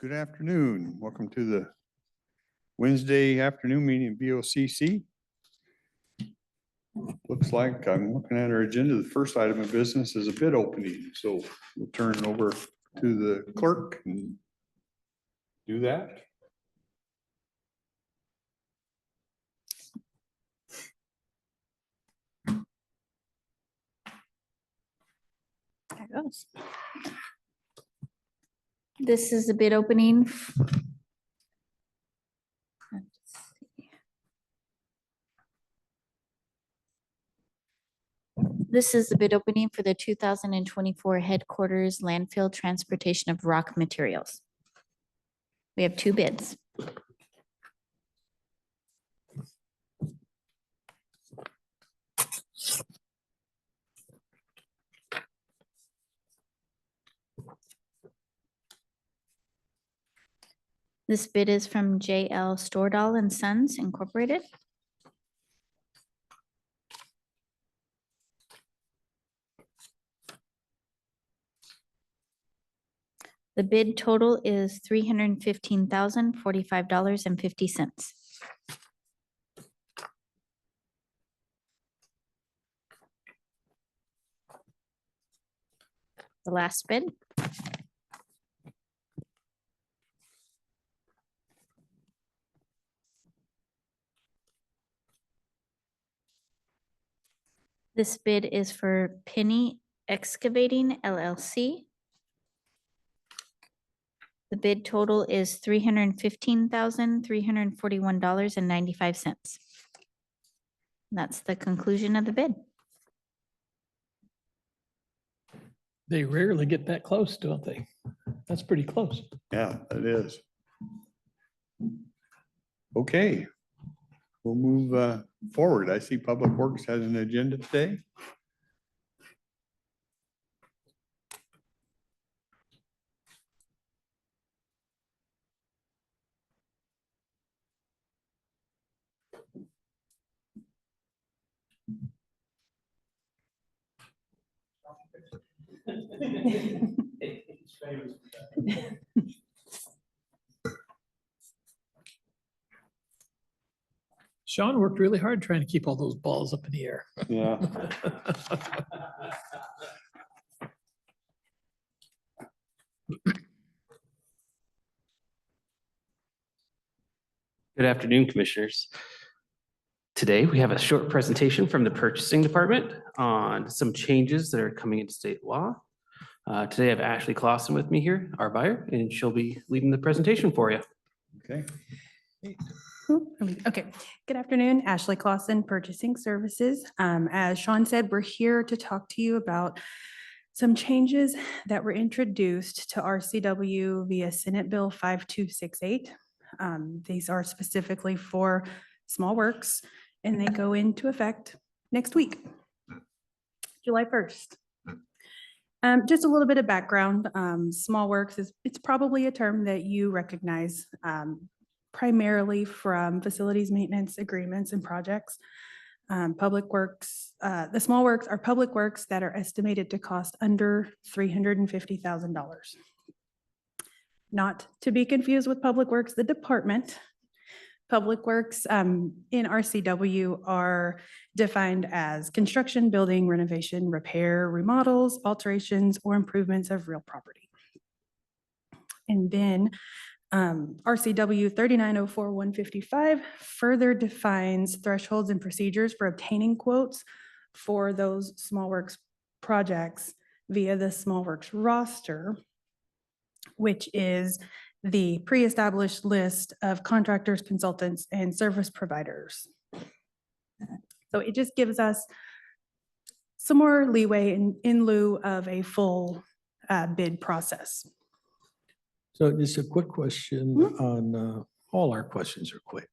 Good afternoon. Welcome to the Wednesday afternoon meeting of BOCC. Looks like I'm looking at our agenda. The first item of business is a bid opening. So we'll turn it over to the clerk and do that. There it goes. This is the bid opening. Let's see. This is the bid opening for the 2024 headquarters landfill transportation of rock materials. We have two bids. This bid is from JL Stordahl and Sons Incorporated. The bid total is $315,045.50. The last bid. This bid is for Penny Excavating LLC. The bid total is $315,341.95. That's the conclusion of the bid. They rarely get that close, don't they? That's pretty close. Yeah, it is. Okay. We'll move forward. I see Public Works has an agenda today. Sean worked really hard trying to keep all those balls up in the air. Yeah. Good afternoon, Commissioners. Today, we have a short presentation from the Purchasing Department on some changes that are coming into state law. Today, I have Ashley Clausen with me here, our buyer, and she'll be leading the presentation for you. Okay. Okay, good afternoon, Ashley Clausen, Purchasing Services. As Sean said, we're here to talk to you about some changes that were introduced to RCW via Senate Bill 5268. These are specifically for small works, and they go into effect next week, July 1st. Just a little bit of background. Small works it's probably a term that you recognize primarily from facilities maintenance agreements and projects. Public works, the small works are public works that are estimated to cost under $350,000. Not to be confused with Public Works, the department. Public works in RCW are defined as construction, building, renovation, repair, remodels, alterations, or improvements of real property. And then RCW 3904-155 further defines thresholds and procedures for obtaining quotes for those small works projects via the small works roster, which is the pre-established list of contractors, consultants, and service providers. So it just gives us some more leeway in lieu of a full bid process. So just a quick question on, all our questions are quick.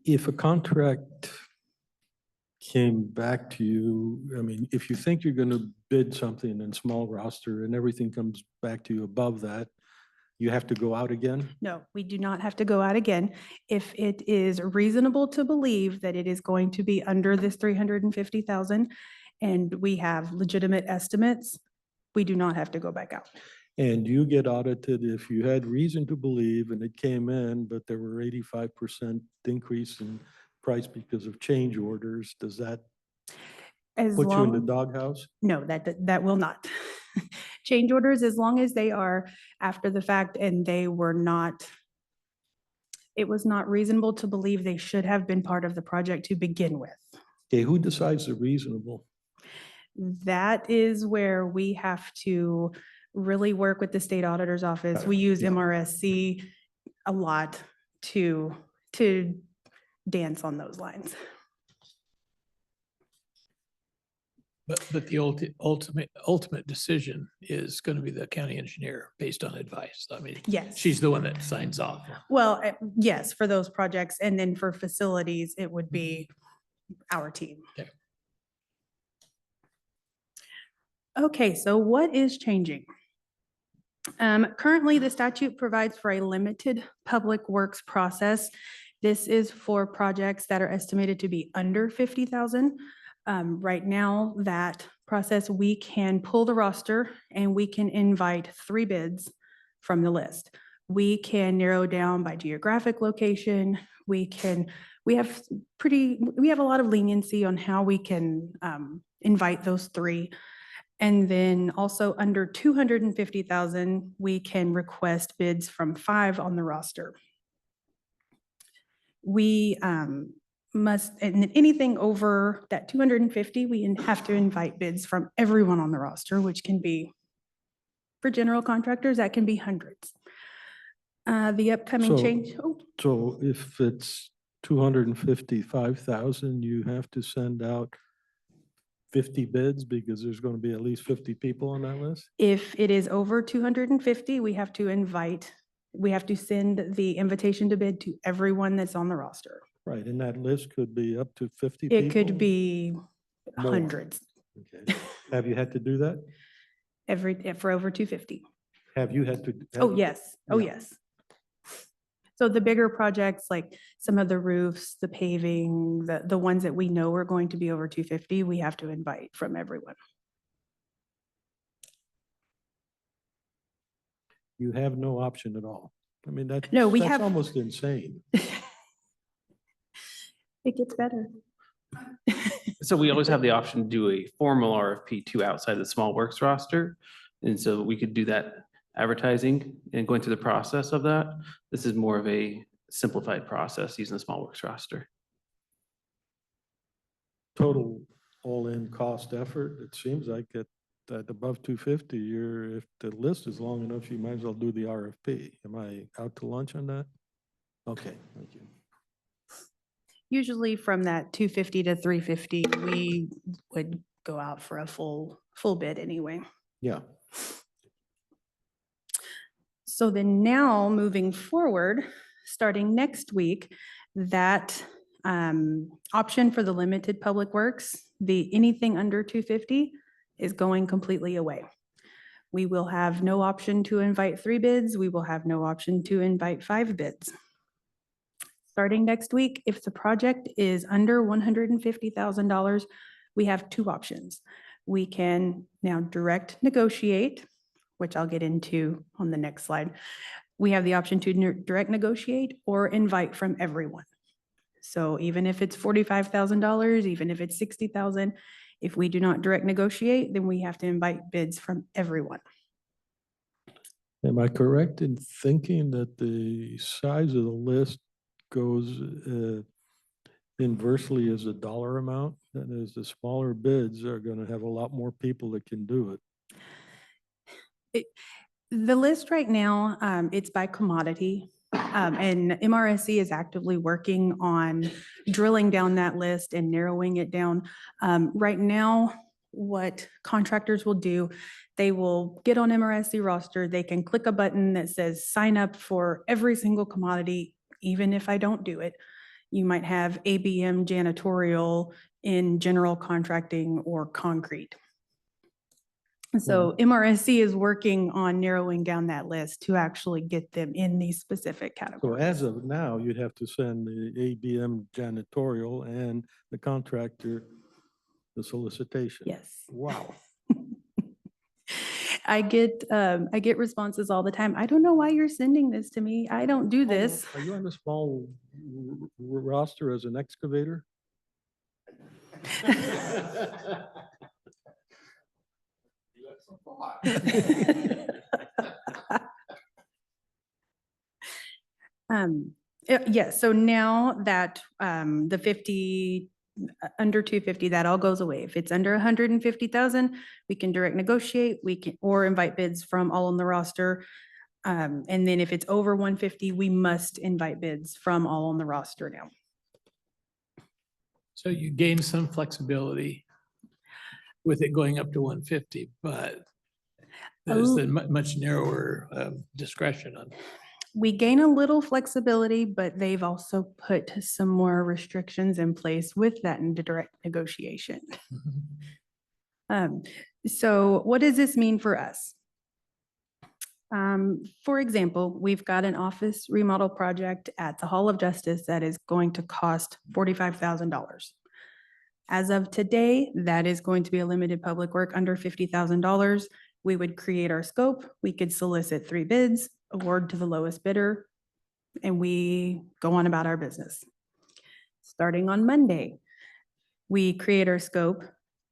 If a contract came back to you, I mean, if you think you're going to bid something in small roster and everything comes back to you above that, you have to go out again? No, we do not have to go out again. If it is reasonable to believe that it is going to be under this 350,000 and we have legitimate estimates, We do not have to go back out. And you get audited if you had reason to believe and it came in, but there were 85% increase in price because of change orders. Does that As put you in the long, doghouse? no, that will not. Change orders, as long as they are after the fact and they were not, it was not reasonable to believe they should have been part of the project to begin with. Okay, who decides the reasonable? That is where we have to really work with the state auditor's office. We use Yeah. MRSC a lot to dance on those lines. But the ultimate decision is going to be the county engineer based on advice. I mean, Yes. she's the one that signs off. Well, yes, for those projects. And then for facilities, it would be our team. Okay. Okay, so what is changing? Currently, the statute provides for a limited public works process. This is for projects that are estimated to be under 50,000. Right now, that process, we can pull the roster and we can invite 3 bids from the list. We can narrow down by geographic location. We have a lot of leniency on how we can invite those 3. And then also under 250,000, we can request bids from 5 on the roster. We must, and then anything over that 250, we have to invite bids from everyone on the roster, which can be, for general contractors, that can be hundreds. The upcoming So- change, So if it's 255,000, you have to send out 50 bids because there's going to be at least 50 people on that list? if it is over 250, we have to send the invitation to bid to everyone that's on the roster. Right, and that list could be up to 50 people? It could be More. hundreds Okay. Have you had to do that? for over 250. Have you had to? Oh, yes. Oh, Yeah. yes. So the bigger projects, like some of the roofs, the paving, the ones that we know are going to be over 250, we have to invite from everyone. You have no option at all. I mean, that's, No, we that's have- almost insane. It gets better. So we always have the option to do a formal RFP to outside the small works roster. And so we could do that advertising and going through the process of that. This is more of a simplified process using the small works roster. Total all-in cost effort, it seems like at above 250, if the list is long enough, you might as well do the RFP. Am I out to lunch on that? Okay, thank you. Usually from that 250 to 350, we would go out for a full bid anyway. Yeah, So then now moving forward, starting next week, that option for the limited public works, the anything under 250 is going completely away. We will have no option to invite 3 bids. We will have no option to invite 5 bids. Starting next week, if the project is under $150,000, we have 2 options. We can now direct negotiate, which I'll get into on the next slide. We have the option to direct negotiate or invite from everyone. So even if it's $45,000, even if it's $60,000, if we do not direct negotiate, then we have to invite bids from everyone. am I correct in thinking that the size of the list goes inversely as a dollar amount? That is, the smaller bids are going to have a lot more people that can do it. The list right now, it's by commodity. And MRSC is actively working on drilling down that list and narrowing it down. Right now, what contractors will do, they will get on MRSC roster, they can click a button that says sign up for every single commodity, even if I don't do it. You might have ABM janitorial in general contracting or concrete. So MRSC is working on narrowing down that list to actually get them in these specific So categories. as of now, you'd have to send the ABM janitorial and the contractor the solicitation. Yes. Wow. I get responses all the time. I don't know why you're sending this to me. I don't do this. Are you on the small roster as an excavator? Yes, so now that the 50, under 250, that all goes away. If it's under 150,000, we can direct negotiate, we can, or invite bids from all on the roster. And then if it's over 150, we must invite bids from all on the roster now. So you gain some flexibility with it going up to 150, but there's then much narrower discretion on. We gain a little flexibility, but they've also put some more restrictions in place with that in direct negotiation. So what does this mean for us? For example, we've got an office remodel project at the Hall of Justice that is going to cost $45,000. As of today, that is going to be a limited public work under $50,000. We would create our scope. We could solicit 3 bids, award to the lowest bidder, and we go on about our business. Starting on Monday, we create our scope,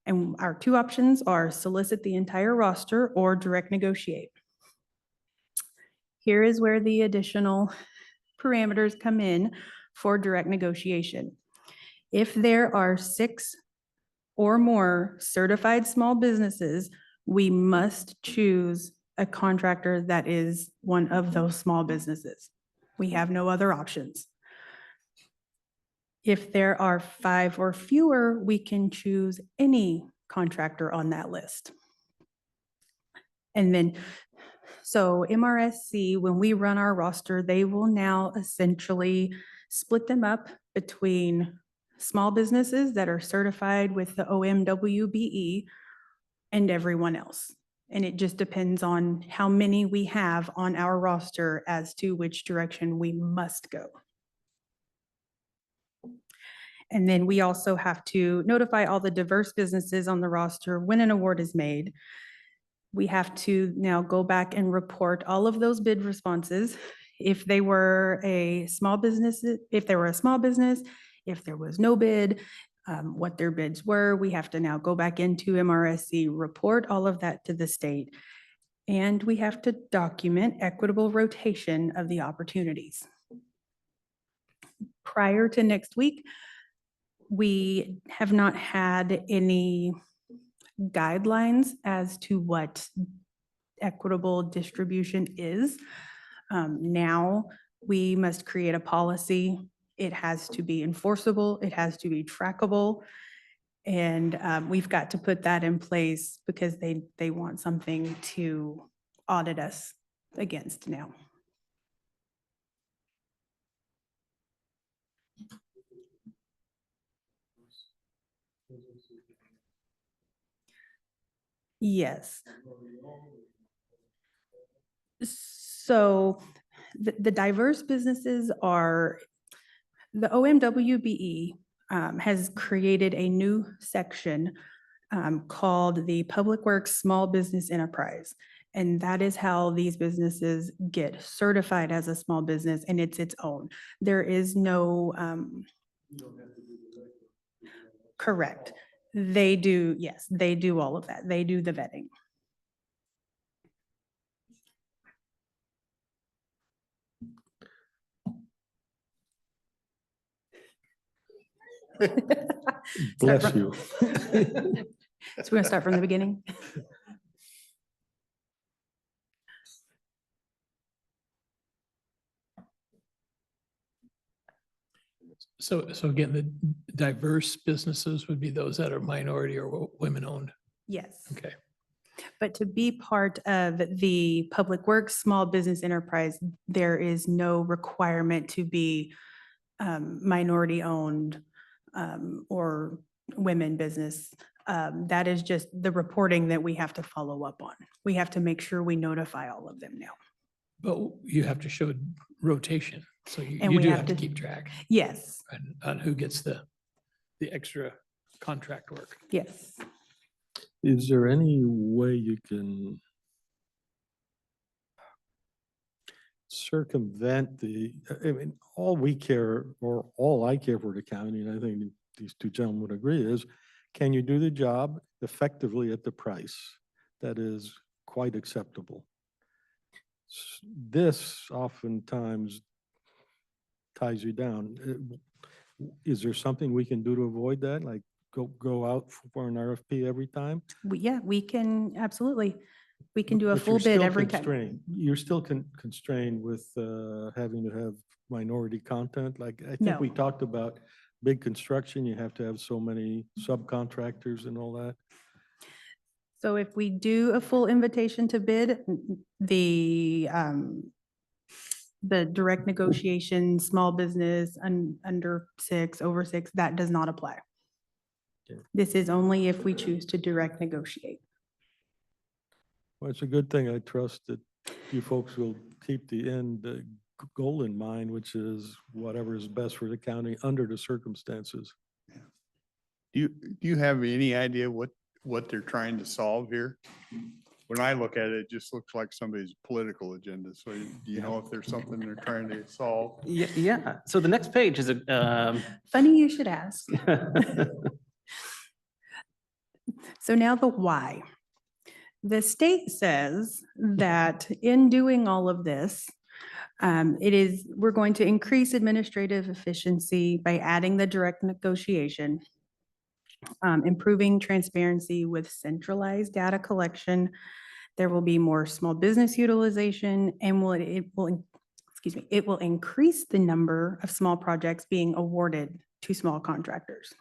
and our 2 options are solicit the entire roster or direct negotiate. Here is where the additional parameters come in for direct negotiation. If there are 6 or more certified small businesses, we must choose a contractor that is one of those small businesses. We have no other options. If there are 5 or fewer, we can choose any contractor on that list. And then, so MRSC, when we run our roster, they will now essentially split them up between small businesses that are certified with the OMWBE and everyone else. And it just depends on how many we have on our roster as to which direction we must go. And then we also have to notify all the diverse businesses on the roster when an award is made. We have to now go back and report all of those bid responses. If they were a small business, if there were a small business, if there was no bid, what their bids were, we have to now go back into MRSC, report all of that to the state. And we have to document equitable rotation of the opportunities. Prior to next week, we have not had any guidelines as to what equitable distribution is. Now we must create a policy. It has to be enforceable. It has to be trackable. And we've got to put that in place because they want something to audit us against now. Yes. So the diverse businesses are, the OMWBE has created a new section called the Public Works Small Business Enterprise. And that is how these businesses get certified as a small business, and it's its own. There is no, correct. They do, yes, they do all of that. They do the vetting. Bless you. So we're gonna start from the beginning. So again, the diverse businesses would be those that are minority or women-owned. Yes. Okay. But to be part of the Public Works Small Business Enterprise, there is no requirement to be minority-owned or women business. That is just the reporting that we have to follow up on. We have to make sure we notify all of them now. But you have to show rotation. So And you we do have have to to- keep track Yes, on who gets the extra contract work. yes. Is there any way you can circumvent I mean, all we care, or all I care for the county, and I think these two gentlemen would agree, is can you do the job effectively at the price that is quite acceptable? This oftentimes ties you down. Is there something we can do to avoid that? Like go out for an RFP every time? Yeah, we can, absolutely. We can do a But full you're bid still every time. constrained. You're still constrained with having to have minority content. Like, I think we No. talked about big construction, you have to have so many subcontractors and all that. So if we do a full invitation to bid, the direct negotiation, small business, under 6, over 6, that does not apply. Okay. This is only if we choose to direct negotiate. Well, it's a good thing. I trust that you folks will keep the end goal in mind, which is whatever is best for the county under the circumstances. Do you have any idea what they're trying to solve here? When I look at it, it just looks like somebody's political agenda. So do you know if there's something they're trying to solve? Yeah. So the next page is a, Funny you should ask. So now the why. The state says that in doing all of this, we're going to increase administrative efficiency by adding the direct negotiation, improving transparency with centralized data collection. There will be more small business utilization and it will increase the number of small projects being awarded to small contractors.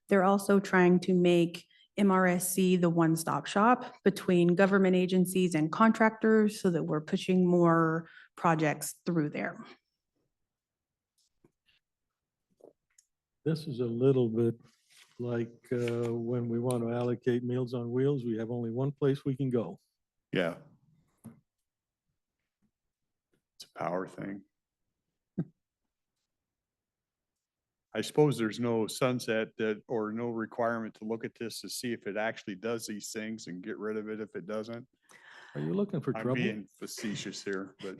They're also trying to make MRSC the one-stop shop between government agencies and contractors so that we're pushing more projects through there. This is a little bit like when we want to allocate Meals on Wheels, we have only one place we can go. Yeah. It's a power thing. I suppose there's no sunset or no requirement to look at this to see if it actually does these things and get rid of it if it doesn't. Are you looking for I'm trouble? being facetious here, but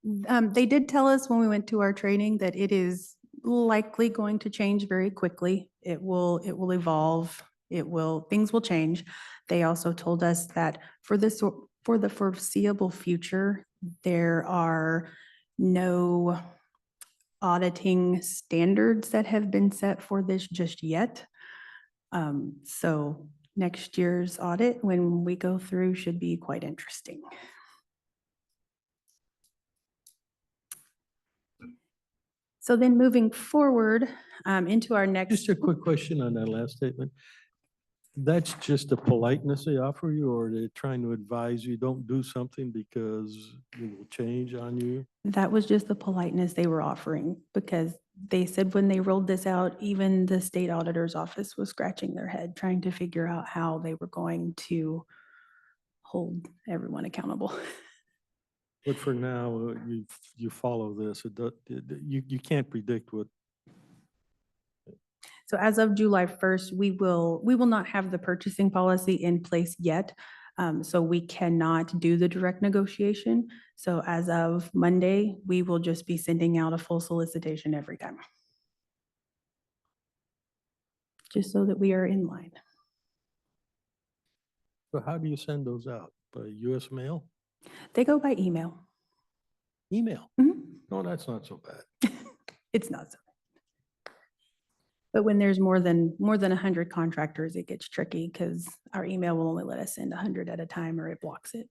They did tell us when we went to our training that it is likely going to change very quickly. It will evolve. Things will change. They also told us that for the foreseeable future, there are no auditing standards that have been set for this just yet. So next year's audit, when we go through, should be quite interesting. So then moving forward into our next. Just a quick question on that last statement. That's just a politeness they offer you, or they're trying to advise you don't do something because it will change on you? That was just the politeness they were offering, because they said when they rolled this out, even the state auditor's office was scratching their head, trying to figure out how they were going to hold everyone accountable. But for now, you follow this. You can't predict what. So as of July 1st, we will not have the purchasing policy in place yet. So we cannot do the direct negotiation. So as of Monday, we will just be sending out a full solicitation every time. Just so that we are in line. So how do you send those out? By US mail? They go by email. Email? Mhm. No, that's not so bad. It's not so. But when there's more than 100 contractors, it gets tricky because our email will only let us send 100 at a time or it blocks it.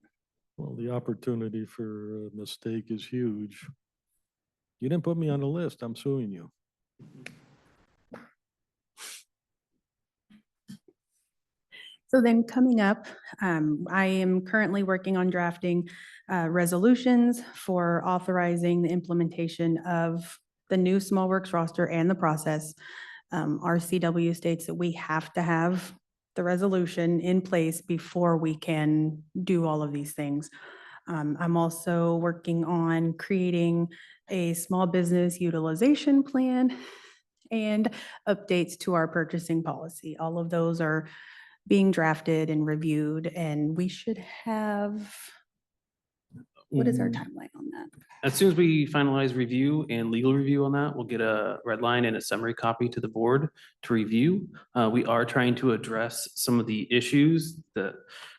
Well, the opportunity for a mistake is huge. You didn't put me on the list. I'm suing you. So then coming up, I am currently working on drafting resolutions for authorizing the implementation of the new Small Works roster and the process. Our CW states that we have to have the resolution in place before we can do all of these things. I'm also working on creating a small business utilization plan and updates to our purchasing policy. All of those are being drafted and reviewed, and we should have What is our Mm. timeline on that? As soon as we finalize review and legal review on that, we'll get a red line and a summary copy to the board to review. We are trying to address some of the issues that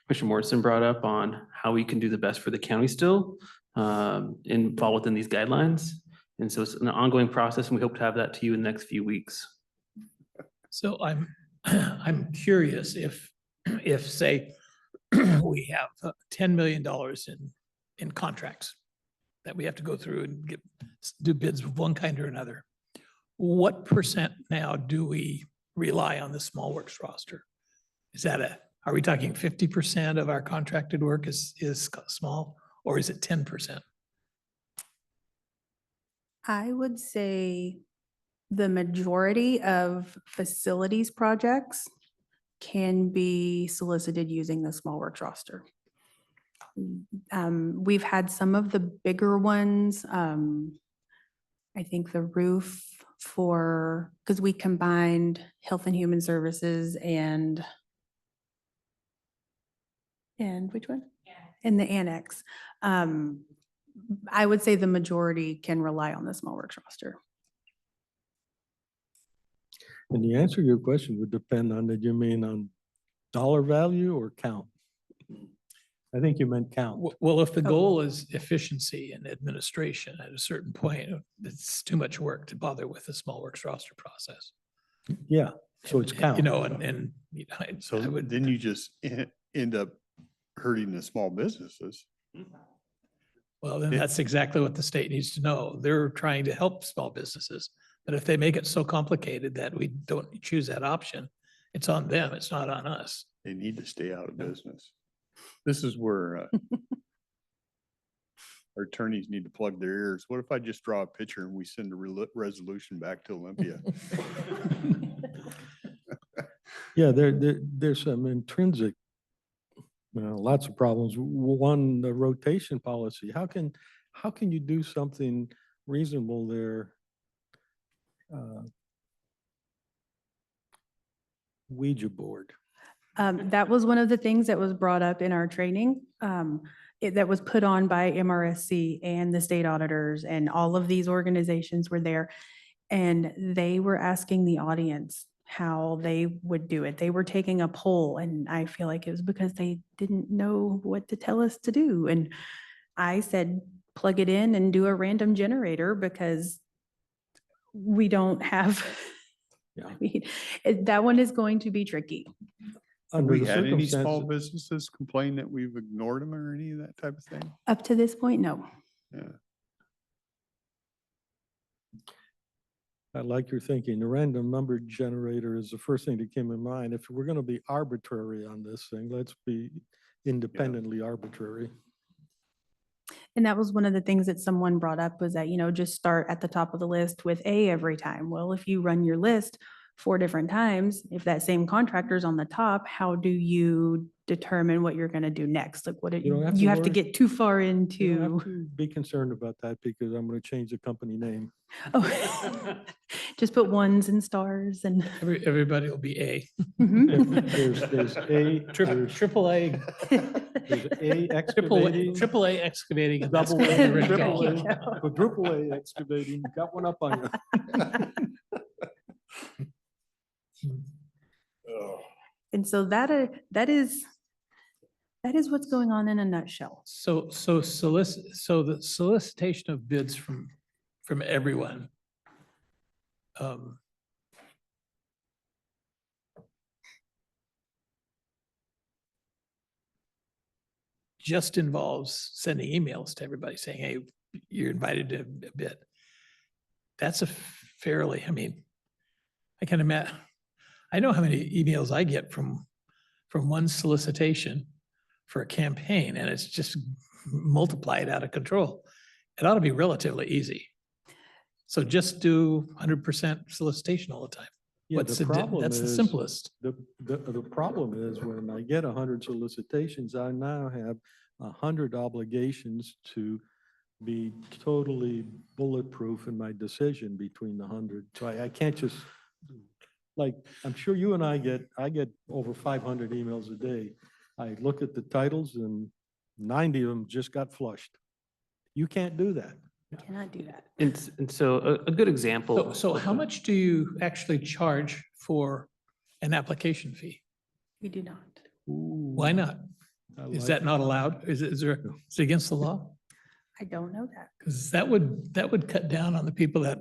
Commissioner Morrison brought up on how we can do the best for the county still and fall within these guidelines. And so it's an ongoing process, and we hope to have that to you in the next few weeks. So I'm, I'm curious if say, we have $10 million in contracts that we have to go through and do bids of one kind or another. What percent now do we rely on the small works roster? Is that are we talking 50% of our contracted work is small, or is it 10%? I would say the majority of facilities projects can be solicited using the small works roster. We've had some of the bigger ones. I think the roof because we combined Health and Human Services and which one? In the annex. I would say the majority can rely on the small works roster. And the answer to your question would depend on, did you mean on dollar value or count? I think you meant count. Well, if the goal is efficiency and administration at a certain point, it's too much work to bother with the small works roster process. Yeah, so it's count. You know, and you know, So I would, then you just end up hurting the small businesses. well, then that's exactly what the state needs to know. They're trying to help small businesses. But if they make it so complicated that we don't choose that option, it's on them. It's not on us. They need to stay out of business. This is where our attorneys need to plug their ears. What if I just draw a picture and we send a resolution back to Olympia? Yeah, there's some intrinsic, lots of problems. One, the rotation policy. How can you do something reasonable there? Ouija board. That was one of the things that was brought up in our training. That was put on by MRSC and the state auditors, and all of these organizations were there. And they were asking the audience how they would do it. They were taking a poll, and I feel like it was because they didn't know what to tell us to do. And I said, plug it in and do a random generator, because we don't have, Yeah. I mean, that one is going to be tricky. Have Under we the had any small circumstances- businesses complain that we've ignored them or any of that type of thing? Up to this point, no. Yeah. I like your thinking. The random number generator is the first thing that came in mind. If we're going to be arbitrary on this thing, let's be independently arbitrary. And that was one of the things that someone brought up, was that, just start at the top of the list with A every time. Well, if you run your list 4 different times, if that same contractor's on the top, how do you determine what you're going to do next? Like, what You don't have to you have to worry. get too far You don't into. have to be concerned about that, because I'm going to change the company name. Oh, just put ones and stars and. Everybody will be A. Mhm. There's A, there's Triple A, there's A triple excavating, A excavating. And that's double where A, we're gonna triple go. A, quadruple A excavating. Got one up on you. And so that is what's going on in a nutshell. So the solicitation of bids from everyone. Just involves sending emails to everybody saying, hey, you're invited to a bid. That's a fairly, I can imagine, I know how many emails I get from one solicitation for a campaign, and it's just multiplied out of control. It ought to be relatively easy. So just do 100% solicitation all the time. Yeah, What's the problem that's the is- simplest. The problem is, when I get 100 solicitations, I now have 100 obligations to be totally bulletproof in my decision between the 100. So I can't just, like, I'm sure you and I get over 500 emails a day. I look at the titles and 90 of them just got flushed. You can't do that. Cannot do that. And so a good example. So how much do you actually charge for an application fee? We do not. Why not? I Is like- that not allowed? Is it against the law? I don't know that. Because that would cut down on the people that,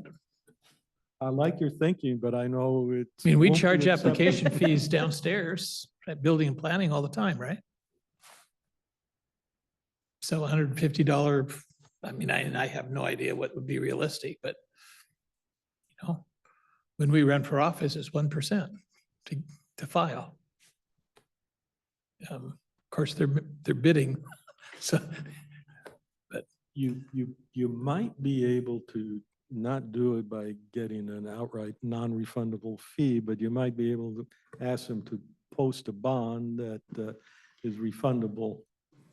I like your thinking, but I know it's. I mean, we won't be charge accepted. application fees downstairs at building and planning all the time, right? So $150, I mean, I have no idea what would be realistic, but you know, when we run for office, it's 1% to file. Of course, they're bidding, so You might be able to not do it by getting an outright non-refundable fee, but you might be able to ask them to post a bond that is refundable.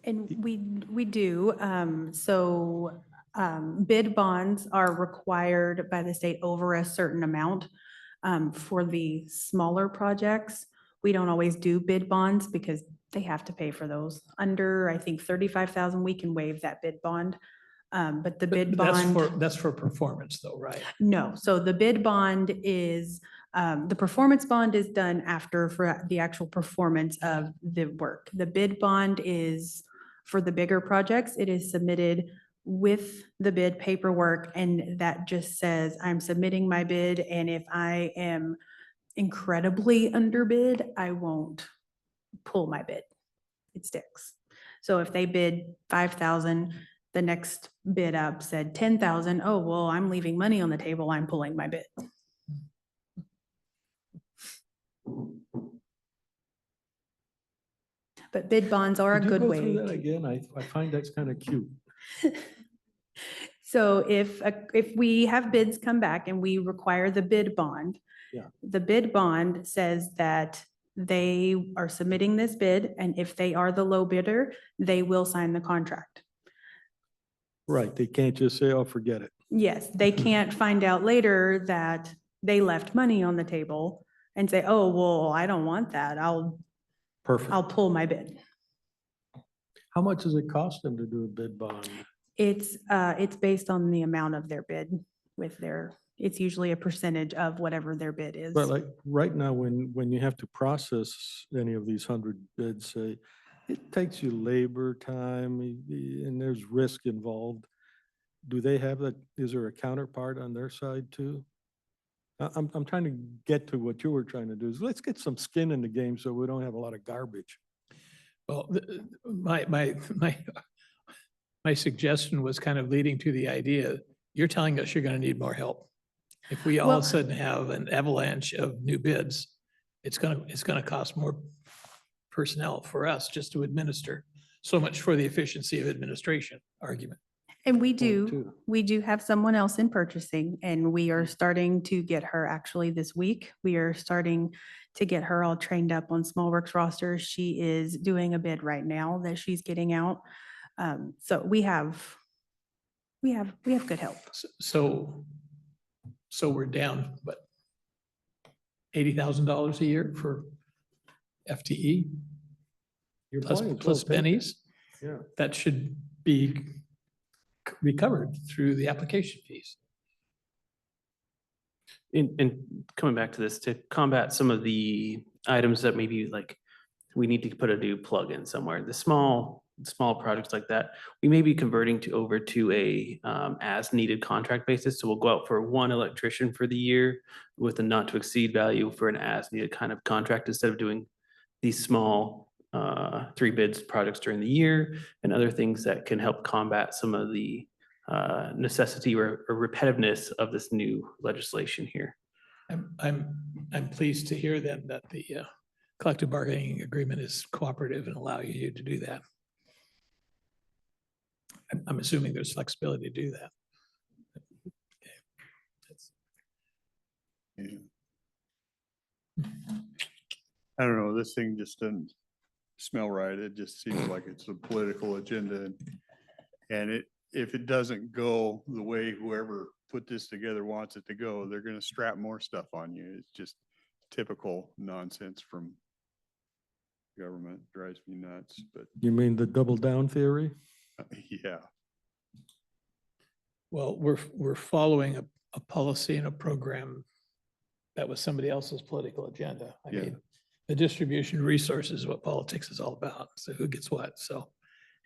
And we do. Bid bonds are required by the state over a certain amount. For the smaller projects, we don't always do bid bonds because they have to pay for those. Under, I think, 35,000, we can waive that bid bond. But the bid bond. that's for performance though, right? No, so the bid bond is, the performance bond is done after for the actual performance of the work. The bid bond is for the bigger projects. It is submitted with the bid paperwork, and that just says, I'm submitting my bid, and if I am incredibly underbid, I won't pull my bid. It sticks. So if they bid 5,000, the next bid up said 10,000. Oh, well, I'm leaving money on the table. I'm pulling my bid. But bid bonds are a Could you good go way. through that to- again? I find that's kind of cute. So if we have bids come back and we require the bid bond. Yeah. The bid bond says that they are submitting this bid, and if they are the low bidder, they will sign the contract. Right, they can't just say, oh, forget it. Yes, they can't find out later that they left money on the table and say, oh, well, I don't want that. I'll Perfect. pull my bid. How much does it cost them to do a bid bond? It's based on the amount of their bid it's usually a percentage of whatever their bid is. But like, right now, when you have to process any of these 100 bids, say, it takes you labor time and there's risk involved. Do they have that, is there a counterpart on their side too? I'm trying to get to what you were trying to do, is let's get some skin in the game so we don't have a lot of garbage. Well, my suggestion was kind of leading to the idea, you're telling us you're going to need more help. If we all of Well- a sudden have an avalanche of new bids, it's going to cost more personnel for us just to administer. So much for the efficiency of administration argument. And we too. do have someone else in purchasing, and we are starting to get her actually this week. We are starting to get her all trained up on Small Works rosters. She is doing a bid right now that she's getting out. So we have good help. So we're down, what, $80,000 a year for FTE Your plus point is well taken. pennies? Yeah. That should be recovered through the application fees. And coming back to this, to combat some of the items that maybe like we need to put a new plug in somewhere, the small projects like that, we may be converting over to a as needed contract basis. So we'll go out for one electrician for the year with a not to exceed value for an as needed kind of contract instead of doing these small 3 bids projects during the year and other things that can help combat some of the necessity or repetitiveness of this new legislation here. I'm pleased to hear then that the collective bargaining agreement is cooperative and allow you to do that. I'm assuming there's flexibility to do that. Yeah. I don't know, this thing just doesn't smell right. It just seems like it's a political agenda. And if it doesn't go the way whoever put this together wants it to go, they're gonna strap more stuff on you. It's just typical nonsense from government. Drives me nuts, but You mean the double down theory? yeah. Well, we're following a policy and a program that was somebody else's political agenda. I Yeah. mean, the distribution of resources is what politics is all about. So who gets what? So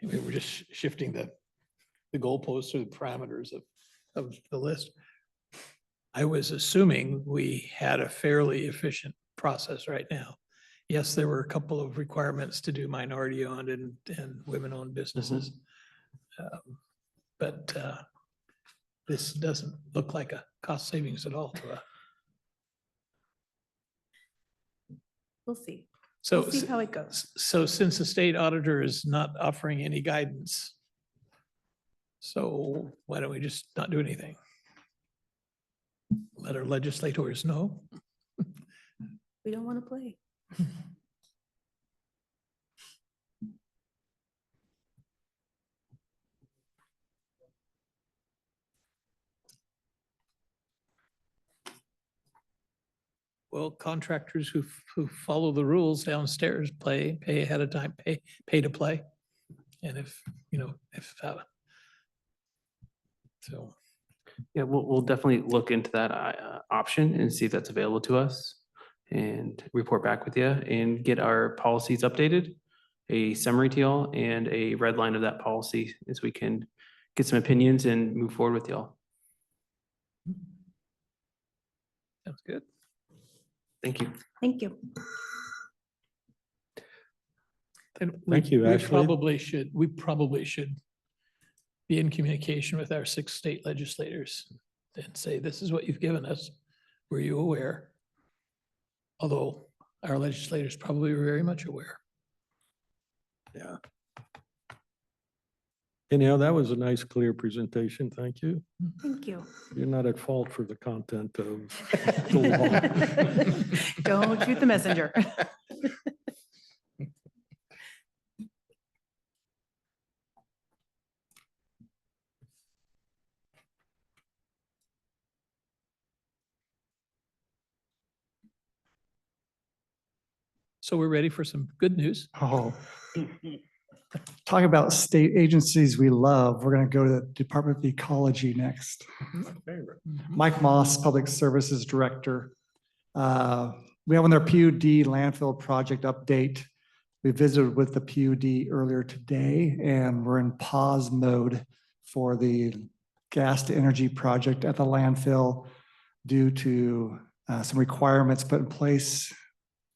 I mean, we're just shifting the goalposts or the parameters of the list. I was assuming we had a fairly efficient process right now. Yes, there were a couple of requirements to do minority owned and women-owned businesses. But this doesn't look like a cost savings at all to us. We'll see. So, We'll see how it goes. so since the state auditor is not offering any guidance, so why don't we just not do anything? Let our legislators know. We don't want to play. Well, contractors who follow the rules downstairs pay ahead of time, pay to play. And if, so. Yeah, we'll definitely look into that option and see if that's available to us and report back with you and get our policies updated, a summary to y'all and a red line of that policy as we can get some opinions and move forward with y'all. Sounds good. Thank you. Thank you. And Thank you, we Ashley. we probably should be in communication with our 6 state legislators and say, this is what you've given us. Were you aware? Although our legislators probably were very much aware. Yeah. Anyhow, that was a nice, clear presentation. Thank you. Thank you. You're not at fault for the content of the law. Don't shoot the messenger. So we're ready for some good news. Oh. Talk about state agencies we love. We're going to go to the Department of Ecology next. Mike Moss, Public Services Director. We have on their PUD landfill project update. We visited with the PUD earlier today, and we're in pause mode for the gas to energy project at the landfill due to some requirements put in place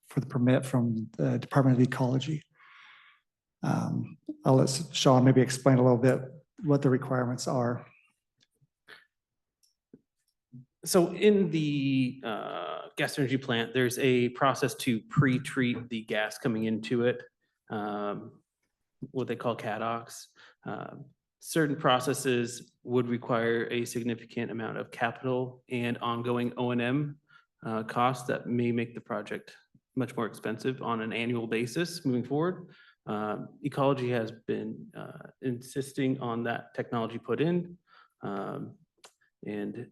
for the permit from the Department of Ecology. I'll let Sean maybe explain a little bit what the requirements are. So in the gas energy plant, there's a process to pre-treat the gas coming into it, what they call CADOX. Certain processes would require a significant amount of capital and ongoing O&M costs that may make the project much more expensive on an annual basis moving forward. Ecology has been insisting on that technology put in, and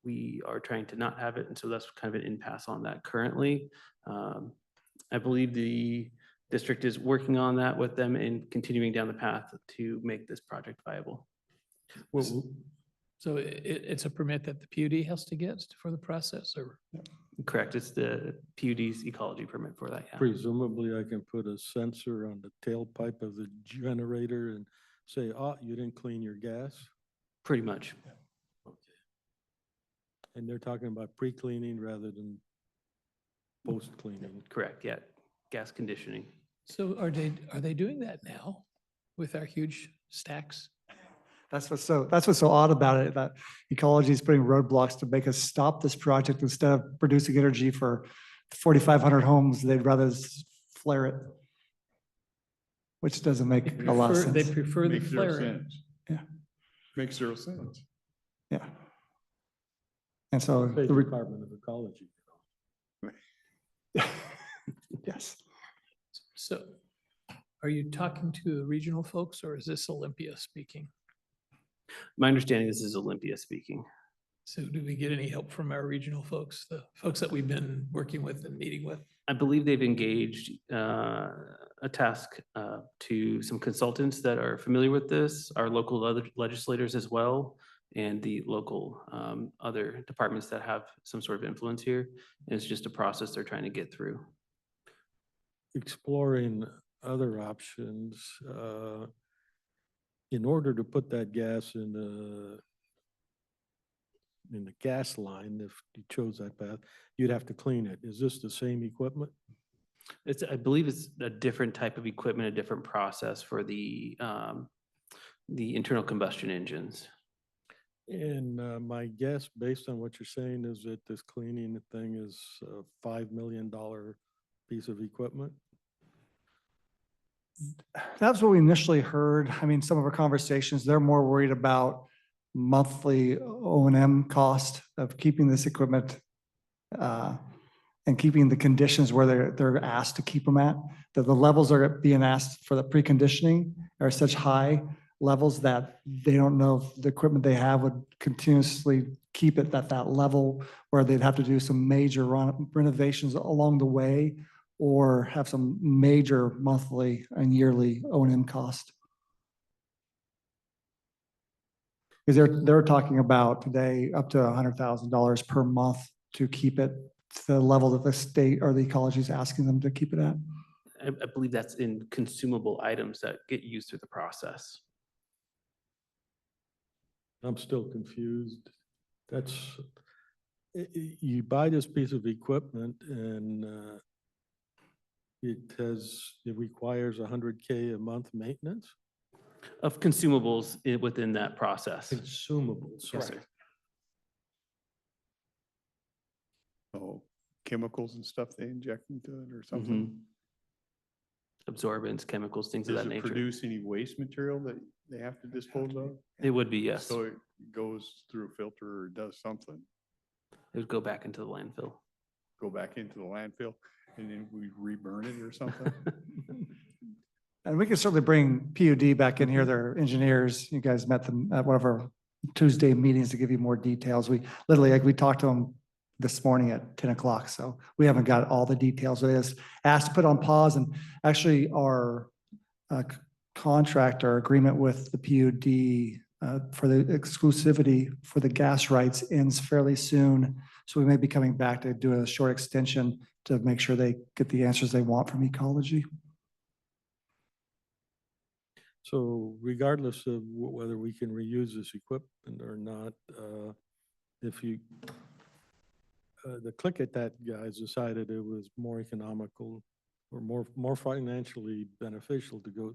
we are trying to not have it, and so that's kind of an impasse on that currently. I believe the district is working on that with them and continuing down the path to make this project viable. So it's a permit that the PUD has to get for the process, or? Correct, it's the PUD's ecology permit for that, yeah. Presumably, I can put a sensor on the tailpipe of the generator and say, oh, you didn't clean your gas. Pretty much. And they're talking about pre-cleaning rather than post-cleaning. Correct, yeah, gas conditioning. So are they doing that now with our huge stacks? That's what's so odd about it, that Ecology is putting roadblocks to make us stop this project. Instead of producing energy for 4,500 homes, they'd rather flare it, which doesn't make a lot of They sense. prefer the Makes zero flaring. sense. Yeah. Makes zero sense. Yeah. And so, State Department of Ecology. yes. So are you talking to regional folks, or is this Olympia speaking? My understanding, this is Olympia speaking. So do we get any help from our regional folks, the folks that we've been working with and meeting with? I believe they've engaged a task to some consultants that are familiar with this, our local other legislators as well, and the local other departments that have some sort of influence here. And it's just a process they're trying to get through. Exploring other options, in order to put that gas in the gas line, if you chose that path, you'd have to clean it. Is this the same equipment? It's, I believe it's a different type of equipment, a different process for the internal combustion engines. And my guess, based on what you're saying, is that this cleaning thing is a $5 million piece of equipment? That's what we initially heard. I mean, some of our conversations, they're more worried about monthly O&M cost of keeping this equipment and keeping the conditions where they're asked to keep them at. That the levels are being asked for the preconditioning are such high levels that they don't know if the equipment they have would continuously keep it at that level, where they'd have to do some major renovations along the way or have some major monthly and yearly O&M cost. Because they're talking about today up to $100,000 per month to keep it to the level that the state or the ecology is asking them to keep it at. I believe that's in consumable items that get used through the process. I'm still confused. That's, you buy this piece of equipment and it requires 100K a month maintenance? Of consumables within that process. Consumables. Yes, sir. Oh, chemicals and stuff they inject into it or something? Mhm. Absorbents, chemicals, things of Does that it nature. produce any waste material that they have to dispose of? It would be, yes. So it goes through a filter or does something, It would go back into the landfill. go back into the landfill, and then we reburn it or something? And we can certainly bring PUD back in here, their engineers. You guys met them at one of our Tuesday meetings to give you more details. We literally, like, we talked to them this morning at 10 o'clock, so we haven't got all the details. They just asked to put on pause, and actually our contract, our agreement with the PUD for the exclusivity for the gas rights ends fairly soon. So we may be coming back to do a short extension to make sure they get the answers they want from ecology. So regardless of whether we can reuse this equipment or not, if you, the Click It That guys decided it was more economical or more financially beneficial to go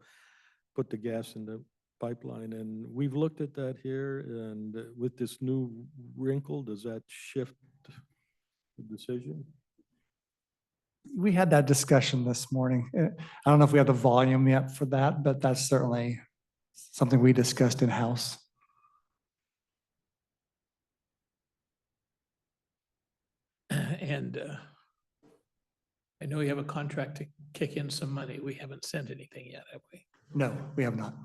put the gas in the pipeline. And we've looked at that here, and with this new wrinkle, does that shift the decision? We had that discussion this morning. I don't know if we have the volume yet for that, but that's certainly something we discussed in-house. And I know you have a contract to kick in some money. We haven't sent anything yet, have we? No, we have not.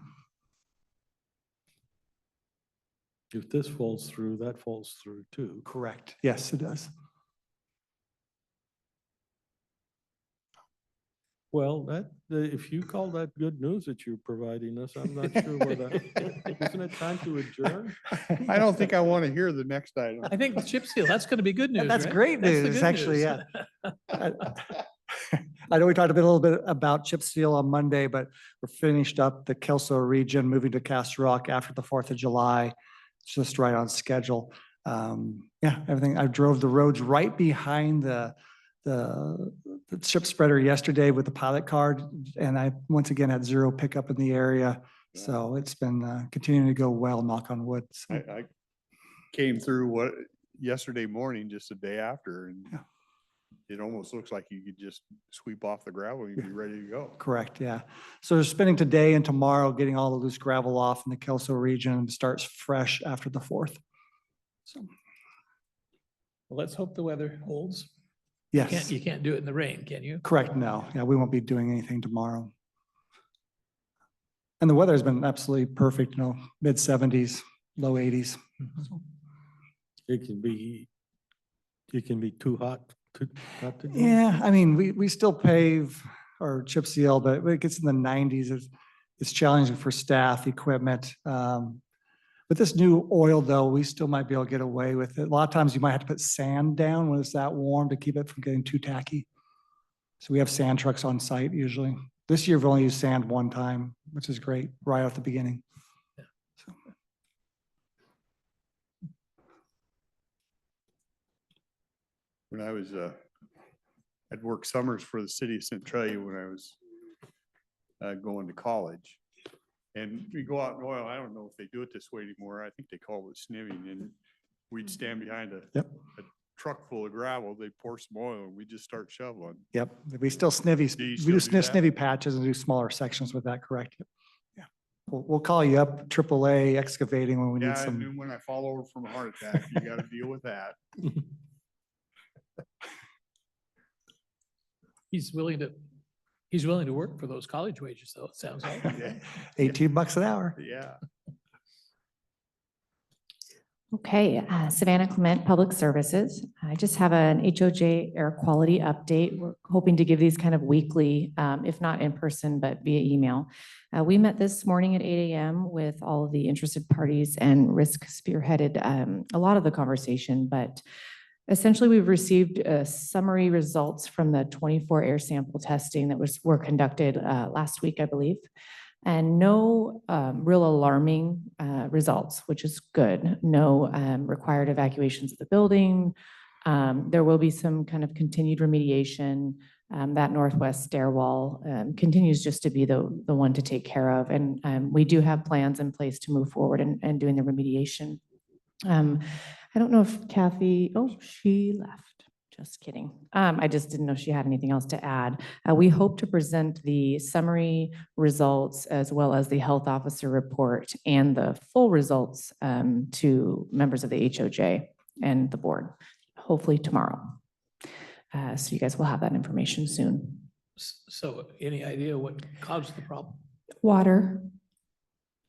If this falls through, that falls through too. Correct. Yes, it does. Well, that, if you call that good news that you're providing us, I'm not sure where that, isn't it time to adjourn? I don't think I want to hear the next item. I think the chip seal, that's going to be good news, That's right? great That's the news, good actually, news. yeah. I know we talked a little bit about chip seal on Monday, but we're finished up the Kelso region, moving to Castle Rock after the 4th of July. It's just right on schedule. Yeah, everything. I drove the roads right behind the chip spreader yesterday with the pilot card, and I once again had zero pickup in the area. So it's been continuing to go well, knock on wood. So, I came through yesterday morning, just a day after, and Yeah. it almost looks like you could just sweep off the gravel, you'd be ready to go. correct, yeah. So they're spending today and tomorrow getting all the loose gravel off in the Kelso region, and starts fresh after the 4th. So, Well, let's hope the weather holds. yes, You can't do it in the rain, can you? correct, no. Yeah, we won't be doing anything tomorrow. And the weather has been absolutely perfect, mid 70s, low 80s. So, It can be too hot to do. Yeah, I mean, we still pave or chip seal, but when it gets in the 90s, it's challenging for staff, equipment. With this new oil though, we still might be able to get away with it. A lot of times you might have to put sand down when it's that warm to keep it from getting too tacky. So we have sand trucks on site usually. This year we've only used sand one time, which is great, right off the beginning. So, When I was, I'd worked summers for the city of Centralia when I was going to college. And we go out in oil, I don't know if they do it this way anymore. I think they call it snivving, and we'd stand behind a Yep. truck full of gravel, they'd pour some oil and we just start shoveling. Yep, we still snivvy, Do you we still do do that? snivvy patches and do smaller sections with that, correct? Yep. Yeah, we'll call you up, AAA excavating when we need Yeah, and some. then when I fall over from a heart attack, you gotta deal with that. He's willing to work for those college wages, though, it sounds like. $18 an hour. Yeah. Okay, Savannah Clement, Public Services. I just have an HOJ air quality update. We're hoping to give these kind of weekly, if not in person, but via email. We met this morning at 8 a.m. with all of the interested parties, and Risk spearheaded a lot of the conversation, but essentially we've received summary results from the 24 air sample testing that were conducted last week, I believe. And no real alarming results, which is good. No required evacuations of the building. There will be some kind of continued remediation. That northwest stairwell continues just to be the one to take care of. And we do have plans in place to move forward and doing the remediation. I don't know if Kathy, oh, she left. Just kidding. I just didn't know she had anything else to add. We hope to present the summary results as well as the health officer report and the full results to members of the HOJ and the board, hopefully tomorrow. So you guys will have that information soon. So any idea what caused the problem? Water.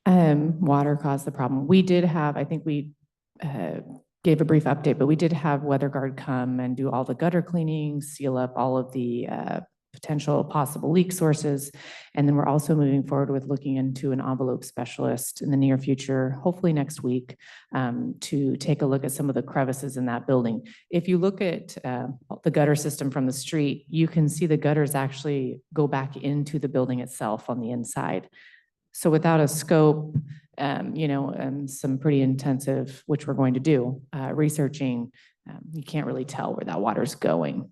Water caused the problem. We did have, I think we gave a brief update, but we did have WeatherGuard come and do all the gutter cleaning, seal up all of the potential possible leak sources. And then we're also moving forward with looking into an envelope specialist in the near future, hopefully next week, to take a look at some of the crevices in that building. If you look at the gutter system from the street, you can see the gutters actually go back into the building itself on the inside. So without a scope, some pretty intensive, which we're going to do, researching, you can't really tell where that water's going.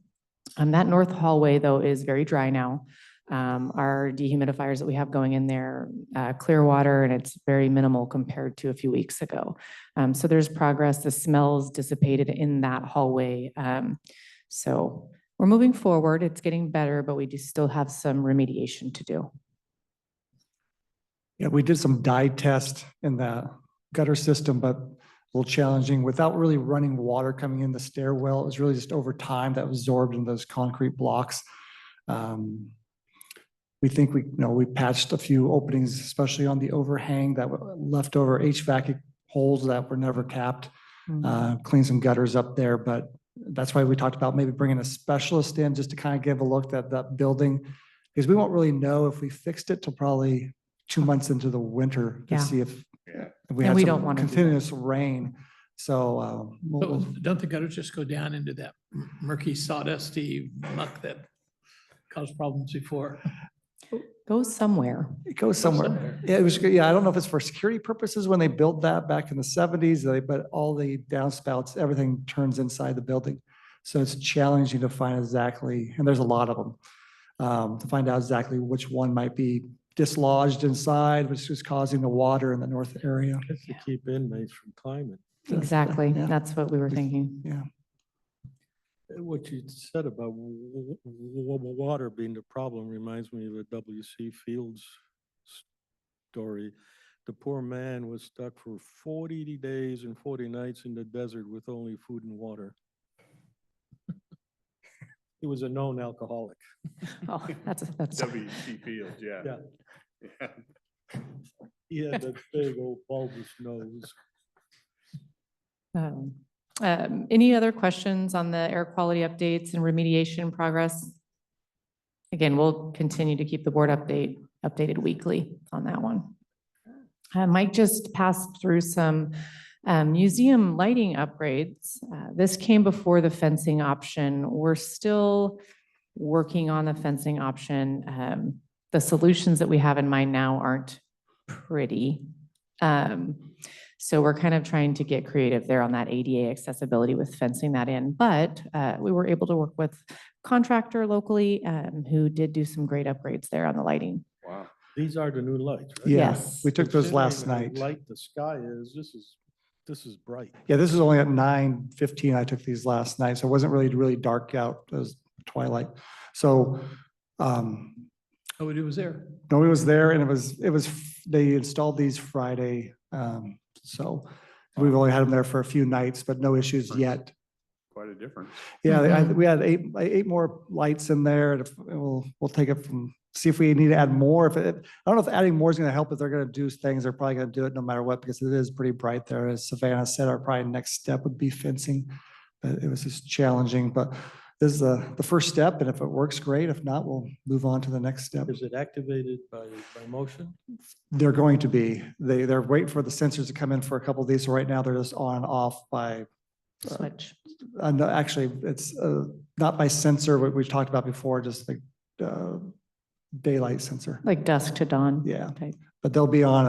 That north hallway, though, is very dry now. Our dehumidifiers that we have going in there, clear water, and it's very minimal compared to a few weeks ago. So there's progress. The smells dissipated in that hallway. So we're moving forward. It's getting better, but we do still have some remediation to do. Yeah, we did some dye test in the gutter system, but a little challenging without really running water coming in the stairwell. It was really just over time that absorbed in those concrete blocks. We think we patched a few openings, especially on the overhang that were left over HVAC holes that were never capped. Cleaned some gutters up there, but that's why we talked about maybe bringing a specialist in just to kind of give a look at that building, because we won't really know if we fixed it till probably 2 months into the winter to Yeah. see if we And had we some don't wanna do that. continuous rain. So So we'll- don't the gutters just go down into that murky sawdusty muck that caused problems before? Go somewhere. it goes somewhere. somewhere. Yeah, it was, I don't know if it's for security purposes when they built that back in the 70s, but all the downspouts, everything turns inside the building. So it's challenging to find exactly, and there's a lot of them, to find out exactly which one might be dislodged inside, which is causing the water in the north area. Just to keep inmates from climbing. Exactly. Yeah. That's what we were thinking. Yeah. What you said about water being the problem reminds me of a W.C. Fields story. The poor man was stuck for 40 days and 40 nights in the desert with only food and water. He was a known alcoholic. Oh, that's W.C. Fields, yeah. Yeah. Yeah. He had that big old bulbous nose. Any other questions on the air quality updates and remediation progress? Again, we'll continue to keep the board updated weekly on that one. Mike just passed through some museum lighting upgrades. This came before the fencing option. We're still working on the fencing option. The solutions that we have in mind now aren't pretty. So we're kind of trying to get creative there on that ADA accessibility with fencing that in. But we were able to work with contractor locally who did do some great upgrades there on the lighting. Wow. These are the new lights, right? Yeah, Yes. we took those last Considering night. how light the sky is, this is bright. Yeah, this is only at 9:15. I took these last night, so it wasn't really dark out. It was twilight. So, Oh, it was there. nobody was there and they installed these Friday. So we've only had them there for a few nights, but no issues yet. Quite a difference. Yeah, Mhm. we had eight more lights in there and we'll take it from, see if we need to add more. I don't know if adding more is going to help. If they're going to do things, they're probably going to do it no matter what, because it is pretty bright there. As Savannah said, our probably next step would be fencing. But it was just challenging, but this is the first step. And if it works, great. If not, we'll move on to the next step. Is it activated by motion? They're going to be, they're waiting for the sensors to come in for a couple of these. So right now they're just on and off by, Switch. no, actually, it's not by sensor, what we've talked about before, just like daylight sensor. Like dusk to dawn. Yeah, type. but they'll be on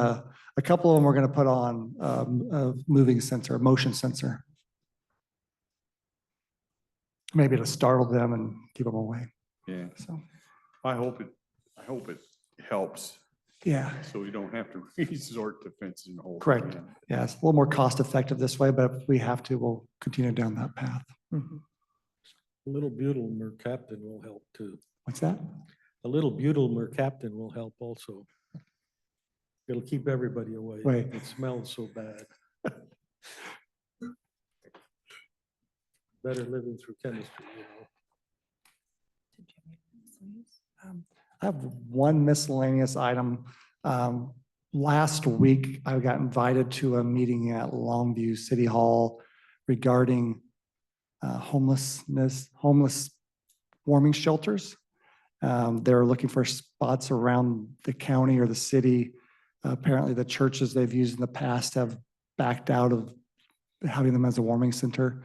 a couple of them we're going to put on a moving sensor, a motion sensor. Maybe to startle them and keep them away. Yeah. So, I hope it helps, yeah, so we don't have to resort to fencing the whole. Correct. thing. yeah, it's a little more cost effective this way, but if we have to, we'll continue down that path. Mhm. A little butyl mercaptan will help too. What's that? A little butyl mercaptan will help also. It'll keep everybody away. Right. It smells so bad. Better living through chemistry, you know. I have one miscellaneous item. Last week, I got invited to a meeting at Longview City Hall regarding homeless warming shelters. They're looking for spots around the county or the city. Apparently, the churches they've used in the past have backed out of having them as a warming center.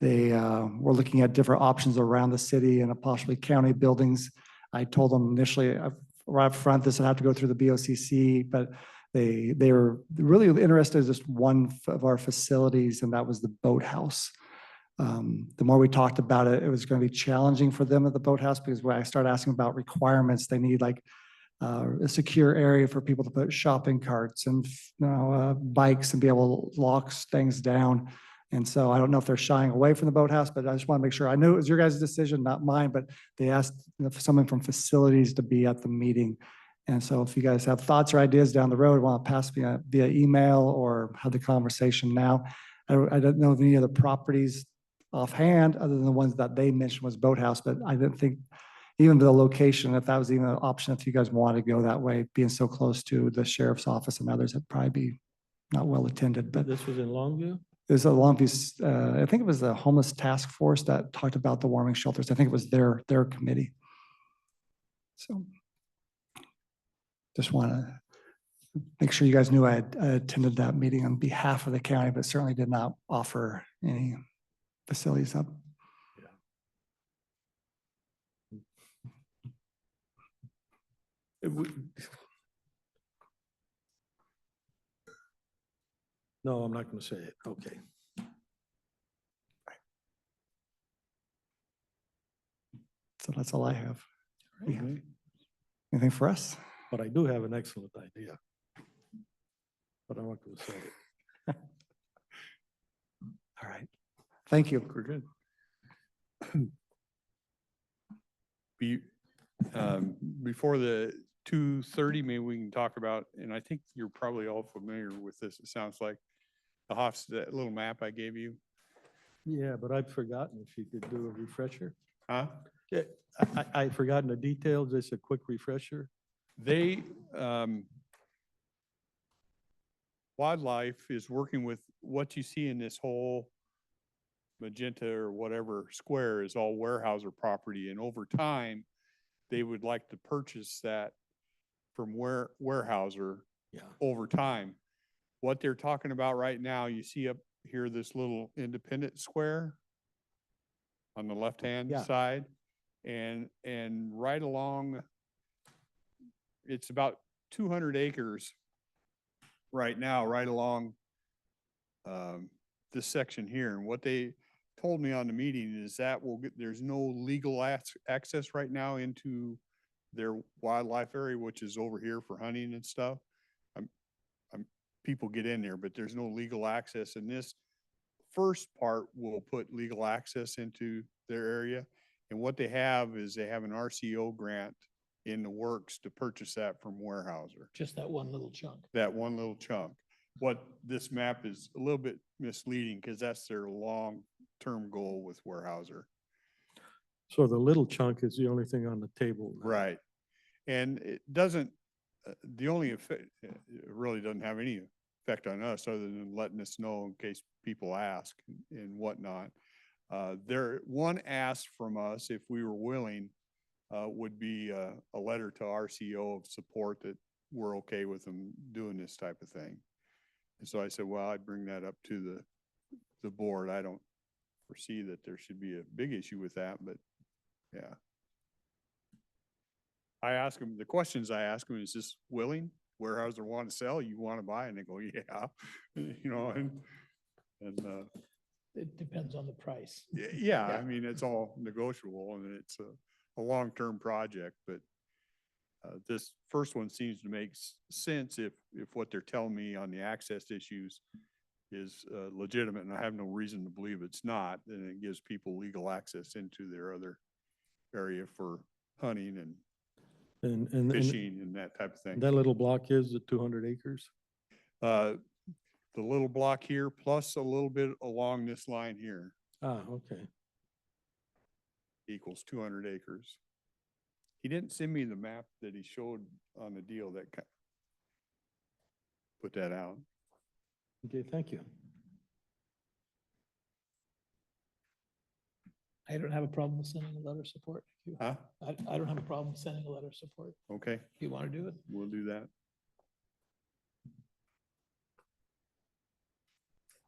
They were looking at different options around the city and possibly county buildings. I told them initially right up front, this would have to go through the BOCC, but they were really interested in just one of our facilities, and that was the boathouse. The more we talked about it, it was going to be challenging for them at the boathouse, because when I started asking about requirements, they need like a secure area for people to put shopping carts and bikes and be able to lock things down. And so I don't know if they're shying away from the boathouse, but I just want to make sure. I knew it was your guys' decision, not mine, but they asked someone from facilities to be at the meeting. And so if you guys have thoughts or ideas down the road, want to pass me via email or have the conversation now. I don't know of any other properties offhand, other than the ones that they mentioned was boathouse, but I didn't think even the location, if that was even an option, if you guys want to go that way, being so close to the sheriff's office and others, it'd probably be not well attended, but This was in Longview? there's a Longview, I think it was the homeless task force that talked about the warming shelters. I think it was their committee. So just want to make sure you guys knew I attended that meeting on behalf of the county, but certainly did not offer any facilities up. No, I'm not going to say it. Okay. So that's all I have. Yeah. Mhm. Anything for us? But I do have an excellent idea. But I'm not going to say it. All right. Thank you. We're good. Before the 2:30, maybe we can talk about, and I think you're probably all familiar with this, it sounds like, that little map I gave you. Yeah, but I've forgotten if you could do a refresher. Huh? Yeah, I've forgotten the details. Just a quick refresher. They, wildlife is working with what you see in this whole magenta or whatever square is all Weyerhaeuser property, and over time, they would like to purchase that from Weyerhaeuser Yeah. over time. What they're talking about right now, you see up here, this little independent square on the left-hand Yeah. side, and right along, it's about 200 acres right now, right along this section here. And what they told me on the meeting is that there's no legal access right now into their wildlife area, which is over here for hunting and stuff. People get in there, but there's no legal access. And this first part will put legal access into their area. And what they have is they have an RCO grant in the works to purchase that from Weyerhaeuser, Just that one little chunk. that one little chunk. What this map is a little bit misleading because that's their long-term goal with Weyerhaeuser. So the little chunk is the only thing on the table now. Right. And it doesn't, the only effect, it really doesn't have any effect on us other than letting us know in case people ask and whatnot. One ask from us, if we were willing, would be a letter to RCO of support that we're okay with them doing this type of thing. And so I said, well, I'd bring that up to the board. I don't foresee that there should be a big issue with that, but yeah. I ask them, the questions I ask them, is this willing? Weyerhaeuser want to sell, you want to buy? And they go, yeah, you know, and It depends on the price. yeah, Yeah. I mean, it's all negotiable and it's a long-term project, but this first one seems to make sense if what they're telling me on the access issues is legitimate, and I have no reason to believe it's not, then it gives people legal access into their other area for hunting and And fishing and that type of thing. that little block is the 200 acres? The little block here plus a little bit along this line here Ah, okay. equals 200 acres. He didn't send me the map that he showed on the deal that put that out. Okay, thank you. I don't have a problem with sending a letter of support. If you- Huh? I don't have a problem sending a letter of support. Okay, If you want to do it. we'll do that.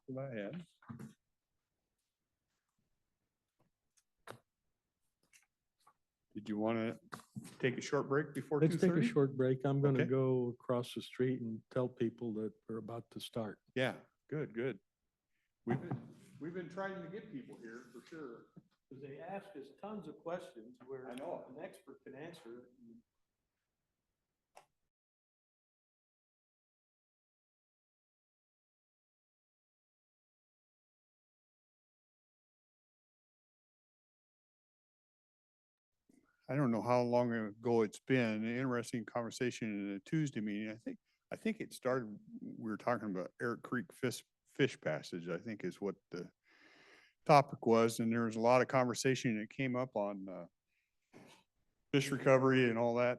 Go ahead. Did you want to take a short break before Let's take a 2:30? short break. I'm going to Okay. go across the street and tell people that we're about to start. Yeah, good, good. We've been trying to get people here for sure. Because they ask us tons of questions where I know. an expert can answer it. I don't know how long ago it's been, an interesting conversation in a Tuesday meeting. I think it started, we were talking about Eric Creek fish passage, I think is what the topic was. And there was a lot of conversation that came up on fish recovery and all that.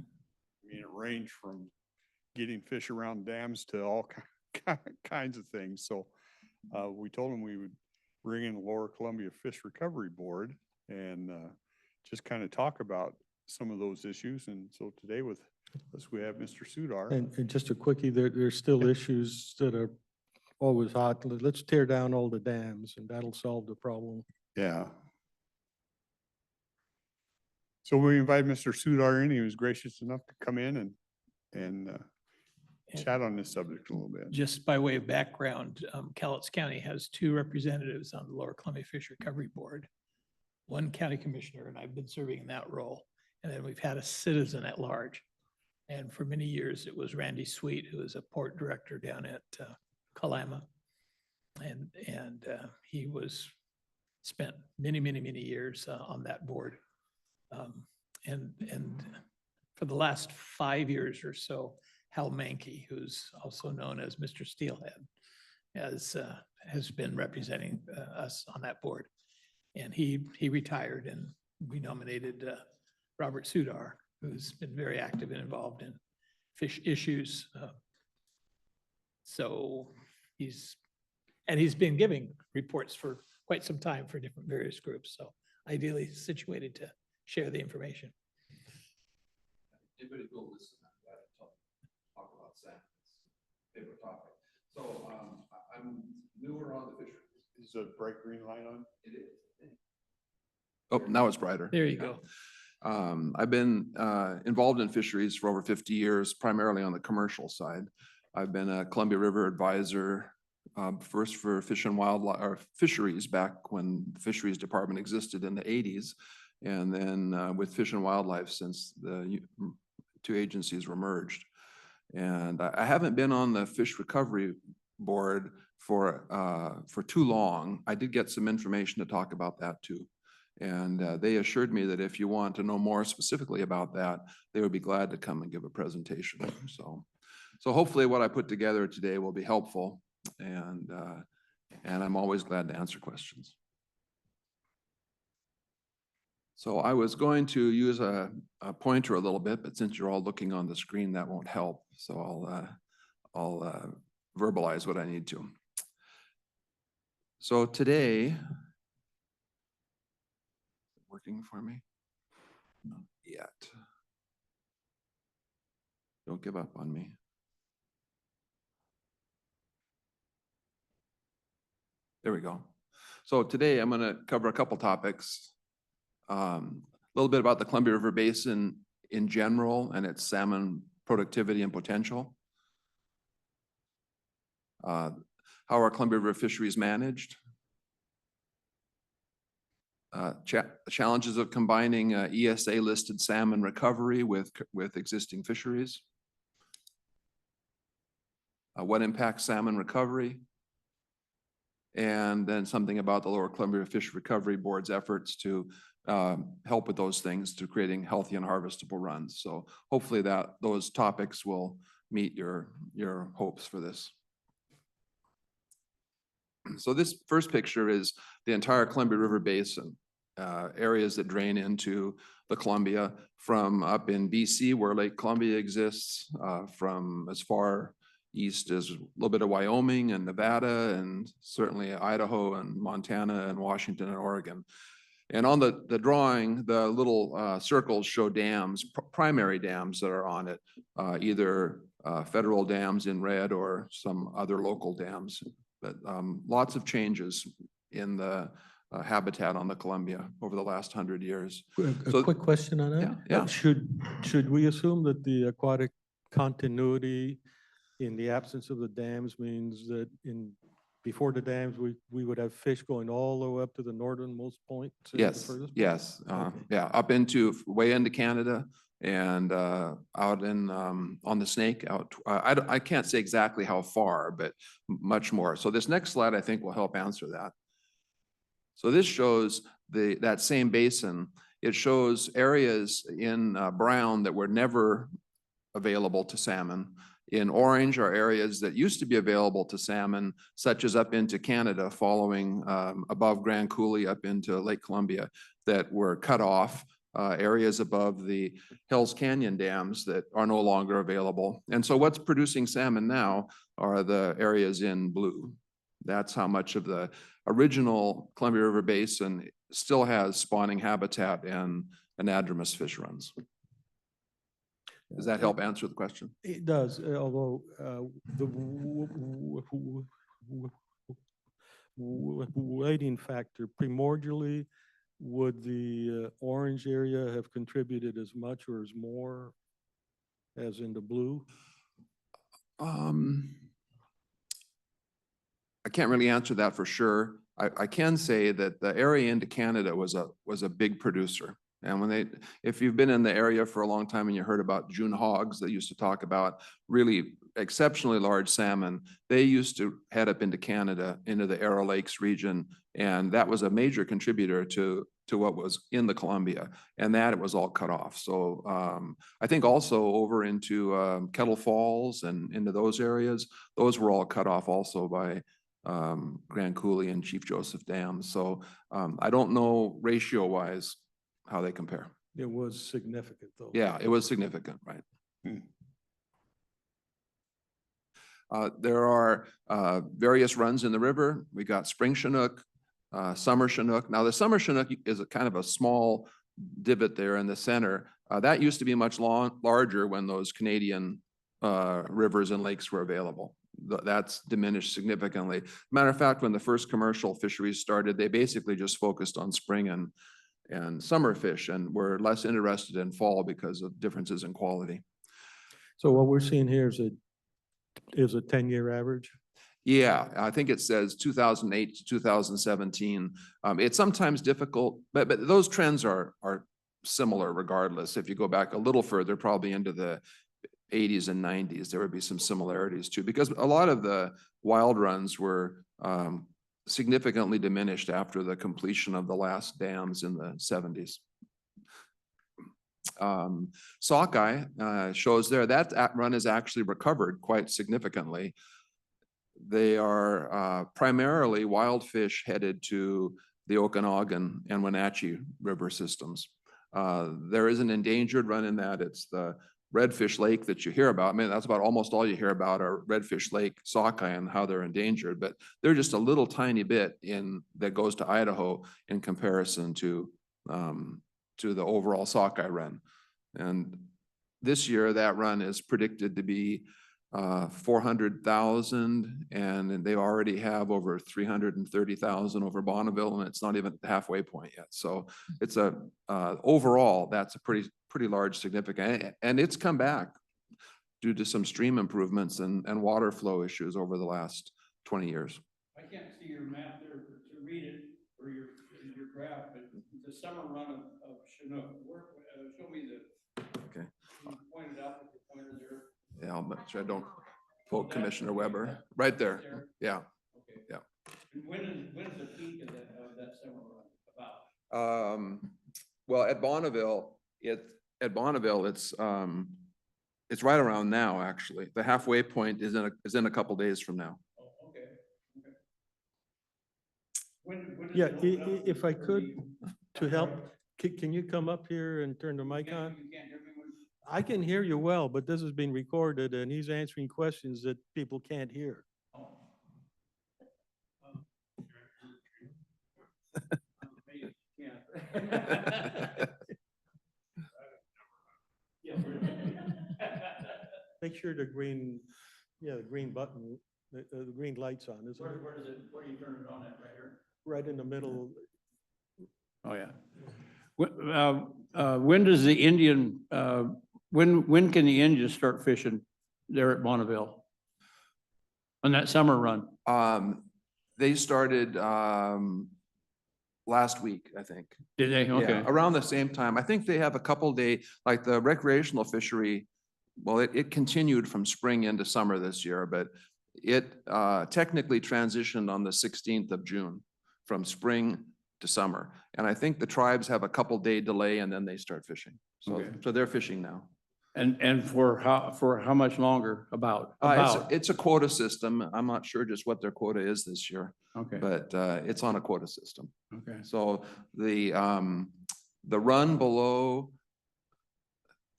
I mean, it ranged from getting fish around dams to all kinds of things. So we told them we would bring in the Lower Columbia Fish Recovery Board and just kind of talk about some of those issues. And so today with us, we have Mr. Sudar. And just a quickie, there's still issues that are always hot. Let's tear down all the dams and that'll solve the problem. Yeah. So we invited Mr. Sudar in. He was gracious enough to come in and chat on this subject a little bit. Just by way of background, Cowlitz County has two representatives on the Lower Columbia Fish Recovery Board. One county commissioner, and I've been serving in that role. And then we've had a citizen at large. And for many years, it was Randy Sweet, who is a port director down at Kalama. And he spent many years on that board. And for the last 5 years or so, Hal Mankey, who's also known as Mr. Steelhead, has been representing us on that board. And he retired, and we nominated Robert Sudar, who's been very active and involved in fish issues. So he's been giving reports for quite some time for different various groups. So ideally situated to share the information. Anybody go listen to that, talk about salmon, favorite topic. So, I'm newer on the fisheries. Is the bright green light on? It is. Oh, now it's brighter. There you go. I've been involved in fisheries for over 50 years, primarily on the commercial side. I've been a Columbia River advisor, first for Fish and Wildlife, or fisheries back when the Fisheries Department existed in the 80s. And then with Fish and Wildlife since the two agencies were merged. And I haven't been on the Fish Recovery Board for too long. I did get some information to talk about that too. And they assured me that if you want to know more specifically about that, they would be glad to come and give a presentation. So hopefully what I put together today will be helpful, and I'm always glad to answer questions. So I was going to use a pointer a little bit, but since you're all looking on the screen, that won't help. So I'll verbalize what I need to. So today, working for me? Not yet. Don't give up on me. There we go. So today I'm going to cover a couple topics. A little bit about the Columbia River Basin in general and its salmon productivity and potential. How are Columbia River fisheries managed? Challenges of combining ESA-listed salmon recovery with existing fisheries. What impacts salmon recovery? And then something about the Lower Columbia Fish Recovery Board's efforts to help with those things, to creating healthy and harvestable runs. So hopefully those topics will meet your hopes for this. So this first picture is the entire Columbia River Basin, areas that drain into the Columbia from up in BC where Lake Columbia exists, from as far east as a little bit of Wyoming and Nevada, and certainly Idaho and Montana and Washington and Oregon. And on the drawing, the little circles show dams, primary dams that are on it, either federal dams in red or some other local dams. But lots of changes in the habitat on the Columbia over the last 100 years. A quick question on that? Yeah. Should we assume that the aquatic continuity in the absence of the dams means that before the dams, we would have fish going all the way up to the northernmost point? Yes, yes. Yeah, up into, way into Canada and out in, on the Snake out. I can't say exactly how far, but much more. So this next slide, I think, will help answer that. So this shows that same basin. It shows areas in brown that were never available to salmon. In orange are areas that used to be available to salmon, such as up into Canada, following above Grand Coulee up into Lake Columbia, that were cut off, areas above the Hells Canyon dams that are no longer available. And so what's producing salmon now are the areas in blue. That's how much of the original Columbia River Basin still has spawning habitat and anadromous fish runs. Does that help answer the question? It does, although the weighting factor, primordially, would the orange area have contributed as much or as more as in the blue? I can't really answer that for sure. I can say that the area into Canada was a big producer. And if you've been in the area for a long time and you heard about June hogs that used to talk about really exceptionally large salmon, they used to head up into Canada, into the Arrow Lakes region. And that was a major contributor to what was in the Columbia, and that it was all cut off. So I think also over into Kettle Falls and into those areas, those were all cut off also by Grand Coulee and Chief Joseph dams. So I don't know ratio wise how they compare. It was significant though. Yeah, it was significant, right? There are various runs in the river. We got spring Chinook, Summer Chinook. Now, the Summer Chinook is a kind of a small divot there in the center. That used to be much larger when those Canadian rivers and lakes were available. That's diminished significantly. Matter of fact, when the first commercial fisheries started, they basically just focused on spring and summer fish and were less interested in fall because of differences in quality. So what we're seeing here is a 10-year average? Yeah, I think it says 2008 to 2017. It's sometimes difficult, but those trends are similar regardless. If you go back a little further, probably into the 80s and 90s, there would be some similarities too, because a lot of the wild runs were significantly diminished after the completion of the last dams in the 70s. Sockeye shows there that run is actually recovered quite significantly. They are primarily wild fish headed to the Okanagan and Wenatchee river systems. There is an endangered run in that. It's the Redfish Lake that you hear about. I mean, that's about almost all you hear about are Redfish Lake sockeye and how they're endangered, but they're just a little tiny bit that goes to Idaho in comparison to the overall sockeye run. And this year that run is predicted to be 400,000, and they already have over 330,000 over Bonneville, and it's not even at the halfway point yet. So it's overall, that's a pretty large significant, and it's come back due to some stream improvements and water flow issues over the last 20 years. I can't see your map there to read it or your graph, but the summer run of Chinook, show me Okay. you pointed out with the pointer there. Yeah, I'll make sure I don't quote Commissioner Weber. Right there. Yeah. Okay. Yeah. And when is the peak of that summer run about? Well, at Bonneville, it's right around now, actually. The halfway point is in a couple days from now. Oh, okay. When does Yeah, it open up if I for could, to help, can you come up here and turn the mic on? You can't hear me when? I can hear you well, but this is being recorded and he's answering questions that people can't hear. Oh. Make sure the green button, the green light's on, isn't it? Where do you turn it on at right here? Right in the middle. Oh, yeah. When does the Indian, when can the Indians start fishing there at Bonneville? On that summer run? They started last week, I think. Did they? Okay. Yeah, around the same time. I think they have a couple day, like the recreational fishery. Well, it continued from spring into summer this year, but it technically transitioned on the 16th of June from spring to summer. And I think the tribes have a couple day delay and then they start fishing. So, Okay. so they're fishing now. And for how much longer about? It's a quota system. I'm not sure just what their quota is this year, Okay, but it's on a quota system. okay. So the run below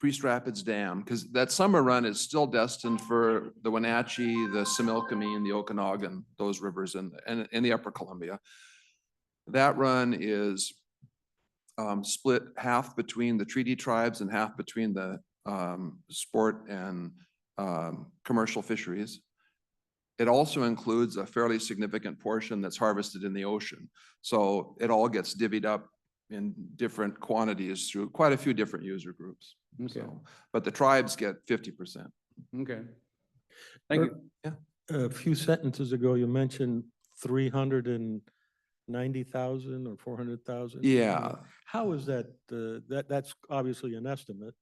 Priest Rapids Dam, because that summer run is still destined for the Wenatchee, the Similkameen, the Okanagan, those rivers in the Upper Columbia. That run is split half between the treaty tribes and half between the sport and commercial fisheries. It also includes a fairly significant portion that's harvested in the ocean. So it all gets divvied up in different quantities through quite a few different user groups. Okay. So, but the tribes get 50%. Okay. Thank you. A few sentences ago, you mentioned 390,000 or 400,000. Yeah. How is that? That's obviously an estimate.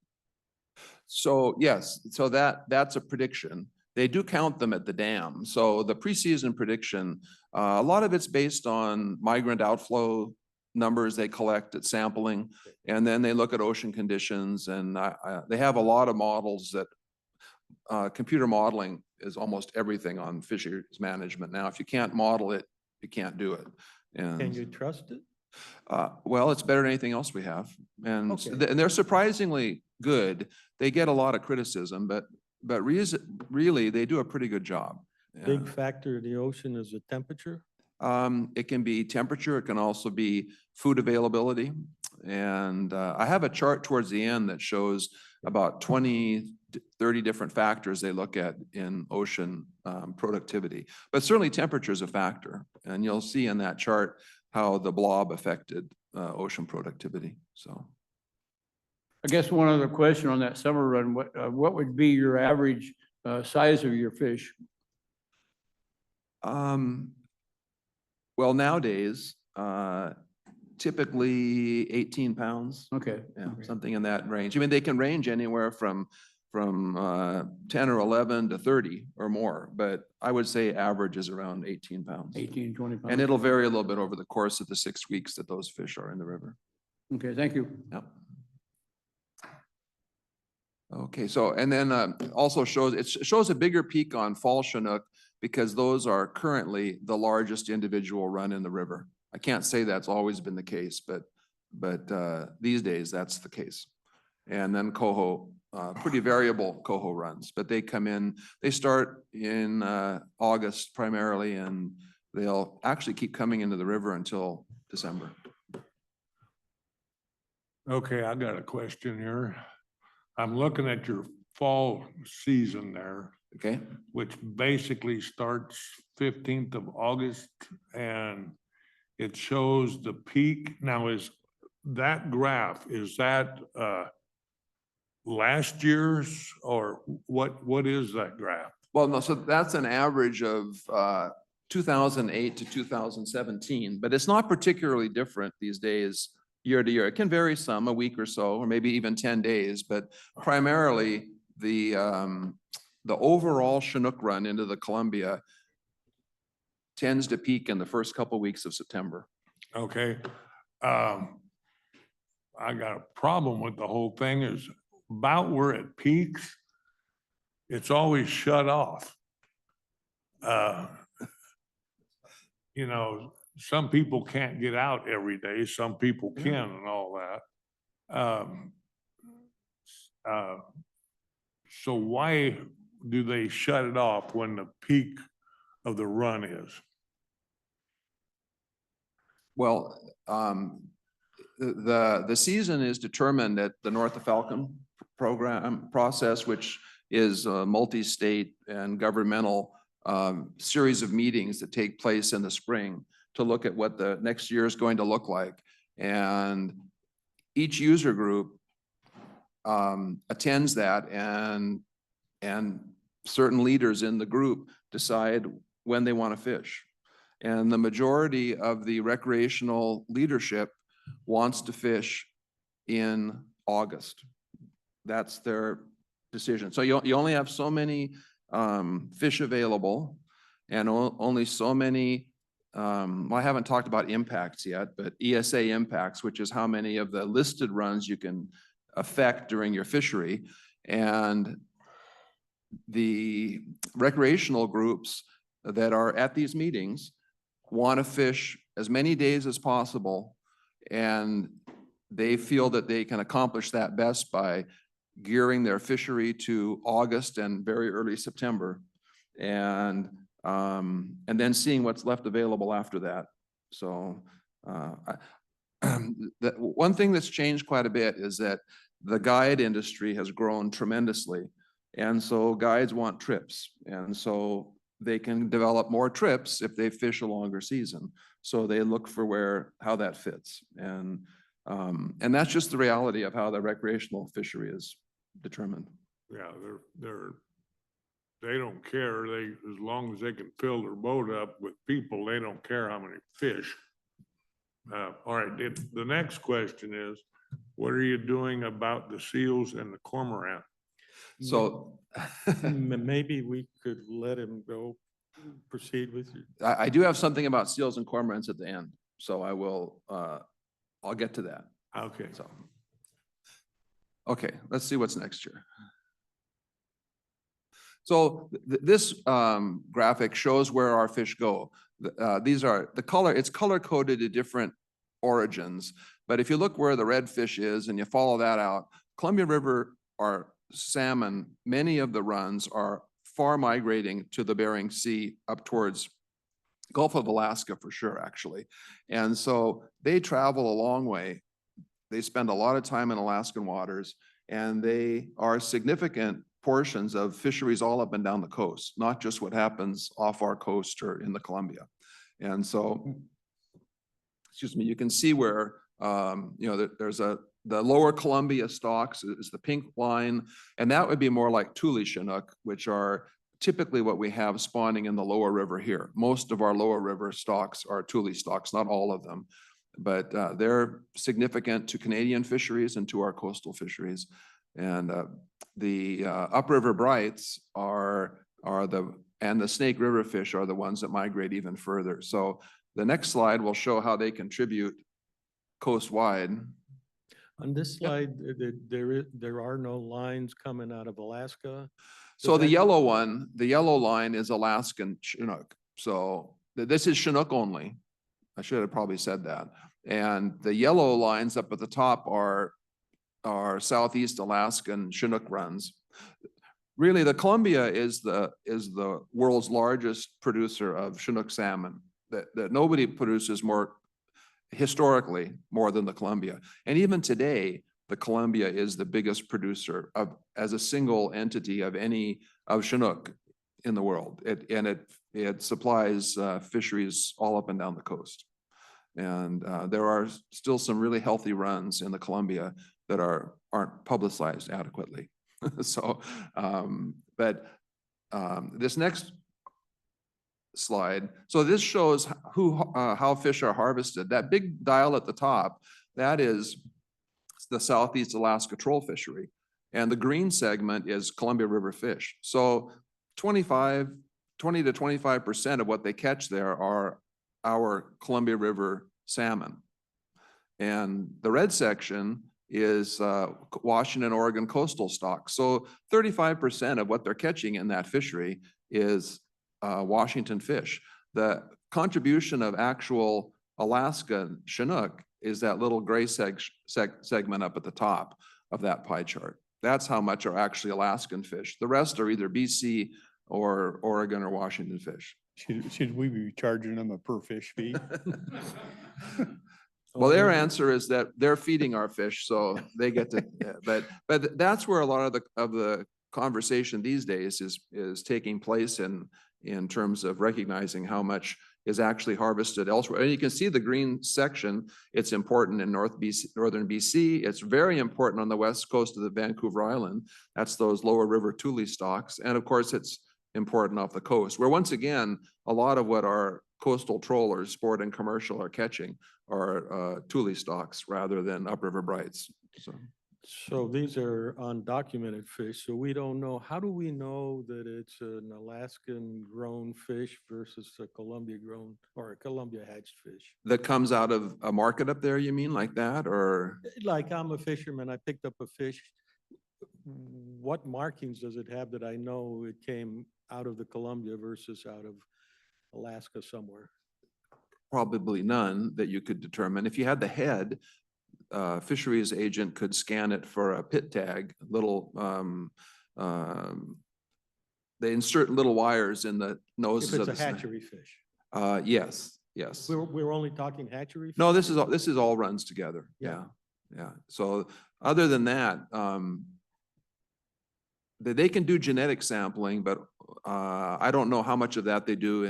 So yes, so that's a prediction. They do count them at the dam. So the preseason prediction, a lot of it's based on migrant outflow numbers they collect at sampling, and then they look at ocean conditions, and they have a lot of models that computer modeling is almost everything on fisheries management. Now, if you can't model it, you can't do it. And Can you trust it? well, it's better than anything else we have. And, Okay. and they're surprisingly good. They get a lot of criticism, but really they do a pretty good job. Big Yeah. factor in the ocean is the temperature. It can be temperature. It can also be food availability. And I have a chart towards the end that shows about 20, 30 different factors they look at in ocean productivity. But certainly temperature is a factor. And you'll see in that chart how the blob affected ocean productivity. So. I guess one other question on that summer run, what would be your average size of your fish? Well, nowadays, typically 18 pounds. Okay. Yeah, something in that range. I mean, they can range anywhere from 10 or 11 to 30 or more, but I would say average is around 18 pounds. 18, 20 pounds. And it'll vary a little bit over the course of the 6 weeks that those fish are in the river. Okay, thank you. Yep. Okay, so, and then also shows, it shows a bigger peak on fall Chinook because those are currently the largest individual run in the river. I can't say that's always been the case, but these days that's the case. And then coho, pretty variable coho runs, but they come in, they start in August primarily, and they'll actually keep coming into the river until December. Okay, I got a question here. I'm looking at your fall season there, Okay, which basically starts 15th of August, and it shows the peak. Now, is that graph, is that last year's, or what is that graph? well, no, so that's an average of 2008 to 2017, but it's not particularly different these days, year to year. It can vary some, a week or so, or maybe even 10 days, but primarily the overall Chinook run into the Columbia tends to peak in the first couple weeks of September. Okay. I got a problem with the whole thing is about where it peaks, it's always shut off. You know, some people can't get out every day, some people can and all that. So why do they shut it off when the peak of the run is? Well, the season is determined at the North of Falcon program process, which is a multi-state and governmental series of meetings that take place in the spring to look at what the next year is going to look like. And each user group attends that, and certain leaders in the group decide when they want to fish. And the majority of the recreational leadership wants to fish in August. That's their decision. So you only have so many fish available, and only so many, well, I haven't talked about impacts yet, but ESA impacts, which is how many of the listed runs you can affect during your fishery. And the recreational groups that are at these meetings want to fish as many days as possible, and they feel that they can accomplish that best by gearing their fishery to August and very early September, and then seeing what's left available after that. So one thing that's changed quite a bit is that the guide industry has grown tremendously, and so guides want trips, and so they can develop more trips if they fish a longer season. So they look for how that fits, and that's just the reality of how the recreational fishery is determined. Yeah, they don't care. As long as they can fill their boat up with people, they don't care how many fish. All right, the next question is, what are you doing about the seals and the cormorant? So Maybe we could let him go, proceed with you. I do have something about seals and cormorants at the end, so I will, I'll get to that. Okay. So, okay, let's see what's next here. So this graphic shows where our fish go. These are the color, it's color coded to different origins, but if you look where the red fish is and you follow that out, Columbia River are salmon, many of the runs are far migrating to the Bering Sea up towards Gulf of Alaska for sure, actually. And so they travel a long way. They spend a lot of time in Alaskan waters, and they are significant portions of fisheries all up and down the coast, not just what happens off our coast or in the Columbia. And so, excuse me, you can see where, there's the lower Columbia stocks is the pink line, and that would be more like Tule Chinook, which are typically what we have spawning in the lower river here. Most of our lower river stocks are Tule stocks, not all of them, but they're significant to Canadian fisheries and to our coastal fisheries. And the upriver brights and the Snake River fish are the ones that migrate even further. So the next slide will show how they contribute coast-wide. On this slide, there are no lines coming out of Alaska. So the yellow line is Alaskan Chinook. So this is Chinook only. I should have probably said that. And the yellow lines up at the top are Southeast Alaskan Chinook runs. Really, the Columbia is the world's largest producer of Chinook salmon. That nobody produces more historically more than the Columbia. And even today, the Columbia is the biggest producer as a single entity of Chinook in the world. It supplies fisheries all up and down the coast. And there are still some really healthy runs in the Columbia that aren't publicized adequately. So, this next slide. So this shows how fish are harvested. That big dial at the top, that is the Southeast Alaska troll fishery. And the green segment is Columbia River fish. So 20 to 25% of what they catch there are our Columbia River salmon. And the red section is Washington, Oregon coastal stock. So 35% of what they're catching in that fishery is Washington fish. The contribution of actual Alaska Chinook is that little gray segment up at the top of that pie chart. That's how much are actually Alaskan fish. The rest are either BC or Oregon or Washington fish. Should we be charging them a per fish fee? Well, their answer is that they're feeding our fish, so they get to, but that's where a lot of the conversation these days is taking place in terms of recognizing how much is actually harvested elsewhere. And you can see the green section, it's important in northern BC. It's very important on the west coast of the Vancouver Island. That's those lower river Tule stocks. And of course, it's important off the coast, where once again, a lot of what our coastal trawlers, sport and commercial, are catching are Tule stocks rather than upriver brights. So these are undocumented fish, so we don't know, how do we know that it's an Alaskan grown fish versus a Columbia grown or a Columbia hatched fish? That comes out of a market up there, you mean, like that, or? Like, I'm a fisherman, I picked up a fish. What markings does it have that I know it came out of the Columbia versus out of Alaska somewhere? Probably none that you could determine. If you had the head, fisheries agent could scan it for a pit tag, they insert little wires in the noses If of it's the a snake. hatchery fish. Yes. We're only talking hatchery? No, this is all runs together. Yeah. Yeah. So other than that, they can do genetic sampling, but I don't know how much of that they do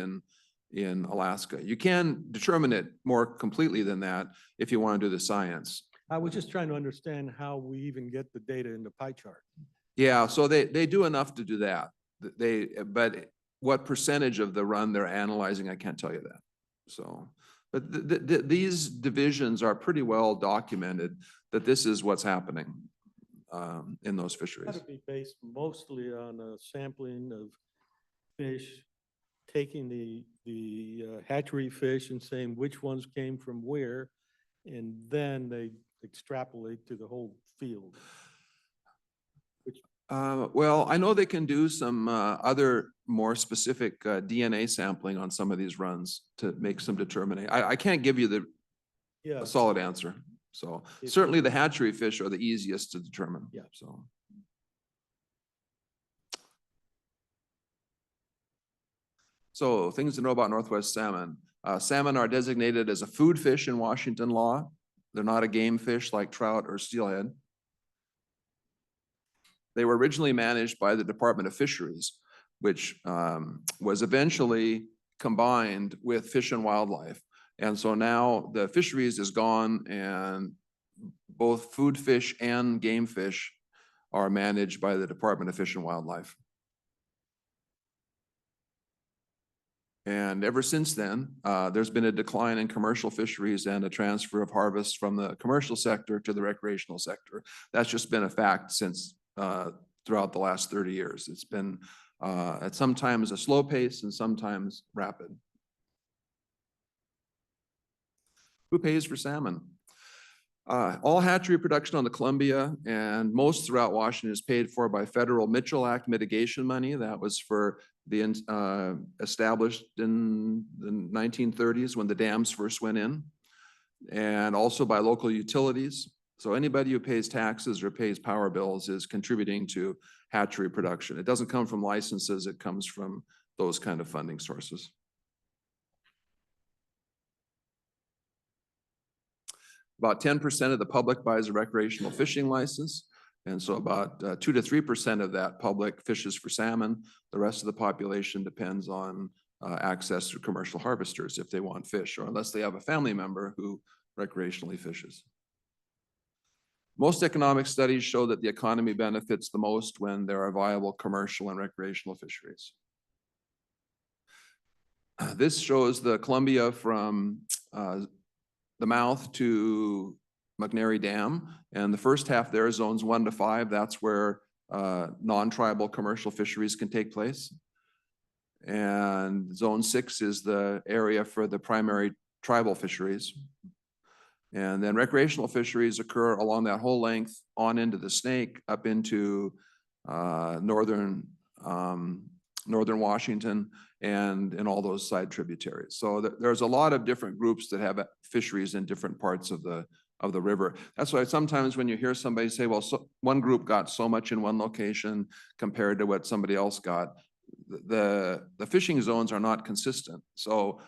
in Alaska. You can determine it more completely than that if you want to do the science. I was just trying to understand how we even get the data in the pie chart. Yeah, so they do enough to do that. But what percentage of the run they're analyzing, I can't tell you that. So, but these divisions are pretty well documented that this is what's happening in those fisheries. That would be based mostly on a sampling of fish, taking the hatchery fish and saying which ones came from where, and then they extrapolate to the whole field. Well, I know they can do some other more specific DNA sampling on some of these runs to make some determination. I can't give you a solid answer. So certainly the hatchery fish are the easiest to determine. Yeah. So. So things to know about Northwest salmon. Salmon are designated as a food fish in Washington law. They're not a game fish like trout or steelhead. They were originally managed by the Department of Fisheries, which was eventually combined with Fish and Wildlife. And so now the fisheries is gone and both food fish and game fish are managed by the Department of Fish and Wildlife. And ever since then, there's been a decline in commercial fisheries and a transfer of harvests from the commercial sector to the recreational sector. That's just been a fact since throughout the last 30 years. It's been at sometimes a slow pace and sometimes rapid. Who pays for salmon? All hatchery production on the Columbia and most throughout Washington is paid for by federal Mitchell Act mitigation money. That was for the established in the 1930s when the dams first went in, and also by local utilities. So anybody who pays taxes or pays power bills is contributing to hatchery production. It doesn't come from licenses, it comes from those kind of funding sources. About 10% of the public buys a recreational fishing license. And so about 2 to 3% of that public fishes for salmon. The rest of the population depends on access to commercial harvesters if they want fish, or unless they have a family member who recreationally fishes. Most economic studies show that the economy benefits the most when there are viable commercial and recreational fisheries. This shows the Columbia from the mouth to McNary Dam. And the first half there, zones 1 to 5, that's where non-tribal commercial fisheries can take place. And zone 6 is the area for the primary tribal fisheries. And then recreational fisheries occur along that whole length on into the Snake, up into northern Washington and in all those side tributaries. So there's a lot of different groups that have fisheries in different parts of the river. That's why sometimes when you hear somebody say, well, one group got so much in one location compared to what somebody else got, the fishing zones are not consistent. So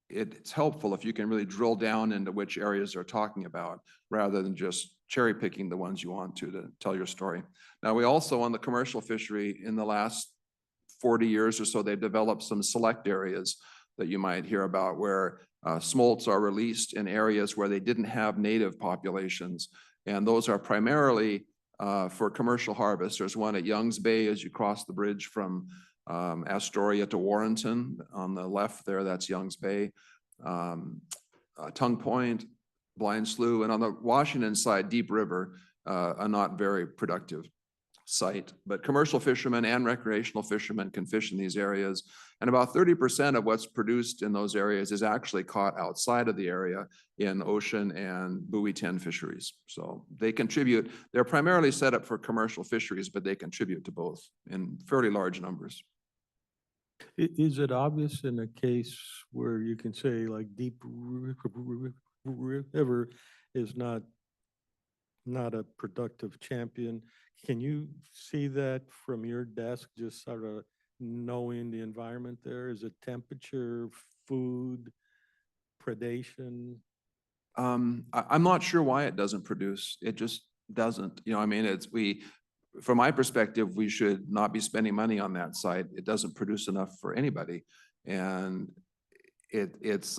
it's helpful if you can really drill down into which areas they're talking about rather than just cherry picking the ones you want to tell your story. Now, we also on the commercial fishery in the last 40 years or so, they've developed some select areas that you might hear about where smolts are released in areas where they didn't have native populations. And those are primarily for commercial harvest. There's one at Youngs Bay as you cross the bridge from Astoria to Warrenton. On the left there, that's Youngs Bay. Tongue Point, Blind Slough, and on the Washington side, Deep River, a not very productive site. But commercial fishermen and recreational fishermen can fish in these areas. And about 30% of what's produced in those areas is actually caught outside of the area in ocean and buoy 10 fisheries. So they contribute, they're primarily set up for commercial fisheries, but they contribute to both in fairly large numbers. Is it obvious in a case where you can say like Deep River is not a productive champion? Can you see that from your desk, just sort of knowing the environment there? Is it temperature, food, predation? I'm not sure why it doesn't produce. It just doesn't. You know, I mean, from my perspective, we should not be spending money on that site. It doesn't produce enough for anybody. And but it's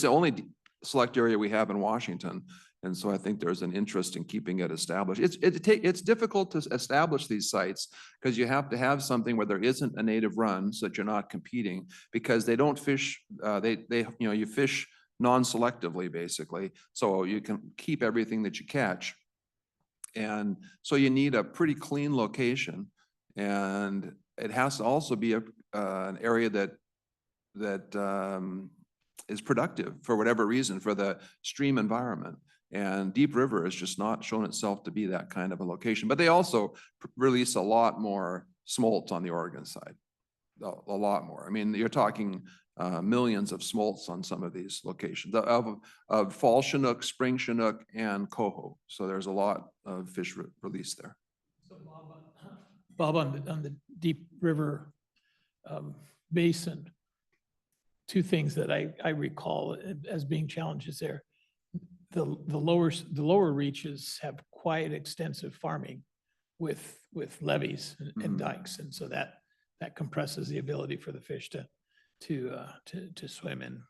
the only select area we have in Washington. And so I think there's an interest in keeping it established. It's difficult to establish these sites because you have to have something where there isn't a native run so that you're not competing, because they don't fish, you fish non-selectively basically. So you can keep everything that you catch. And so you need a pretty clean location, and it has to also be an area that is productive for whatever reason for the stream environment. And Deep River has just not shown itself to be that kind of a location. But they also release a lot more smolt on the Oregon side, a lot more. I mean, you're talking millions of smolts on some of these locations of fall Chinook, spring Chinook, and coho. So there's a lot of fish released there. So Bob, on the Deep River, basin, two things that I recall as being challenges there. The lower reaches have quite extensive farming with levees and dikes. And so that compresses the ability for the fish to swim in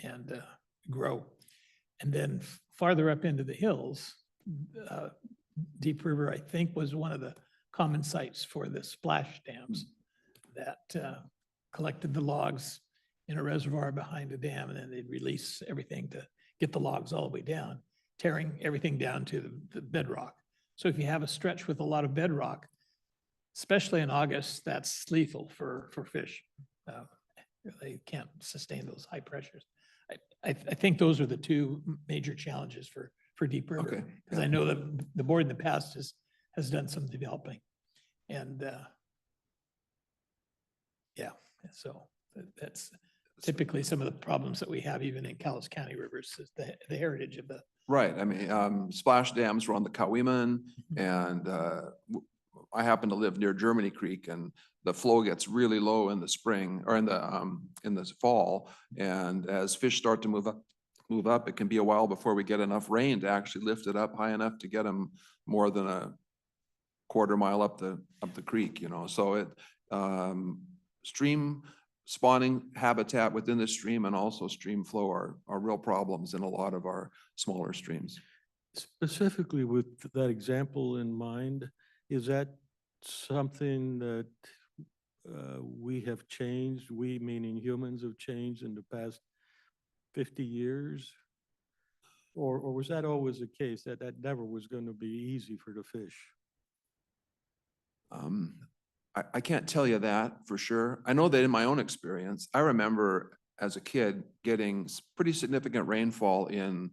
and grow. And then farther up into the hills, Deep River, I think, was one of the common sites for the splash dams that collected the logs in a reservoir behind a dam, and then they'd release everything to get the logs all the way down, tearing everything down to the bedrock. So if you have a stretch with a lot of bedrock, especially in August, that's lethal for fish. They can't sustain those high pressures. I think those are the two major challenges for Deep River. Okay. Because I know that the board in the past has done some developing. And yeah, so that's typically some of the problems that we have even in Calhoun County rivers, is the heritage of the. Right. I mean, splash dams were on the Cowiman, and I happen to live near Germany Creek, and the flow gets really low in the spring or in the fall. And as fish start to move up, it can be a while before we get enough rain to actually lift it up high enough to get them more than a quarter mile up the creek, you know. So it stream spawning habitat within the stream and also stream flow are real problems in a lot of our smaller streams. Specifically with that example in mind, is that something that we have changed, we meaning humans have changed in the past 50 years? Or was that always the case, that never was going to be easy for the fish? I can't tell you that for sure. I know that in my own experience, I remember as a kid getting pretty significant rainfall in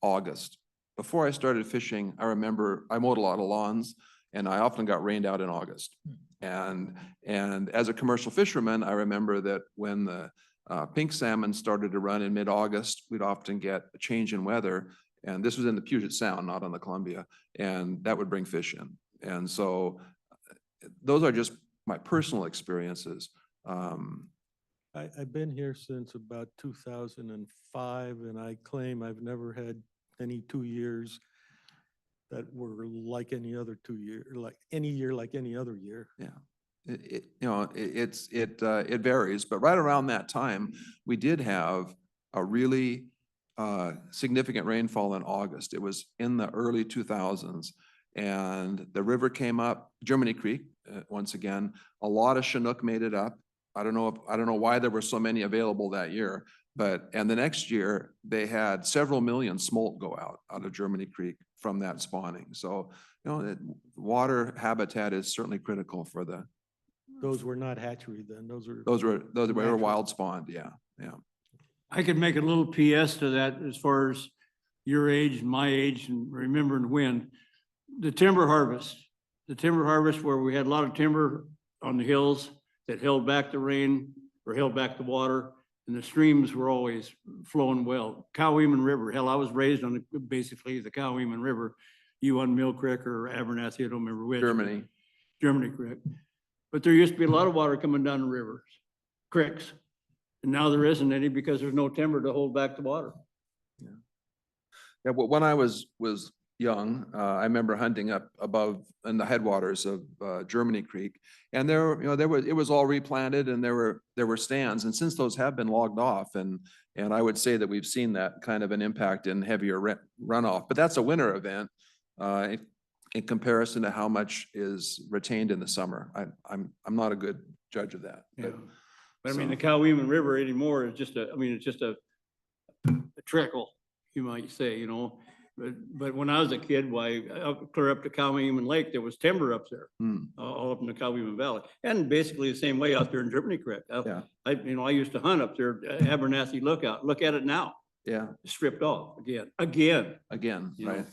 August. Before I started fishing, I remember I mowed a lot of lawns, and I often got rained out in August. And as a commercial fisherman, I remember that when the pink salmon started to run in mid-August, we'd often get a change in weather. And this was in the Puget Sound, not on the Columbia, and that would bring fish in. And so those are just my personal experiences. I've been here since about 2005, and I claim I've never had any 2 years that were like any other 2 year, like any year, like any other year. Yeah, it varies, but right around that time, we did have a really significant rainfall in August. It was in the early 2000s, and the river came up, Germany Creek, once again, a lot of Chinook made it up. I don't know why there were so many available that year, and the next year they had several million smolt go out of Germany Creek from that spawning. So, water habitat is certainly critical for the. Those were not hatchery then, those were Were wild spawned, yeah. I could make a little PS to that as far as your age and my age and remembering when. The timber harvest where we had a lot of timber on the hills that held back the rain or held back the water, and the streams were always flowing well. Cowiman River, hell, I was raised on basically the Cowiman River. You on Mill Creek or Abernathy, I don't remember which. Germany Creek. But there used to be a lot of water coming down the rivers, creeks. And now there isn't any because there's no timber to hold back the water. Yeah, but when I was young, I remember hunting up above in the headwaters of Germany Creek, and it was all replanted, and there were stands, and since those have been logged off, and I would say that we've seen that kind of an impact in heavier runoff, but that's a winter event in comparison to how much is retained in the summer. I'm not a good judge of that. Yeah. But I mean, the Cowiman River anymore is just it's just a trickle, you might say, But when I was a kid, clear up to Cowiman Lake, there was timber up there, all up in the Cowiman Valley, and basically the same way out there in Germany Creek. I used to hunt up there, Abernathy Lookout. Look at it now. Yeah, stripped off again. Right.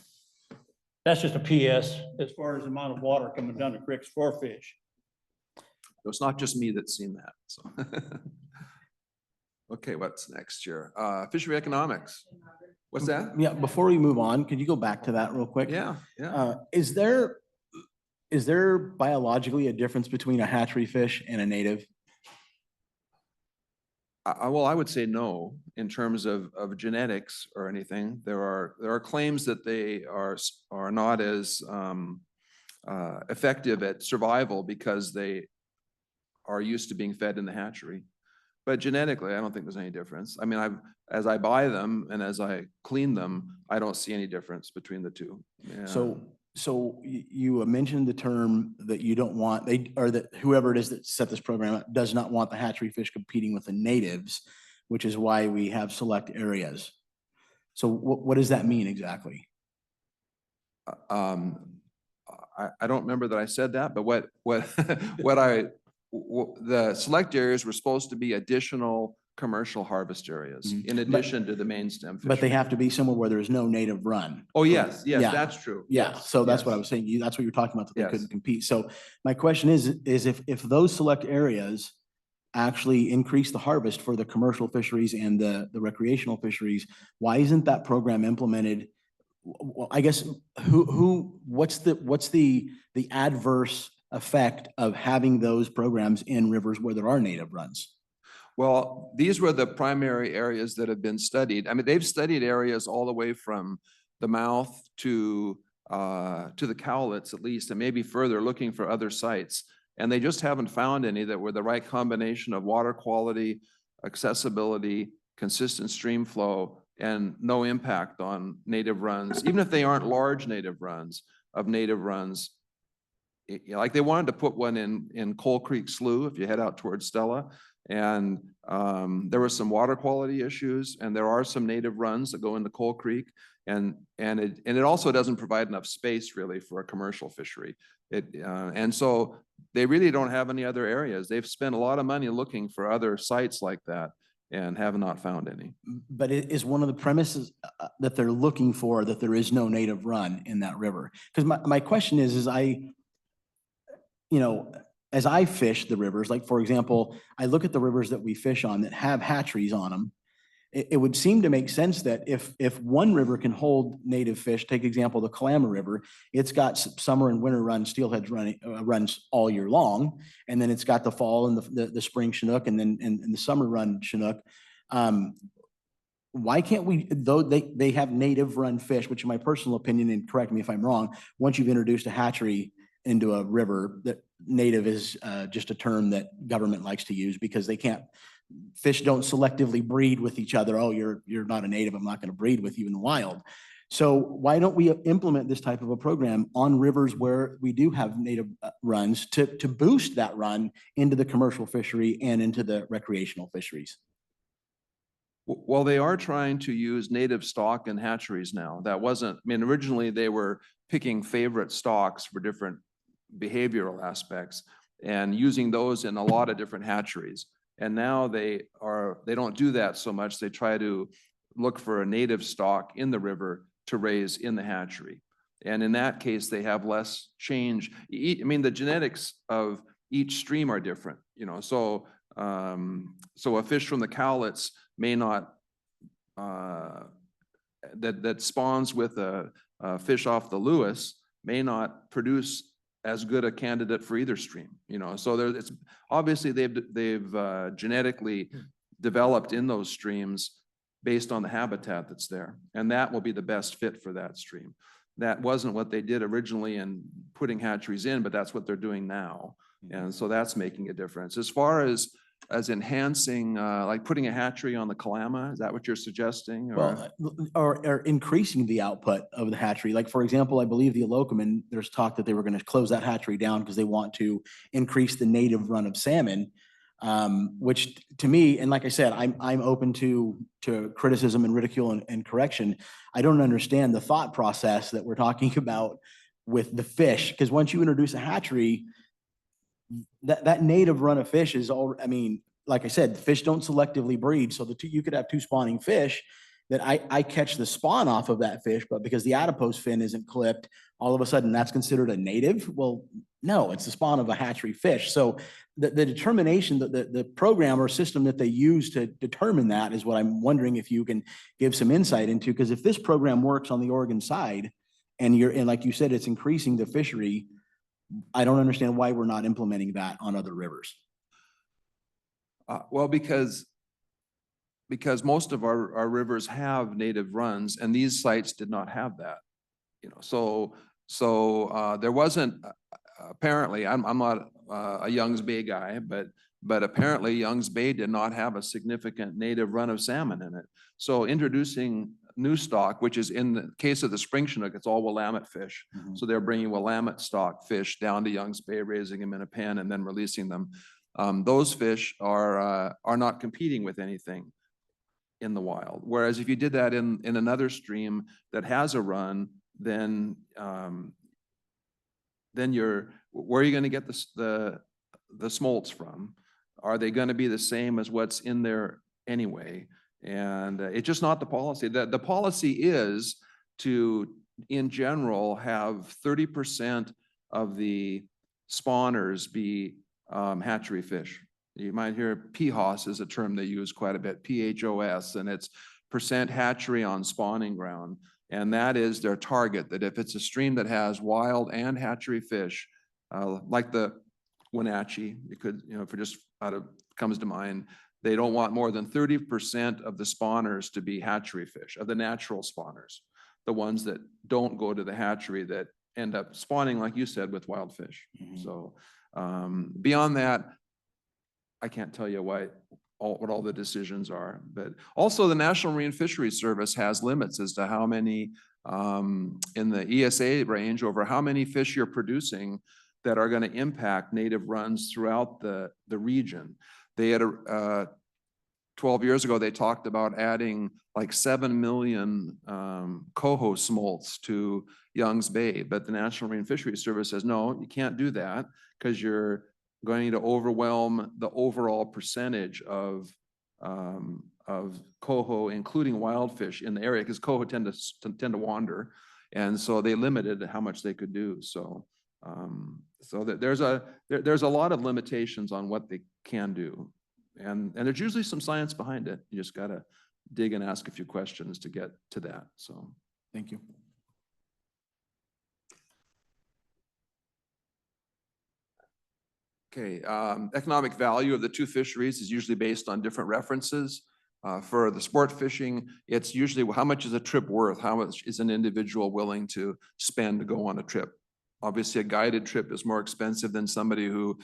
That's just a PS as far as the amount of water coming down the creeks for fish. It's not just me that's seen that. So, okay, what's next year? Fishery economics. What's that? Yeah, before we move on, could you go back to that real quick? Yeah. Is there biologically a difference between a hatchery fish and a native? Well, I would say no, in terms of genetics or anything. There are claims that they are not as effective at survival because they are used to being fed in the hatchery. But genetically, I don't think there's any difference. I mean, as I buy them and as I clean them, I don't see any difference between the two. So you mentioned the term that you don't want, or that whoever it is that set this program up does not want the hatchery fish competing with the natives, which is why we have select areas. So what does that mean exactly? I don't remember that I said that, but what the select areas were supposed to be additional commercial harvest areas in addition to the main stem fishery. But they have to be somewhere where there's no native run. Oh, yes, Yeah. that's true. Yeah, Yes, so that's what I yes. was saying. That's what you're talking about, that they Yes. couldn't compete. So my question is if those select areas actually increase the harvest for the commercial fisheries and the recreational fisheries, why isn't that program implemented? Well, I guess what's the adverse effect of having those programs in rivers where there are native runs? Well, these were the primary areas that have been studied. I mean, they've studied areas all the way from the mouth to the Cowlitz at least, and maybe further, looking for other sites. And they just haven't found any that were the right combination of water quality, accessibility, consistent stream flow, and no impact on native runs, even if they aren't large native runs, like they wanted to put one in Coal Creek Slough if you head out towards Stella. And there were some water quality issues, and there are some native runs that go into Coal Creek. And it also doesn't provide enough space really for a commercial fishery. And so they really don't have any other areas. They've spent a lot of money looking for other sites like that and have not found any. But it is one of the premises that they're looking for that there is no native run in that river. Because my question is as I fish the rivers, like for example, I look at the rivers that we fish on that have hatcheries on them. It would seem to make sense that if one river can hold native fish, take example, the Kalama River, it's got summer and winter runs, steelheads runs all year long. And then it's got the fall and the spring Chinook and then the summer run Chinook. Why can't we, though they have native run fish, which in my personal opinion, and correct me if I'm wrong, once you've introduced a hatchery into a river, that native is just a term that government likes to use because fish don't selectively breed with each other. Oh, you're not a native, I'm not going to breed with you in the wild. So why don't we implement this type of a program on rivers where we do have native runs to boost that run into the commercial fishery and into the recreational fisheries? Well, they are trying to use native stock in hatcheries now. Originally they were picking favorite stocks for different behavioral aspects and using those in a lot of different hatcheries. And now they don't do that so much. They try to look for a native stock in the river to raise in the hatchery. And in that case, they have less change. The genetics of each stream are different, so a fish from the Cowlitz may not, that spawns with a fish off the Lewis may not produce as good a candidate for either stream, so it's obviously they've genetically developed in those streams based on the habitat that's there, and that will be the best fit for that stream. That wasn't what they did originally in putting hatcheries in, but that's what they're doing now, and so that's making a difference. As far as enhancing, like putting a hatchery on the Kalama, is that what you're suggesting? Or increasing the output of the hatchery. Like for example, I believe the Alokaman, there's talk that they were going to close that hatchery down because they want to increase the native run of salmon, which to me, and like I said, I'm open to criticism and ridicule and correction. I don't understand the thought process that we're talking about with the fish, because once you introduce a hatchery, that native run of fish is all, like I said, fish don't selectively breed. So you could have two spawning fish that I catch the spawn off of that fish, but because the adipose fin isn't clipped, all of a sudden that's considered a native. Well, no, it's the spawn of a hatchery fish. So the determination, the program or system that they use to determine that is what I'm wondering if you can give some insight into, because if this program works on the Oregon side and like you said, it's increasing the fishery, I don't understand why we're not implementing that on other rivers. Well, because because most of our rivers have native runs and these sites did not have that. You know, so there wasn't, apparently, I'm not a Youngs Bay guy, but apparently Youngs Bay did not have a significant native run of salmon in it. So introducing new stock, which is in the case of the spring Chinook, it's all Willamette fish. So they're bringing Willamette stock fish down to Youngs Bay, raising them in a pen and then releasing them. Those fish are not competing with anything in the wild. Whereas if you did that in another stream that has a run, then where are you going to get the smolts from? Are they going to be the same as what's in there anyway? And it's just not the policy. The policy is to, in general, have 30% of the spawners be hatchery fish. You might hear PHOS is a term they use quite a bit, PHOS, and it's percent hatchery on spawning ground. And that is their target, that if it's a stream that has wild and hatchery fish, like the Wenatchee, you could, you know, for just out of, comes to mind, they don't want more than 30% of the spawners to be hatchery fish, of the natural spawners, the ones that don't go to the hatchery that end up spawning, like you said, with wild fish. So beyond that, I can't tell you what all the decisions are, but also the National Marine Fisheries Service has limits as to how many in the ESA range over how many fish you're producing that are going to impact native runs throughout the region. They had 12 years ago, they talked about adding like 7 million coho smolts to Youngs Bay, but the National Marine Fisheries Service says, no, you can't do that because you're going to overwhelm the overall percentage of coho, including wild fish in the area, because coho tend to wander, and so they limited how much they could do. So there's a lot of limitations on what they can do, and there's usually some science behind it. You just gotta dig and ask a few questions to get to that. So Thank you. okay, economic value of the two fisheries is usually based on different references. For the sport fishing, it's usually how much is a trip worth? How much is an individual willing to spend to go on a trip? Obviously, a guided trip is more expensive than somebody who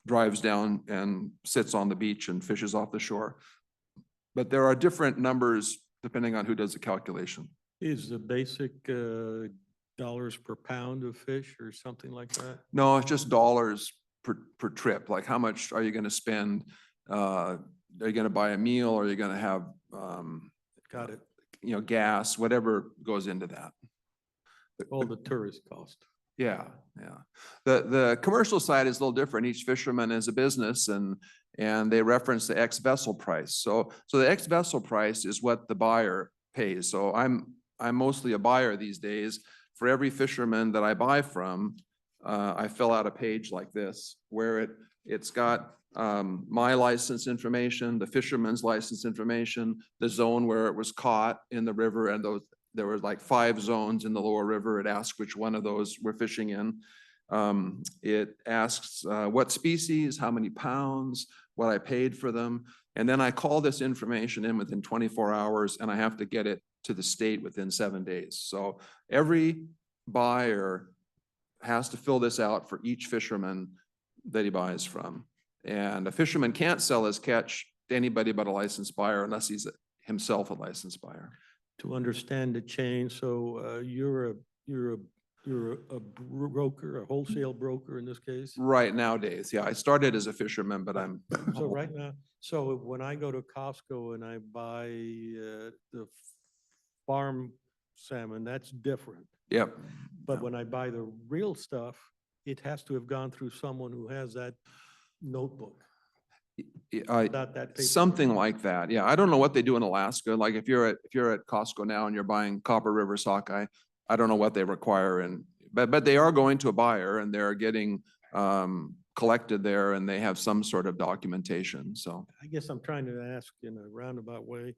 drives down and sits on the beach and fishes off the shore. But there are different numbers depending on who does the calculation. Is the basic dollars per pound of fish or something like that? No, it's just dollars per trip. Like how much are you going to spend? Are you going to buy a meal? Or are you going to have, Got it. you know, gas, whatever goes into that. All the tourist cost. Yeah, yeah. The commercial side is a little different. Each fisherman is a business and they reference the X vessel price. So the X vessel price is what the buyer pays. So I'm mostly a buyer these days. For every fisherman that I buy from, I fill out a page like this where it's got my license information, the fisherman's license information, the zone where it was caught in the river, and there were like 5 zones in the lower river. It asks which one of those we're fishing in. It asks what species, how many pounds, what I paid for them. And then I call this information in within 24 hours and I have to get it to the state within 7 days. So every buyer has to fill this out for each fisherman that he buys from. And a fisherman can't sell his catch to anybody but a licensed buyer unless he's himself a licensed buyer. To understand the chain, so you're a broker, a wholesale broker in this case? Right nowadays, yeah. I started as a fisherman, but I'm. So right now, so when I go to Costco and I buy the farm salmon, that's different. Yep. But when I buy the real stuff, it has to have gone through someone who has that notebook. Not that paper. Something like that. Yeah, I don't know what they do in Alaska. Like if you're at Costco now and you're buying Copper River sockeye, I don't know what they require, but they are going to a buyer and they're getting collected there and they have some sort of documentation. So I guess I'm trying to ask in a roundabout way,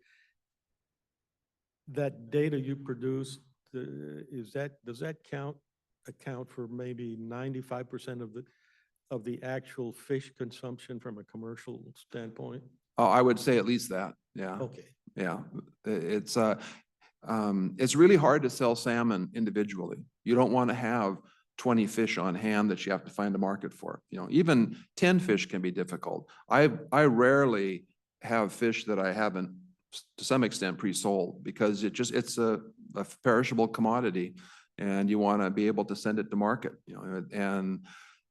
that data you produce, does that account for maybe 95% of the actual fish consumption from a commercial standpoint? Oh, I would say at least that, yeah. Okay. Yeah, it's really hard to sell salmon individually. You don't want to have 20 fish on hand that you have to find a market for. You know, even 10 fish can be difficult. I rarely have fish that I haven't, to some extent, pre-sold because it's a perishable commodity, and you want to be able to send it to market. You know,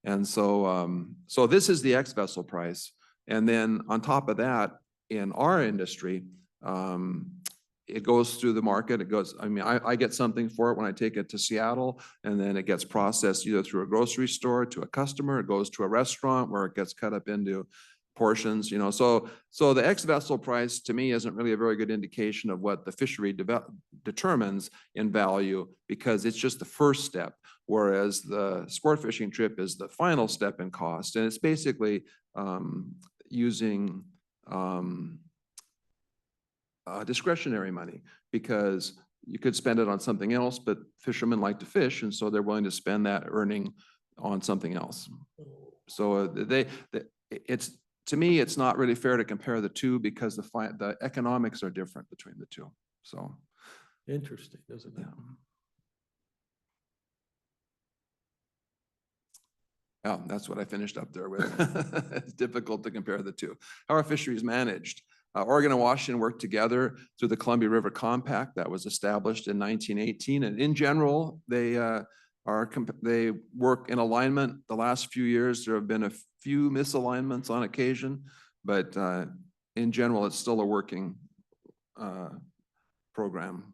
and so this is the X vessel price, and then on top of that, in our industry, it goes through the market. It goes, I mean, I get something for it when I take it to Seattle, and then it gets processed either through a grocery store to a customer. It goes to a restaurant where it gets cut up into portions, you know. So the X vessel price to me isn't really a very good indication of what the fishery determines in value, because it's just the first step, whereas the sport fishing trip is the final step in cost. And it's basically using discretionary money, because you could spend it on something else, but fishermen like to fish, and so they're willing to spend that earning on something else. So it's, to me, it's not really fair to compare the two, because the economics are different between the two. So Interesting, isn't it? yeah, that's what I finished up there with. It's difficult to compare the two. How are fisheries managed? Oregon and Washington worked together through the Columbia River Compact that was established in 1918. And in general, they work in alignment. The last few years, there have been a few misalignments on occasion, but in general, it's still a working program.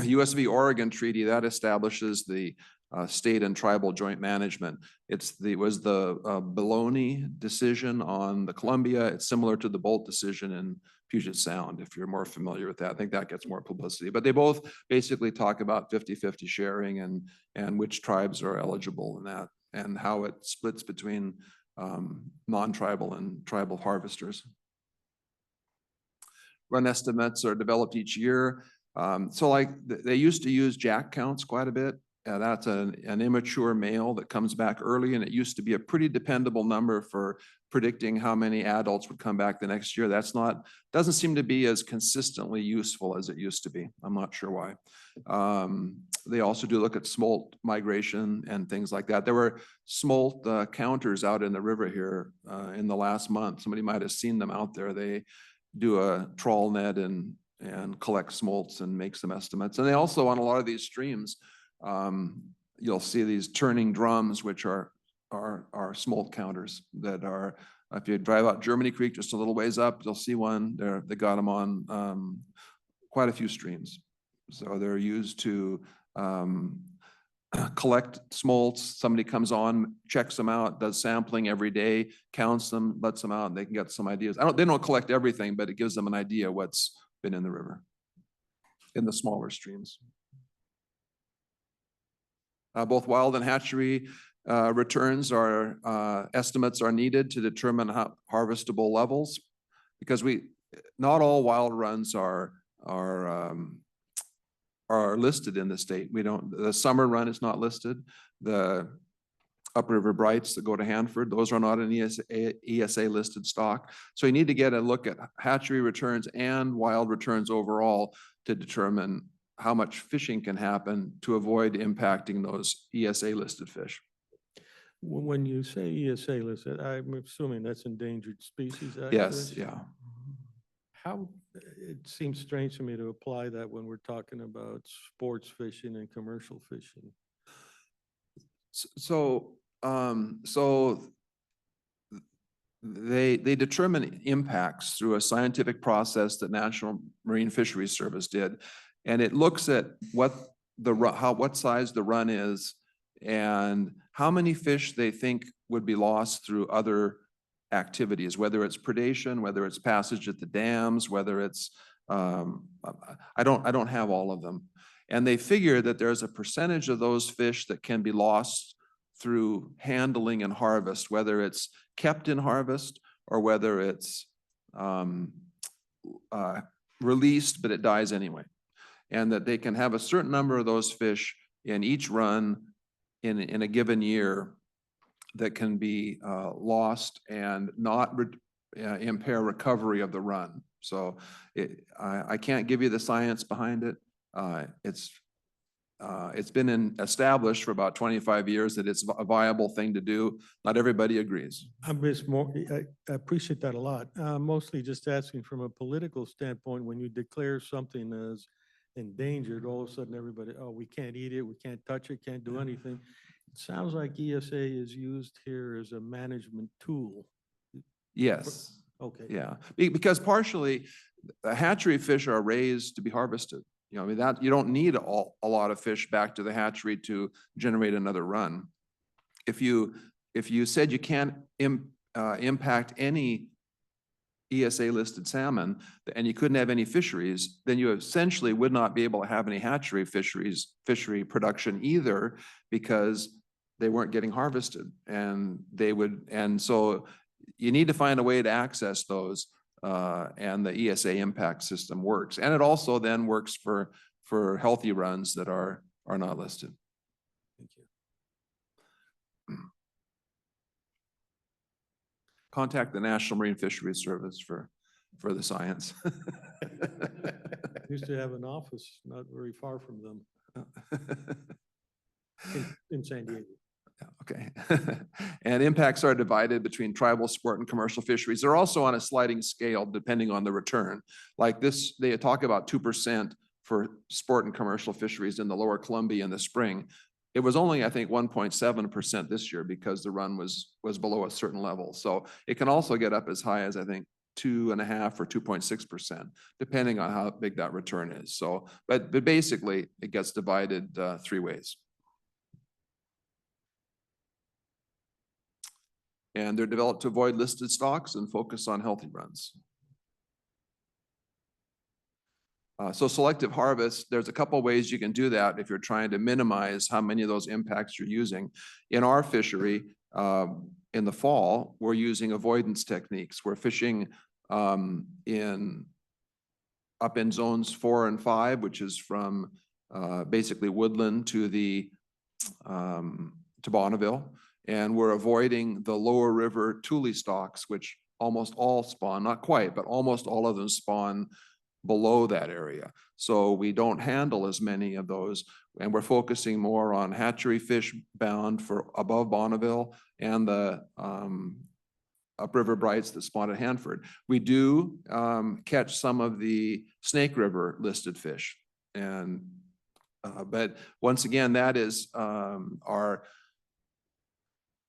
US v. Oregon Treaty, that establishes the state and tribal joint management. It was the Baloney decision on the Columbia. It's similar to the Bolt decision in Puget Sound, if you're more familiar with that. I think that gets more publicity, but they both basically talk about 50-50 sharing and which tribes are eligible in that, and how it splits between non-tribal and tribal harvesters. Run estimates are developed each year. So like they used to use jack counts quite a bit. That's an immature male that comes back early, and it used to be a pretty dependable number for predicting how many adults would come back the next year. Doesn't seem to be as consistently useful as it used to be. I'm not sure why. They also do look at smolt migration and things like that. There were smolt counters out in the river here in the last month. Somebody might have seen them out there. They do a trawl net and collect smolts and make some estimates. And they also, on a lot of these streams, you'll see these turning drums, which are smolt counters that are, if you drive out Germany Creek just a little ways up, you'll see one. They got them on quite a few streams. So they're used to collect smolts. Somebody comes on, checks them out, does sampling every day, counts them, lets them out, and they can get some ideas. They don't collect everything, but it gives them an idea what's been in the river in the smaller streams. Both wild and hatchery returns estimates are needed to determine harvestable levels, because not all wild runs are listed in the state. The summer run is not listed. The upriver brights that go to Hanford, those are not an ESA listed stock. So you need to get a look at hatchery returns and wild returns overall to determine how much fishing can happen to avoid impacting those ESA listed fish. When you say ESA listed, I'm assuming that's endangered species. Yes, fish? yeah. It seems strange to me to apply that when we're talking about sports fishing and commercial fishing. So they determine impacts through a scientific process that National Marine Fisheries Service did. And it looks at what size the run is and how many fish they think would be lost through other activities, whether it's predation, whether it's passage at the dams, whether it's I don't have all of them. And they figure that there's a percentage of those fish that can be lost through handling and harvest, whether it's kept in harvest or whether it's released, but it dies anyway. And that they can have a certain number of those fish in each run in a given year that can be lost and impair recovery of the run. So I can't give you the science behind it. It's been established for about 25 years that it's a viable thing to do. Not everybody agrees. I'm just more, I appreciate that a lot. Mostly just asking from a political standpoint, when you declare something as endangered, all of a sudden everybody, oh, we can't eat it, we can't touch it, can't do anything. It sounds like ESA is used here as a management tool. Yes. Okay. Yeah, because partially the hatchery fish are raised to be harvested. You know, I mean, that you don't need a lot of fish back to the hatchery to generate another run. If you said you can't impact any ESA listed salmon and you couldn't have any fisheries, then you essentially would not be able to have any hatchery fishery production either, because they weren't getting harvested, and so you need to find a way to access those, and the ESA impact system works. And it also then works for healthy runs that are not listed. Thank you. Contact the National Marine Fisheries Service for the science. Used to have an office not very far from them in San Diego. Okay. And impacts are divided between tribal, sport, and commercial fisheries. They're also on a sliding scale depending on the return. Like this, they talk about 2% for sport and commercial fisheries in the lower Columbia in the spring. It was only, I think, 1.7% this year because the run was below a certain level. So it can also get up as high as, I think, 2.5 or 2.6%, depending on how big that return is. So, but basically it gets divided 3 ways. And they're developed to avoid listed stocks and focus on healthy runs. So selective harvest, there's a couple ways you can do that if you're trying to minimize how many of those impacts you're using. In our fishery, in the fall, we're using avoidance techniques. We're fishing up in zones 4 and 5, which is from basically Woodland to Bonneville. And we're avoiding the lower river Tule stocks, which almost all spawn, not quite, but almost all of them spawn below that area. So we don't handle as many of those, and we're focusing more on hatchery fish bound for above Bonneville and the upriver brights that spawn at Hanford. We do catch some of the Snake River listed fish, and but once again, that is our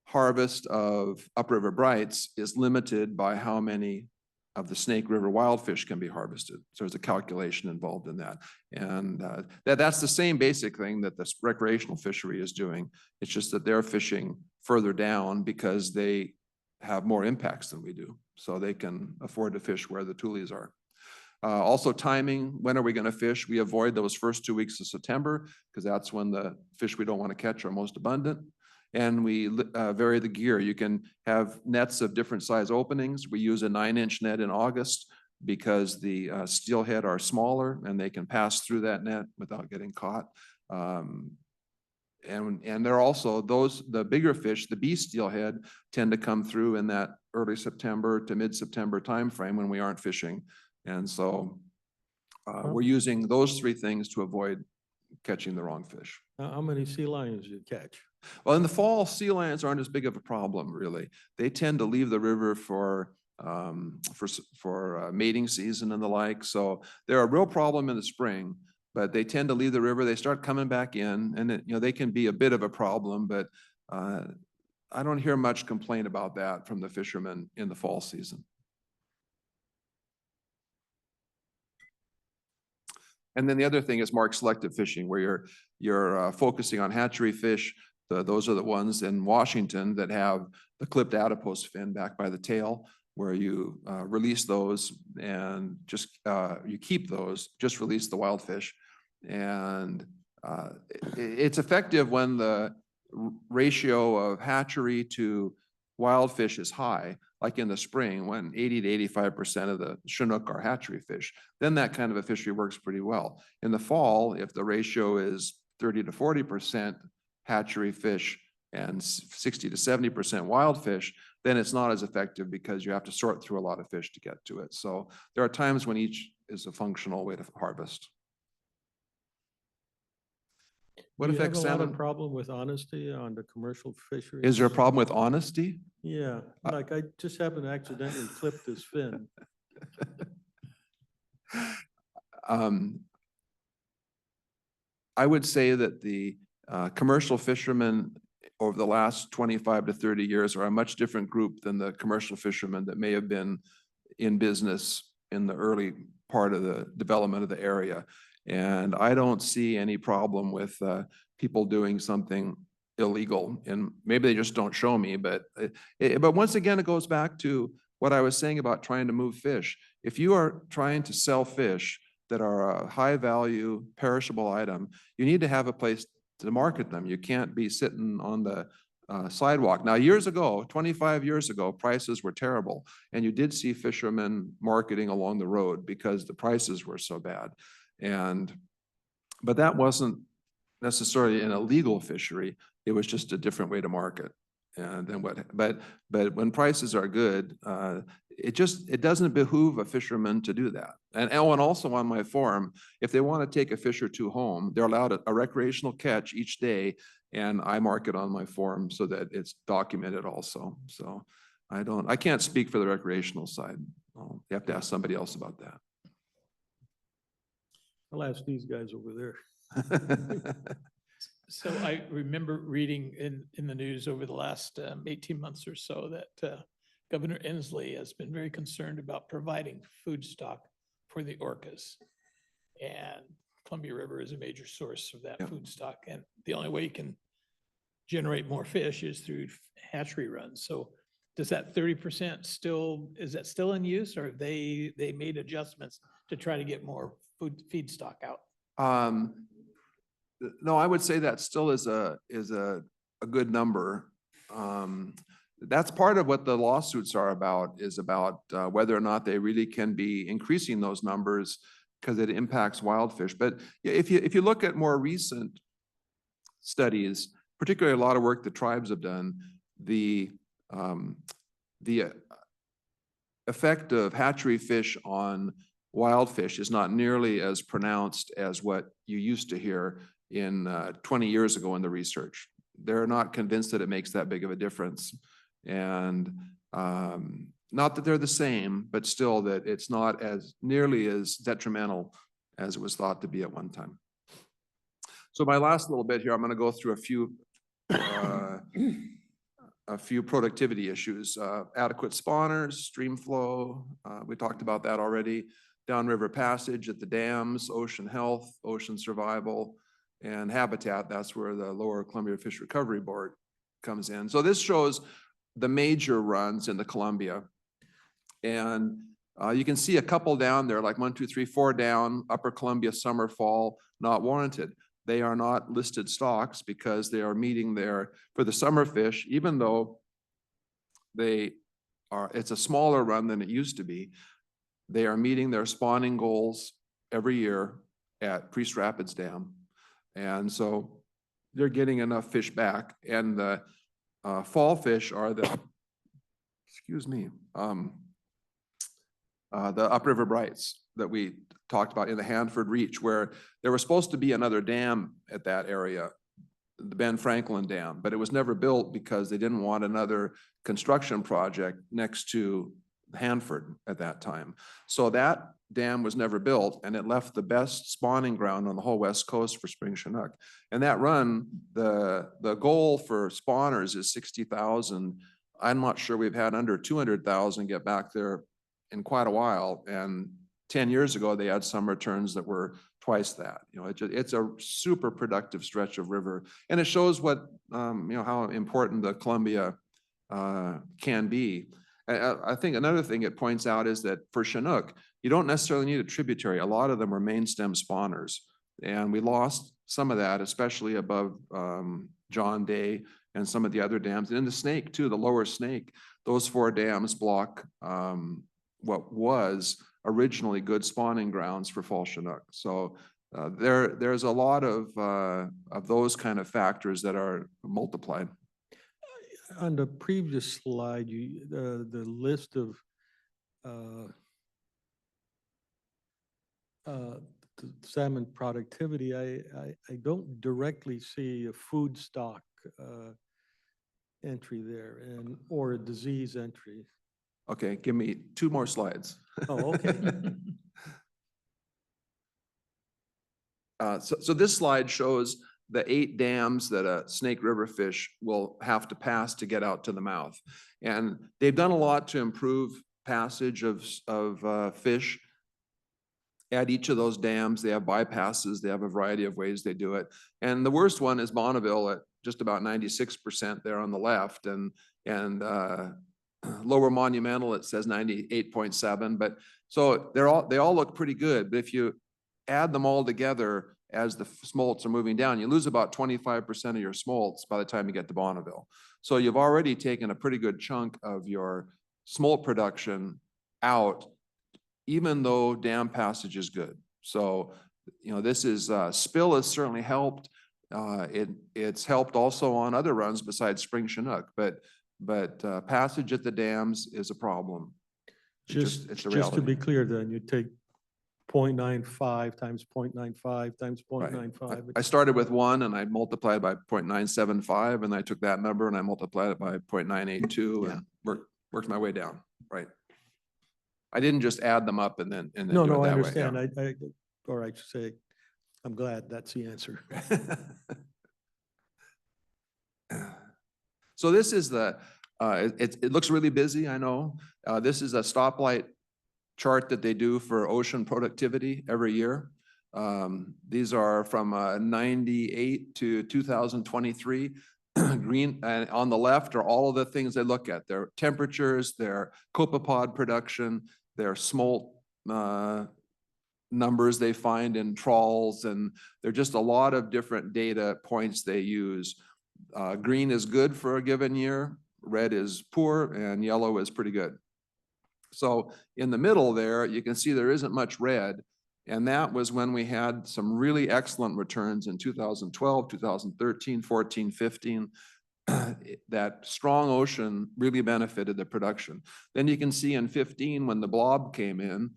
harvest of upriver brights is limited by how many of the Snake River wild fish can be harvested. So there's a calculation involved in that. And that's the same basic thing that the recreational fishery is doing. It's just that they're fishing further down because they have more impacts than we do. So they can afford to fish where the tules are. Also timing, when are we going to fish? We avoid those first 2 weeks of September because that's when the fish we don't want to catch are most abundant. And we vary the gear. You can have nets of different size openings. We use a 9-inch net in August because the steelhead are smaller and they can pass through that net without getting caught. And they're also the bigger fish, the bee steelhead, tend to come through in that early September to mid-September timeframe when we aren't fishing. And so we're using those 3 things to avoid catching the wrong fish. How many sea lions do you catch? Well, in the fall, sea lions aren't as big of a problem, really. They tend to leave the river for mating season and the like. So they're a real problem in the spring, but they tend to leave the river. They start coming back in, and they can be a bit of a problem. But I don't hear much complaint about that from the fishermen in the fall season. And then the other thing is mark selective fishing, where you're focusing on hatchery fish. Those are the ones in Washington that have the clipped adipose fin back by the tail, where you release those and just you keep those, just release the wild fish. And it's effective when the ratio of hatchery to wild fish is high, like in the spring when 80 to 85% of the Chinook are hatchery fish. Then that kind of a fishery works pretty well. In the fall, if the ratio is 30 to 40% hatchery fish and 60 to 70% wild fish, then it's not as effective because you have to sort through a lot of fish to get to it. So there are times when each is a functional way to harvest. What Do you have affects a lot of salmon? problem with honesty on the commercial fisheries? Is there a problem with honesty? Yeah, like I just happened to accidentally clip this fin. I would say that the commercial fishermen over the last 25 to 30 years are a much different group than the commercial fishermen that may have been in business in the early part of the development of the area. And I don't see any problem with people doing something illegal, and maybe they just don't show me, but once again, it goes back to what I was saying about trying to move fish. If you are trying to sell fish that are a high value perishable item, you need to have a place to market them. You can't be sitting on the sidewalk. Now, years ago, 25 years ago, prices were terrible, and you did see fishermen marketing along the road because the prices were so bad. But that wasn't necessarily an illegal fishery. It was just a different way to market. And then but when prices are good, it doesn't behoove a fisherman to do that. And also on my farm, if they want to take a fish or two home, they're allowed a recreational catch each day, and I mark it on my farm so that it's documented also. So I can't speak for the recreational side. You have to ask somebody else about that. I'll ask these guys over there. So I remember reading in the news over the last 18 months or so that Governor Inslee has been very concerned about providing food stock for the orcas. And Columbia River is a major source of that food stock. And the only way you can generate more fish is through hatchery runs. So does that 30% is that still in use, or have they made adjustments to try to get more feed stock out? No, I would say that still is a good number. That's part of what the lawsuits are about, is about whether or not they really can be increasing those numbers because it impacts wild fish. But if you look at more recent studies, particularly a lot of work the tribes have done, the effect of hatchery fish on wild fish is not nearly as pronounced as what you used to hear in 20 years ago in the research. They're not convinced that it makes that big of a difference. And not that they're the same, but still that it's not as nearly as detrimental as it was thought to be at one time. So my last little bit here, I'm going to go through a few productivity issues. Adequate spawners, stream flow, we talked about that already. Downriver passage at the dams, ocean health, ocean survival, and habitat. That's where the Lower Columbia Fish Recovery Board comes in. So this shows the major runs in the Columbia. And you can see a couple down there, like 1, 2, 3, 4 down, Upper Columbia, summer, fall, not warranted. They are not listed stocks because they are meeting there for the summer fish, even though it's a smaller run than it used to be. They are meeting their spawning goals every year at Priest Rapids Dam. And so they're getting enough fish back. And the fall fish are the upriver brights that we talked about in the Hanford Reach, where there was supposed to be another dam at that area, the Ben Franklin Dam, but it was never built because they didn't want another construction project next to Hanford at that time. So that dam was never built, and it left the best spawning ground on the whole West Coast for spring Chinook. And that run, the goal for spawners is 60,000. I'm not sure we've had under 200,000 get back there in quite a while. And 10 years ago, they had some returns that were twice that. It's a super productive stretch of river, and it shows what how important the Columbia can be. I think another thing it points out is that for Chinook, you don't necessarily need a tributary. A lot of them are main stem spawners, and we lost some of that, especially above John Day and some of the other dams. And in the Snake too, the lower Snake, those 4 dams block what was originally good spawning grounds for fall Chinook. So there's a lot of those kind of factors that are multiplied. On the previous slide, you, the list of the salmon productivity, I don't directly see a food stock entry there and, or a disease entry. Okay, give me 2 more slides. Oh, okay. So this slide shows the 8 dams that a Snake River fish will have to pass to get out to the mouth. And they've done a lot to improve passage of fish at each of those dams. They have bypasses. They have a variety of ways they do it. And the worst one is Bonneville at just about 96% there on the left. And Lower Monumental, it says 98.7. But so they all look pretty good. But if you add them all together as the smolts are moving down, you lose about 25% of your smolts by the time you get to Bonneville. So you've already taken a pretty good chunk of your smolt production out, even though dam passage is good. So, you know, this is, spill has certainly helped. It's helped also on other runs besides Spring Chinook, but passage at the dams is a problem. It's a Just to reality. be clear then, you take 0.95 times 0.95 times Right. 0.95. I started with 1 and I multiplied by 0.975, and I took that number and I multiplied it by 0.982 and worked my way down, right? I didn't just add them up and then No, do it no, I that way, yeah. understand. Or I should say, I'm glad that's the answer. So this is it looks really busy, I know. This is a stoplight chart that they do for ocean productivity every year. These are from 98 to 2023. Green, and on the left are all of the things they look at. Their temperatures, their copepod production, their smolt numbers they find in trawls, and there are just a lot of different data points they use. Green is good for a given year, red is poor, and yellow is pretty good. So in the middle there, you can see there isn't much red, and that was when we had some really excellent returns in 2012, 2013, 14, 15. That strong ocean really benefited the production. Then you can see in 15 when the blob came in,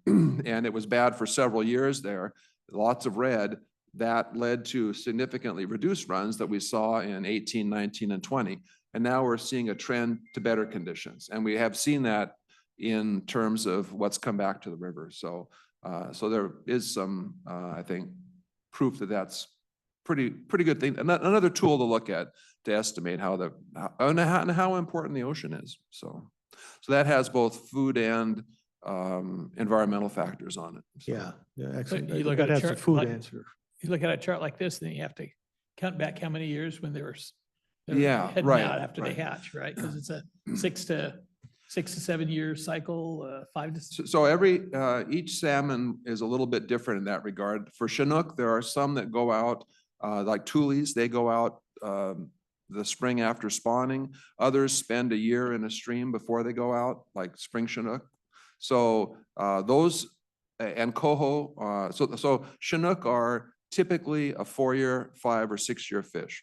and it was bad for several years there, lots of red, that led to significantly reduced runs that we saw in 18, 19, and 20. And now we're seeing a trend to better conditions. And we have seen that in terms of what's come back to the river. So there is some, I think, proof that that's pretty good thing. Another tool to look at to estimate how important the ocean is. So that has both food and environmental factors on it. So. Yeah, excellent. you look That at a has a chart food like- answer. You look at a chart like this, then you have to count back how many years when they were Yeah, heading right, out after they right. hatch, right? Because it's a 6 to 7 year cycle, 5 to. So each salmon is a little bit different in that regard. For Chinook, there are some that go out, like Tules, they go out the spring after spawning. Others spend a year in a stream before they go out, like Spring Chinook. So those, and Coho, so Chinook are typically a 4-year, 5 or 6 year fish.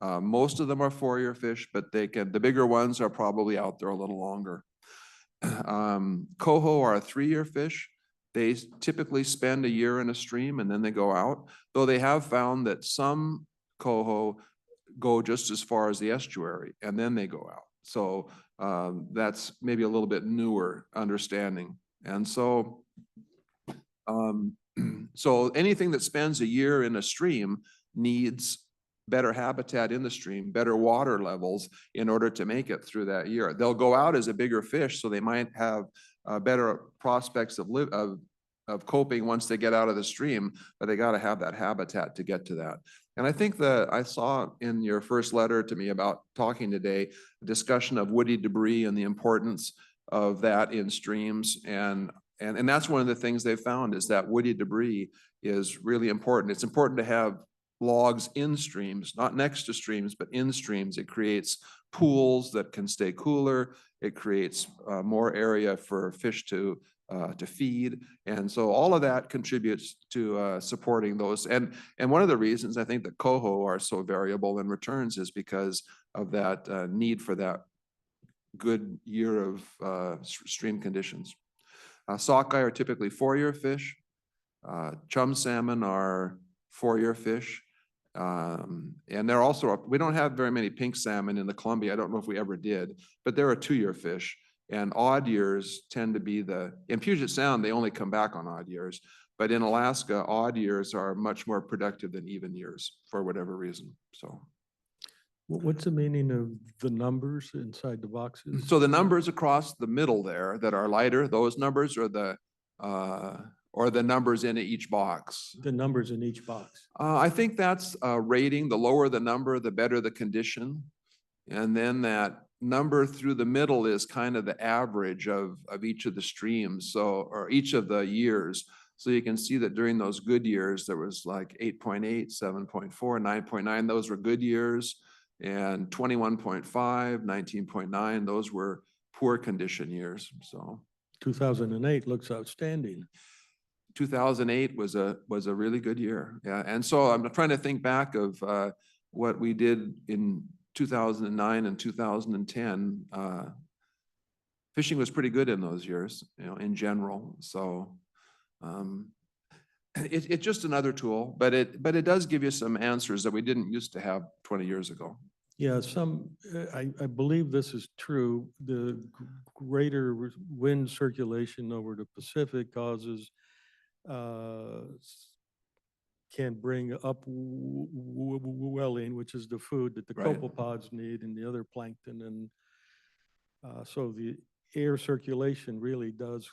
Most of them are 4-year fish, but the bigger ones are probably out there a little longer. Coho are a 3-year fish. They typically spend a year in a stream and then they go out, though they have found that some coho go just as far as the estuary and then they go out. So that's maybe a little bit newer understanding. And so so anything that spends a year in a stream needs better habitat in the stream, better water levels in order to make it through that year. They'll go out as a bigger fish, so they might have better prospects of coping once they get out of the stream, but they got to have that habitat to get to that. And I think that I saw in your first letter to me about talking today, a discussion of woody debris and the importance of that in streams. And that's one of the things they found is that woody debris is really important. It's important to have logs in streams, not next to streams, but in streams. It creates pools that can stay cooler. It creates more area for fish to feed. And so all of that contributes to supporting those. And one of the reasons I think that coho are so variable in returns is because need for that good year of stream conditions. Sockeye are typically 4-year fish. Chum salmon are 4-year fish. And they're also, we don't have very many pink salmon in the Columbia. I don't know if we ever did, but they're a 2-year fish. And odd years tend to be in Puget Sound, they only come back on odd years. But in Alaska, odd years are much more productive than even years for whatever reason. So. What's the meaning of the numbers inside the boxes? So the numbers across the middle there that are lighter, those numbers are the numbers in each box. The numbers in each box. I think that's a rating. The lower the number, the better the condition. And then that number through the middle is kind of the average of each of the streams, or each of the years. So you can see that during those good years, there was like 8.8, 7.4, 9.9. Those were good years. And 21.5, 19.9, those were poor condition years. So 2008 looks outstanding. 2008 was a really good year. Yeah. And so I'm trying to think back of what we did in 2009 and 2010. Fishing was pretty good in those years, in general. So it's just another tool, but it does give you some answers that we didn't used to have 20 years ago. Yeah, I believe this is true. The greater wind circulation over the Pacific causes, can bring up welling, which is the food that the Right. copepods need and the other plankton. And so the air circulation really does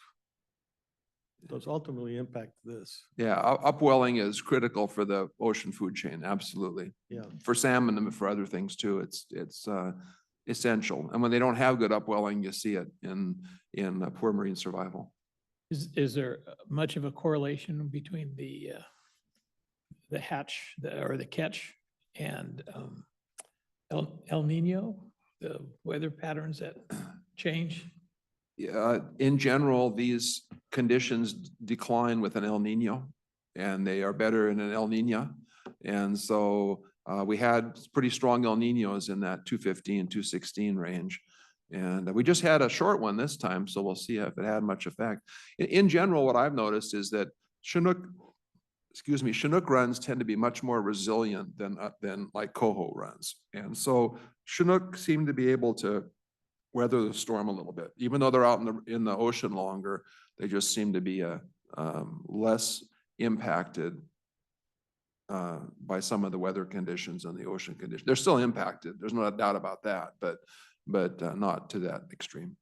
ultimately impact this. Yeah, upwelling is critical for the ocean food chain, absolutely. Yeah. For salmon and for other things too, it's essential. And when they don't have good upwelling, you see it in poor marine survival. Is there much of a correlation between the hatch or the catch and El Nino, the weather patterns that change? In general, these conditions decline with an El Nino, and they are better in an El Nino. And so we had pretty strong El Ninos in that 215, 216 range. And we just had a short one this time, so we'll see if it had much effect. In general, what I've noticed is that Chinook runs tend to be much more resilient than like coho runs. And so Chinook seem to be able to weather the storm a little bit. Even though they're out in the ocean longer, they just seem to be less impacted by some of the weather conditions and the ocean conditions. They're still impacted. There's no doubt about that, but not to that extreme.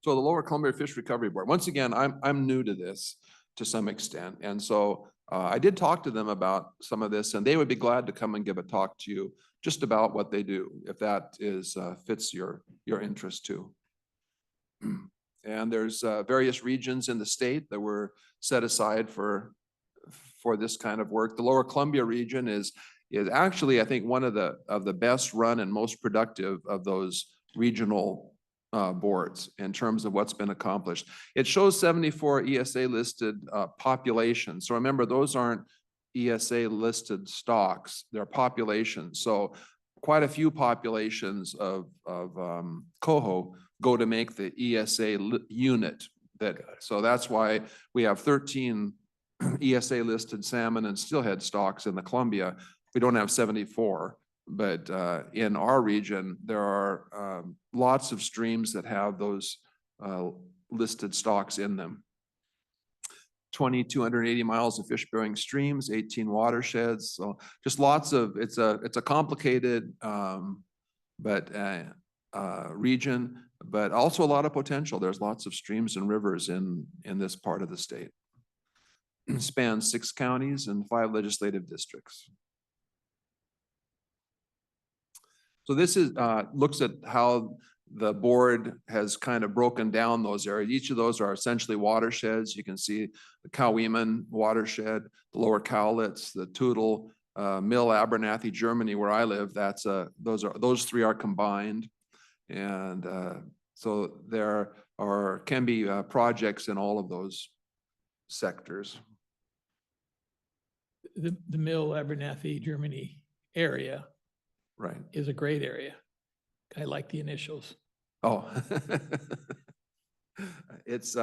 So the Lower Columbia Fish Recovery Board, once again, I'm new to this to some extent. And so I did talk to them about some of this, and they would be glad to come and give a talk to you just about what they do, if that fits your interest too. And there's various regions in the state that were set aside for this kind of work. The Lower Columbia region is actually, I think, one of the best run and most productive of those regional boards in terms of what's been accomplished. It shows 74 ESA listed populations. So remember, those aren't ESA listed stocks, they're populations. So quite a few populations of coho go to make the ESA unit. So that's why we have 13 ESA listed salmon and steelhead stocks in the Columbia. We don't have 74, but in our region, there are lots of streams that have those listed stocks in them. 280 miles of fish-bearing streams, 18 watersheds. So just lots of, it's a complicated region, but also a lot of potential. There's lots of streams and rivers in this part of the state. It spans 6 counties and 5 legislative districts. So this is looks at how the board has kind of broken down those areas. Each of those are essentially watersheds. You can see the Coweeman watershed, the Lower Cowlitz, the Toutle, Mill, Abernathy, Germany, where I live. Those 3 are combined, and so there can be projects in all of those sectors. the Mill, Abernathy, Germany area Right. is a great area. I like the initials. Oh. It's,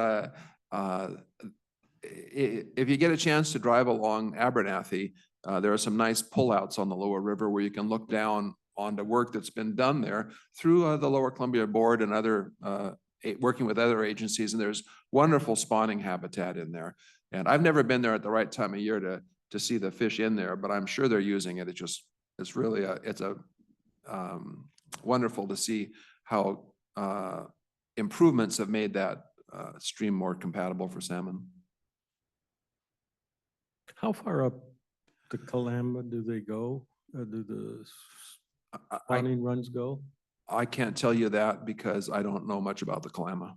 if you get a chance to drive along Abernathy, there are some nice pullouts on the lower river where you can look down on the work that's been done there through the Lower Columbia Board and other, working with other agencies, and there's wonderful spawning habitat in there. And I've never been there at the right time of year to see the fish in there, but I'm sure they're using it. It's really wonderful to see how improvements have made that stream more compatible for salmon. How far up the Kalama do they go? Do the spawning runs go? I can't tell you that because I don't know much about the Kalama.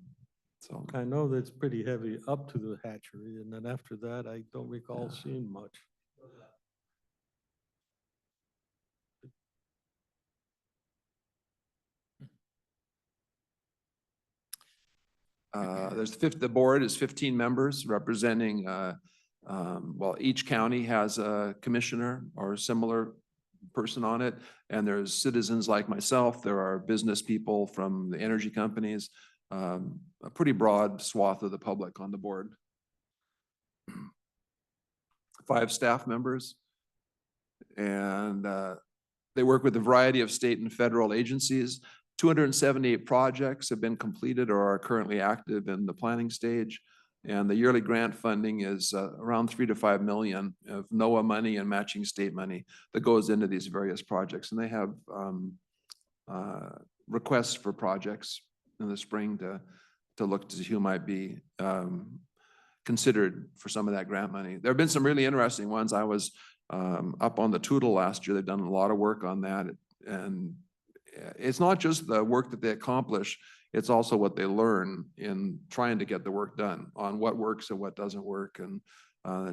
So I know that it's pretty heavy up to the hatchery, and then after that, I don't recall seeing much. the board is 15 members representing, well, each county has a commissioner or a similar person on it. And there's citizens like myself. There are business people from the energy companies, a pretty broad swath of the public on the board. 5 staff members. And they work with a variety of state and federal agencies. 278 projects have been completed or are currently active in the planning stage. And the yearly grant funding is around 3 to 5 million of NOAA money and matching state money that goes into these various projects. And they have requests for projects in the spring to look to see who might be considered for some of that grant money. There have been some really interesting ones. I was up on the Toutle last year. They've done a lot of work on that. And it's not just the work that they accomplish, it's also what they learn in trying to get the work done on what works and what doesn't work. And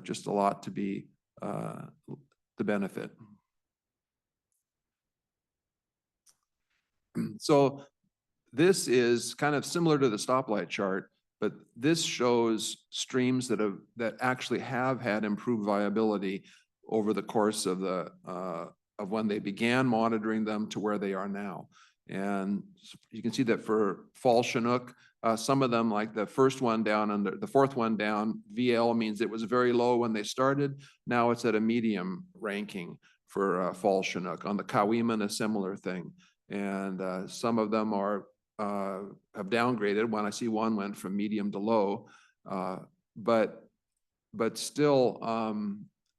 just a lot to be the benefit. So this is kind of similar to the stoplight chart, but this shows streams that actually have had improved viability over the course of of when they began monitoring them to where they are now. And you can see that for Fall Chinook, some of them, like the first one down and the fourth one down, VL means it was very low when they started. Now it's at a medium ranking for Fall Chinook. On the Coweeman, a similar thing. And some of them have downgraded. When I see one went from medium to low, but still,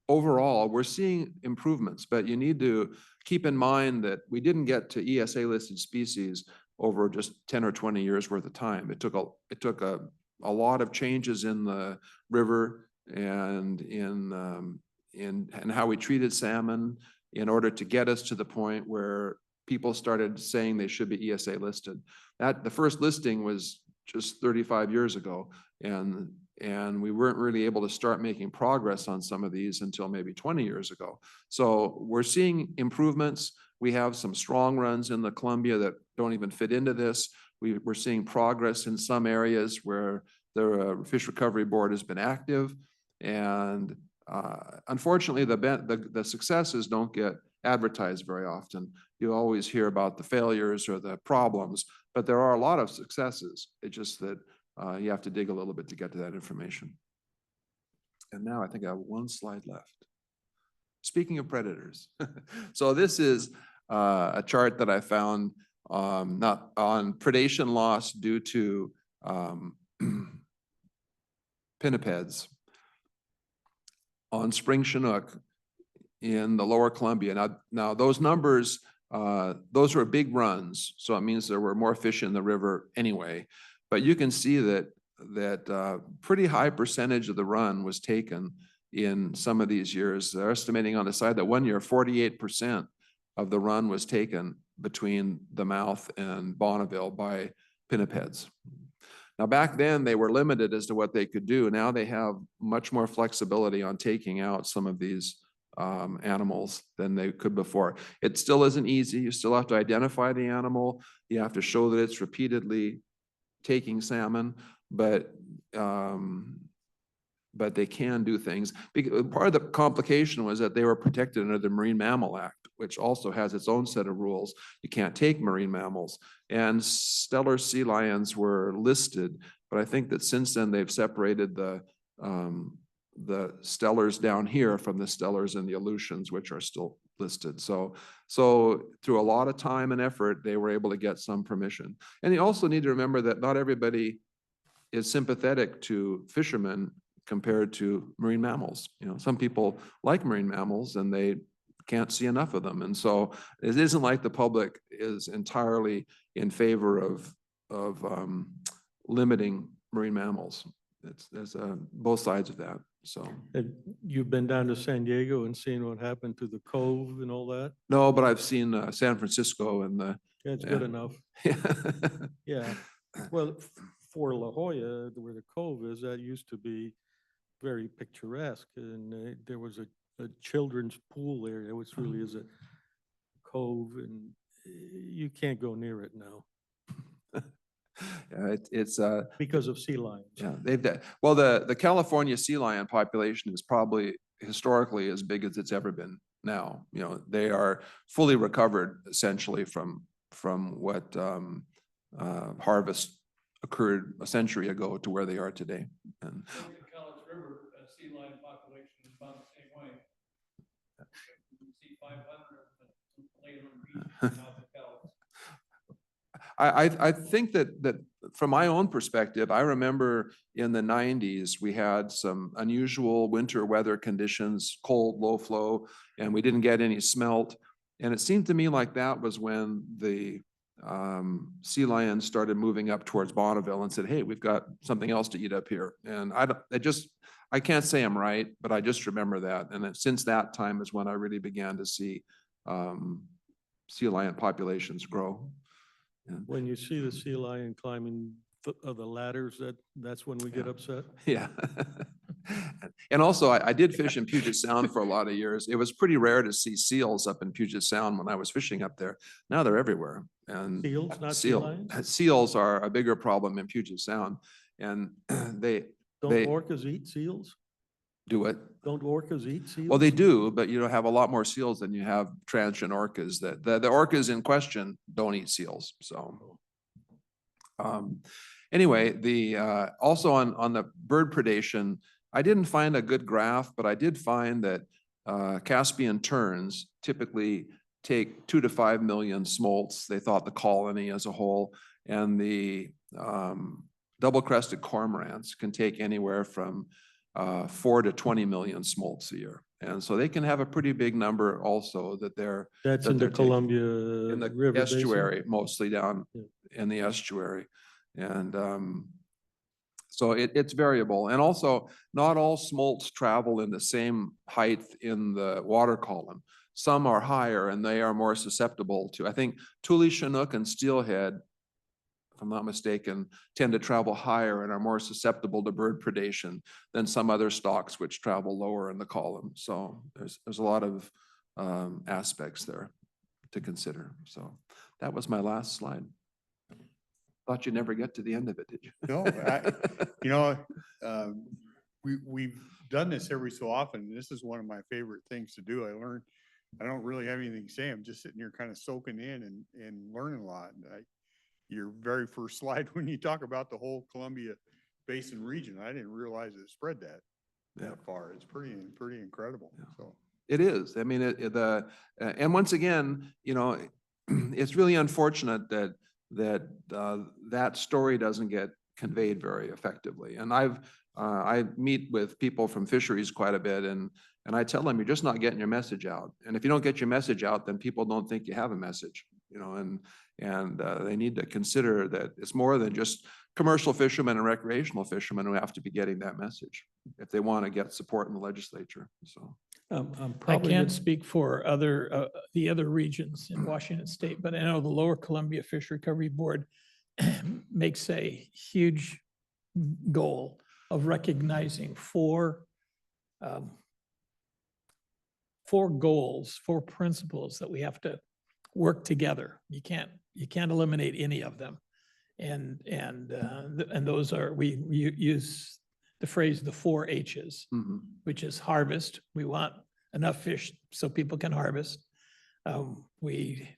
overall, we're seeing improvements, but you need to keep in mind that we didn't get to ESA listed species over just 10 or 20 years worth of time. It took a lot of changes in the river and in how we treated salmon in order to get us to the point where people started saying they should be ESA listed. The first listing was just 35 years ago, and we weren't really able to start making progress on some of these until maybe 20 years ago. So we're seeing improvements. We have some strong runs in the Columbia that don't even fit into this. We're seeing progress in some areas where the Fish Recovery Board has been active. And unfortunately, the successes don't get advertised very often. You always hear about the failures or the problems, but there are a lot of successes. It's just that you have to dig a little bit to get to that information. And now I think I have one slide left. Speaking of predators. So this is a chart that I found not on predation loss due to pinnipeds on spring Chinook in the Lower Columbia. Now those numbers, those were big runs. So it means there were more fish in the river anyway. But you can see that pretty high percentage of the run was taken in some of these years. They're estimating on the side that one year, 48% of the run was taken between the mouth and Bonneville by pinnipeds. Now back then they were limited as to what they could do. Now they have much more flexibility on taking out some of these animals than they could before. It still isn't easy. You still have to identify the animal. You have to show that it's repeatedly taking salmon, but but they can do things. Part of the complication was that they were protected under the Marine Mammal Act, which also has its own set of rules. You can't take marine mammals. And Steller sea lions were listed, but I think that since then they've separated the Stellers down here from the Stellers and the Aleutians, which are still listed. So through a lot of time and effort, they were able to get some permission. And you also need to remember that not everybody is sympathetic to fishermen compared to marine mammals. You know, some people like marine mammals and they can't see enough of them. And so it isn't like the public is entirely in favor of limiting marine mammals. There's both sides of that. So And you've been down to San Diego and seen what happened to the Cove and all that? no, but I've seen San Francisco and the That's Yeah. good enough. Yeah. Well, for La Jolla, where the Cove is, that used to be very picturesque. And there was a children's pool area, which really is a cove, and you can't go near it now it's because of sea lions. yeah, well, the California sea lion population is probably historically as big as it's ever been now. You know, they are fully recovered essentially from what harvest occurred a century ago to where they are today. And College River, sea lion population is about the same way. You see 500 later I think that from my own perspective, I remember in the 90s, we had some unusual winter weather conditions, cold, low flow, and we didn't get any smelt. And it seemed to me like that was when the sea lions started moving up towards Bonneville and said, hey, we've got something else to eat up here. And I can't say I'm right, but I just remember that. And since that time is when I really began to see sea lion populations grow. When you see the sea lion climbing the ladders, that's when we get upset. Yeah. And also, I did fish in Puget Sound for a lot of years. It was pretty rare to see seals up in Puget Sound when I was fishing up there. Now they're everywhere. And Seals, not sea lions? Seals are a bigger problem in Puget Sound. And Don't they orcas eat seals? do it. Don't orcas eat seals? Well, they do, but you don't have a lot more seals than you have transient orcas. The orcas in question don't eat seals. So anyway, also on the bird predation, I didn't find a good graph, but I did find that Caspian terns typically take 2 to 5 million smolts. They thought the colony as a whole, and the double-crested cormorants can take anywhere from 4 to 20 million smolts a year. And so they can have a pretty big number also that they're That's that in the they're taking. Columbia In the River Basin? estuary, mostly down Yeah. in the estuary. And so it's variable. And also, not all smolts travel in the same height in the water column. Some are higher and they are more susceptible to, I think Tule, Chinook, and Steelhead, if I'm not mistaken, tend to travel higher and are more susceptible to bird predation than some other stocks which travel lower in the column. So there's a lot of aspects there to consider. So that was my last slide. Thought you'd never get to the end of it, did you? No, we've done this every so often. This is one of my favorite things to do. I don't really have anything to say. I'm just sitting here kind of soaking in and learning a lot. Your very first slide, when you talk about the whole Columbia Basin region, I didn't realize it spread that far. It's pretty incredible. Yeah. So It is. I mean, and once again, it's really unfortunate that that story doesn't get conveyed very effectively. And I meet with people from fisheries quite a bit, and I tell them, you're just not getting your message out. And if you don't get your message out, then people don't think you have a message, and they need to consider that it's more than just commercial fishermen and recreational fishermen who have to be getting that message if they want to get support in the legislature. So. I can't speak for the other regions in Washington State, but I know the Lower Columbia Fish Recovery Board makes a huge goal of recognizing four goals, 4 principles that we have to work together. You can't eliminate any of them, and those are we use the phrase, the 4 H's, Mhm. which is harvest. We want enough fish so people can harvest. We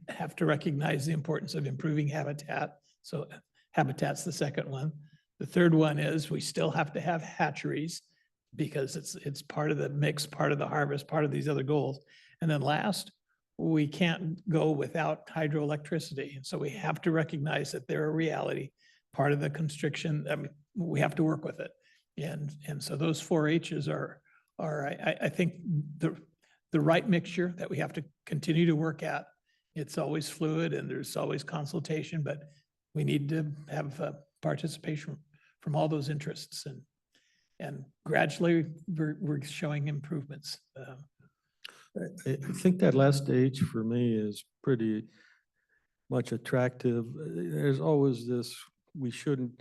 have to recognize the importance of improving habitat. So habitat's the second one. The third one is we still have to have hatcheries because it's part of the mix, part of the harvest, part of these other goals. And then last, we can't go without hydroelectricity. And so we have to recognize that they're a reality, part of the constriction. I mean, we have to work with it. And so those 4 H's are I think the right mixture that we have to continue to work at. It's always fluid and there's always consultation, but we need to have participation from all those interests and gradually we're showing improvements. I think that last stage for me is pretty much attractive. There's always this, we should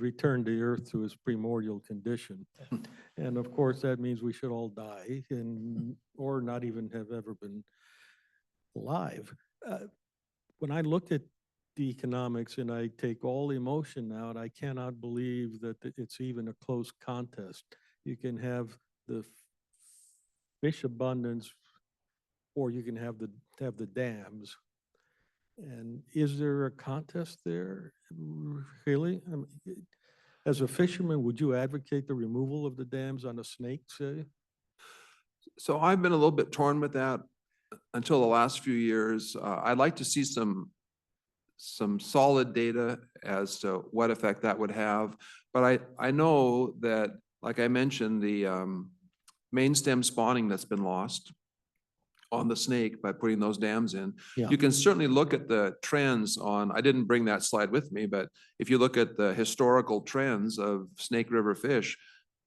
return the earth to its primordial condition. And of course, that means we should all die or not even have ever been alive. When I look at the economics and I take all the emotion out, I cannot believe that it's even a close contest. You can have the fish abundance or you can have the dams. And is there a contest there, really? I mean, as a fisherman, would you advocate the removal of the dams on a snake, say? So I've been a little bit torn with that until the last few years. I'd like to see some solid data as to what effect that would have. But I know that, like I mentioned, the main stem spawning that's been lost on the snake by putting those dams in. Yeah. You can certainly look at the trends on, I didn't bring that slide with me, but if you look at the historical trends of Snake River fish,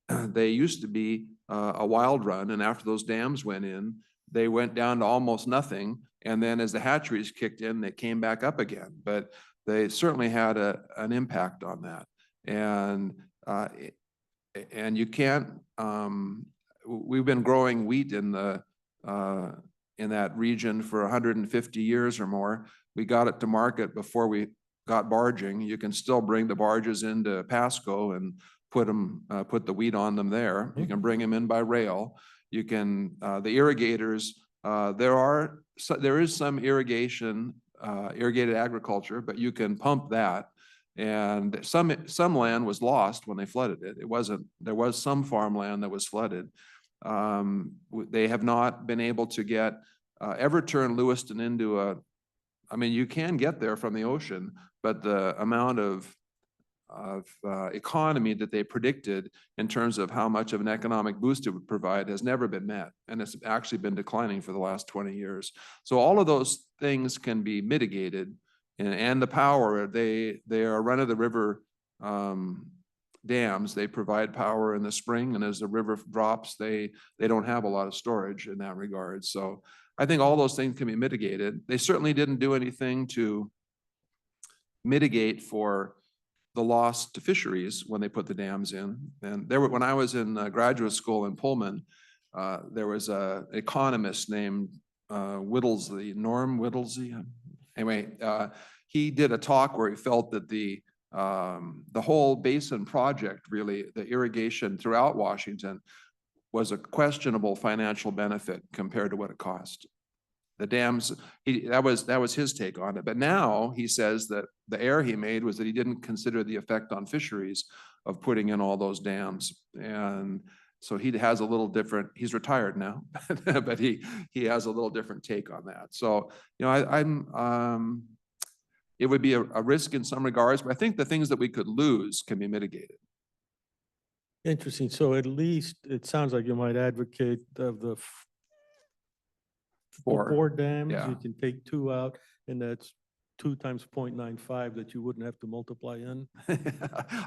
they used to be a wild run, and after those dams went in, they went down to almost nothing. And then as the hatcheries kicked in, they came back up again. But they certainly had an impact on that. And you can't, we've been growing wheat in that region for 150 years or more. We got it to market before we got barging. You can still bring the barges into Pasco and put the wheat on them there. You can bring them in by rail. You can, the irrigators, there is some irrigation, irrigated agriculture, but you can pump that. And some land was lost when they flooded it. There was some farmland that was flooded. They have not been able to ever turn Lewiston into I mean, you can get there from the ocean, but the amount of economy that they predicted in terms of how much of an economic boost it would provide has never been met. And it's actually been declining for the last 20 years. So all of those things can be mitigated. And the power, they are run of the river dams. They provide power in the spring, and as the river drops, they don't have a lot of storage in that regard. So I think all those things can be mitigated. They certainly didn't do anything to mitigate for the loss to fisheries when they put the dams in. And when I was in graduate school in Pullman, there was an economist named Whittlesey, Norm Whittlesey. Anyway, he did a talk where he felt that the whole basin project, really, the irrigation throughout Washington, was a questionable financial benefit compared to what it cost. The dams, that was his take on it. But now he says that the error he made was that he didn't consider the effect on fisheries of putting in all those dams. And so he has a little different, he's retired now, but he has a little different take on that. So, you know, it would be a risk in some regards, but I think the things that we could lose can be mitigated. Interesting. So at least it sounds like you might advocate of the four dams. yeah. You can take 2 out, and that's 2 times 0.95 that you wouldn't have to multiply in.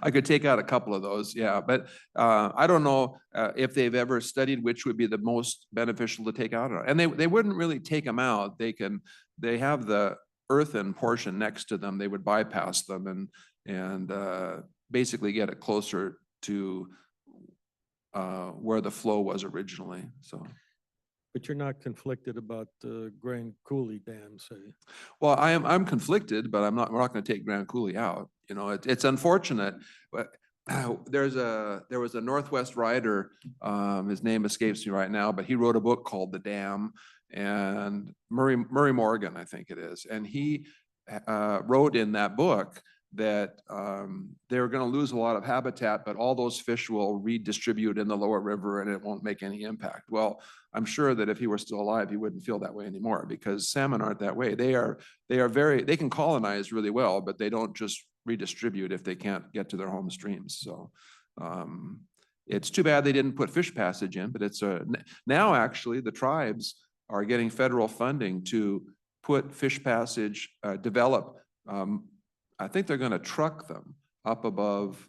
I could take out a couple of those, yeah, but I don't know if they've ever studied which would be the most beneficial to take out. And they wouldn't really take them out. They have the earthen portion next to them. They would bypass them and basically get it closer to where the flow was originally. So. But you're not conflicted about the Grand Coulee Dam, say? Well, I'm conflicted, but we're not going to take Grand Coulee out. You know, it's unfortunate. But there was a Northwest writer, his name escapes me right now, but he wrote a book called The Dam, and Murray Morgan, I think it is. And he wrote in that book that they're going to lose a lot of habitat, but all those fish will redistribute in the lower river and it won't make any impact. Well, I'm sure that if he were still alive, he wouldn't feel that way anymore, because salmon aren't that way. They can colonize really well, but they don't just redistribute if they can't get to their home streams. So it's too bad they didn't put fish passage in, but now actually the tribes are getting federal funding to put fish passage, develop. I think they're going to truck them up above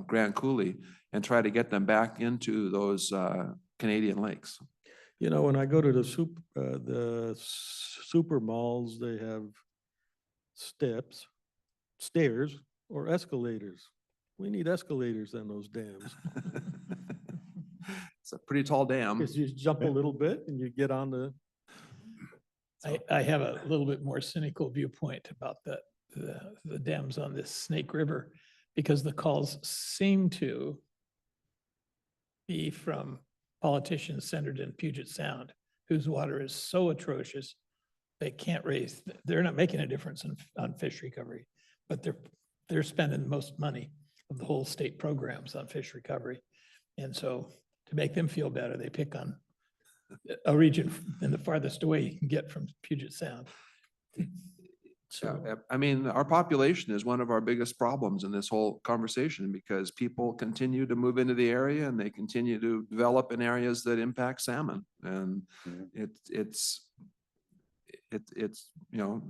Grand Coulee and try to get them back into those Canadian lakes. You know, when I go to the super malls, they have stairs or escalators. We need escalators on those dams. It's a pretty tall dam. Because you jump a little bit and you get on the. I have a little bit more cynical viewpoint about the dams on this Snake River, because the calls seem to be from politicians centered in Puget Sound, whose water is so atrocious, they're not making a difference on fish recovery, but they're spending the most money of the whole state programs on fish recovery. And so to make them feel better, they pick on a region in the farthest away you can get from Puget Sound. Yeah, I mean, our population is one of our biggest problems in this whole conversation, because people continue to move into the area and they continue to develop in areas that impact salmon. And it's you know,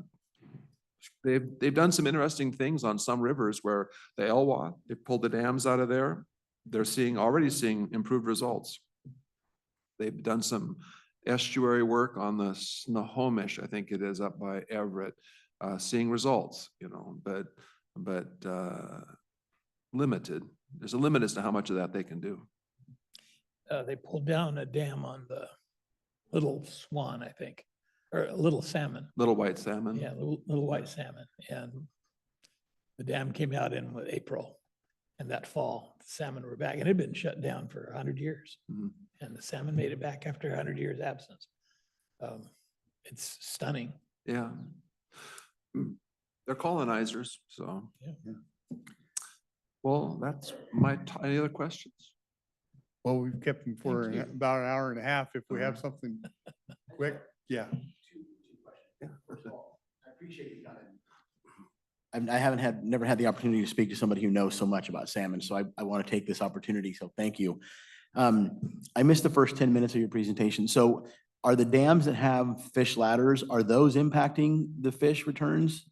they've done some interesting things on some rivers where the Elwha, they pulled the dams out of there. They're already seeing improved results. They've done some estuary work on the Snohomish, I think it is, up by Everett, seeing results, you know, but limited. There's a limit as to how much of that they can do. They pulled down a dam on the Little Swan, I think, or Little Salmon. Little white salmon. Yeah, little white salmon. And the dam came out in April, and that fall, the salmon were back, and it had been shut down for 100 years. Mhm. And the salmon made it back after 100 years absence. It's stunning. Yeah. They're colonizers, so. Yeah. Well, that's any other questions? Well, we've kept them for Thank you. about an hour and a half. If we have something quick, yeah. Yeah. First of all, I appreciate you coming. I never had the opportunity to speak to somebody who knows so much about salmon, so I want to take this opportunity, so thank you. I missed the first 10 minutes of your presentation. So are the dams that have fish ladders, are those impacting the fish returns?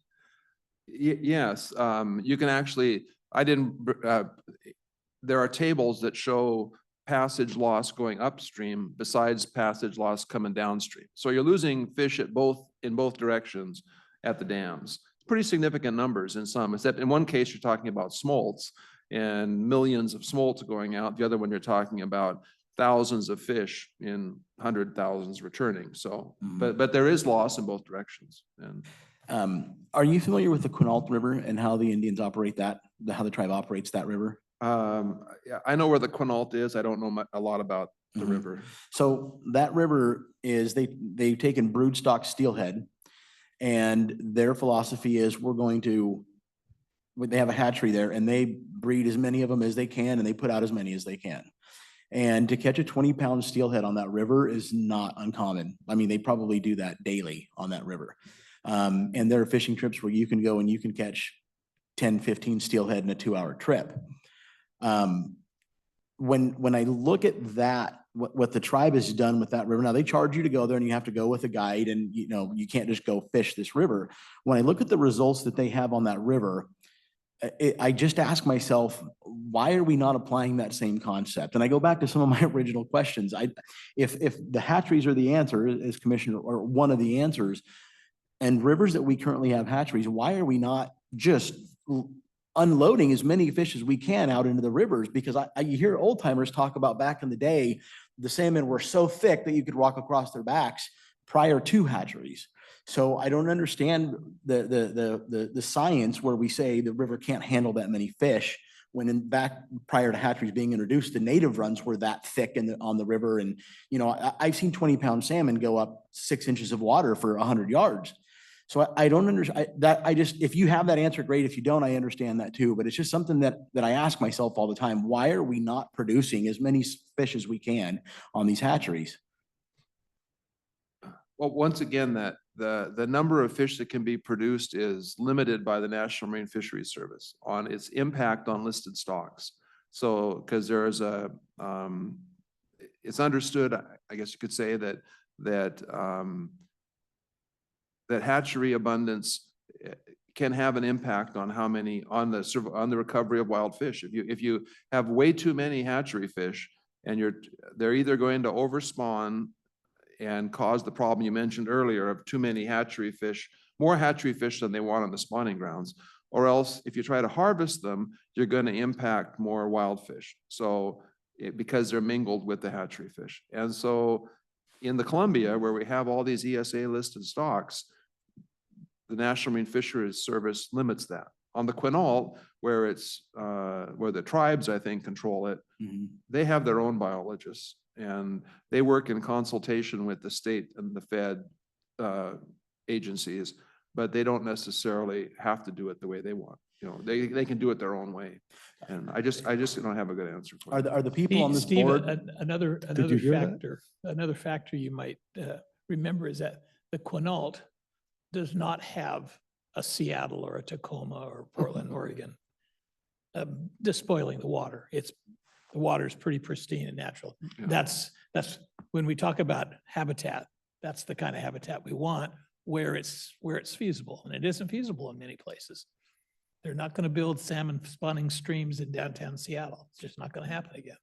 Yes, you can actually, there are tables that show passage loss going upstream besides passage loss coming downstream. So you're losing fish in both directions at the dams. Pretty significant numbers in some, except in one case, you're talking about smolts and millions of smolts going out. The other one, you're talking about thousands of fish in 100,000s returning. So, but there is loss in both directions. And are you familiar with the Quinault River and how the Indians operate that, how the tribe operates that river? yeah, I know where the Quinault is. I don't know a lot about the river. So that river is, they've taken broodstock steelhead, and their philosophy is they have a hatchery there and they breed as many of them as they can and they put out as many as they can. And to catch a 20-pound steelhead on that river is not uncommon. I mean, they probably do that daily on that river. And there are fishing trips where you can go and you can catch 10, 15 steelhead in a 2-hour trip. When I look at that, what the tribe has done with that river, now they charge you to go there and you have to go with a guide, and you can't just go fish this river. When I look at the results that they have on that river, I just ask myself, why are we not applying that same concept? And I go back to some of my original questions. If the hatcheries are the answer, as Commissioner, or one of the answers, and rivers that we currently have hatcheries, why are we not just unloading as many fish as we can out into the rivers? Because you hear old timers talk about back in the day, the salmon were so thick that you could walk across their backs prior to hatcheries. So I don't understand the science where we say the river can't handle that many fish when in back prior to hatcheries being introduced, the native runs were that thick on the river. And, you know, I've seen 20-pound salmon go up 6 inches of water for 100 yards. So I don't understand that. I just, if you have that answer, great. If you don't, I understand that too. But it's just something that I ask myself all the time. Why are we not producing as many fish as we can on these hatcheries? Well, once again, that the number of fish that can be produced is limited by the National Marine Fisheries Service on its impact on listed stocks. So, because there is it's understood, I guess you could say that hatchery abundance can have an impact on how many, on the recovery of wild fish. If you have way too many hatchery fish and they're either going to overspawn and cause the problem you mentioned earlier of too many hatchery fish, more hatchery fish than they want on the spawning grounds, or else if you try to harvest them, you're going to impact more wild fish. So because they're mingled with the hatchery fish. And so in the Columbia, where we have all these ESA listed stocks, the National Marine Fisheries Service limits that. On the Quinault, where it's where the tribes, I think, control it, they have their own biologists, and they work in consultation with the state and the Fed agencies, but they don't necessarily have to do it the way they want. You know, they can do it their own way. And I just don't have a good answer for it. Are the people on this Steve, board? another you hear that? factor you might remember is that the Quinault does not have a Seattle or a Tacoma or Portland, Oregon, despoiling the water. The water is pretty pristine and natural. Yeah. That's when we talk about habitat, that's the kind of habitat we want where it's feasible, and it isn't feasible in many places. They're not going to build salmon spawning streams in downtown Seattle. It's just not going to happen again.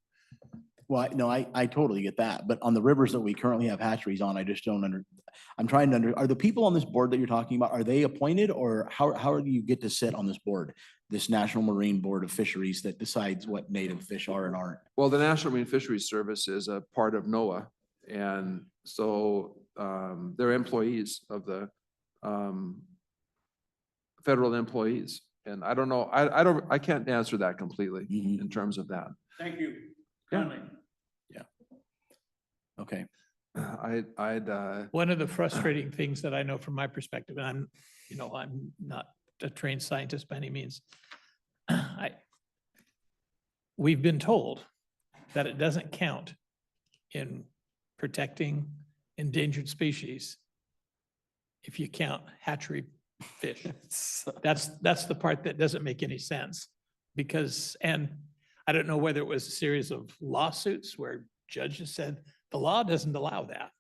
Well, no, I totally get that. But on the rivers that we currently have hatcheries on, I just don't I'm trying to are the people on this board that you're talking about, are they appointed, or how do you get to sit on this board? This National Marine Board of Fisheries that decides what native fish are and aren't? Well, the National Marine Fisheries Service is a part of NOAA. And so they're employees of the federal employees. And I don't know, I can't answer that completely in terms of that. Thank you. Yeah. Kindly. Okay. One of the frustrating things that I know from my perspective, and I'm not a trained scientist by any means. We've been told that it doesn't count in protecting endangered species if you count hatchery fish. That's the part that doesn't make any sense, because, and I don't know whether it was a series of lawsuits where judges said the law doesn't allow that.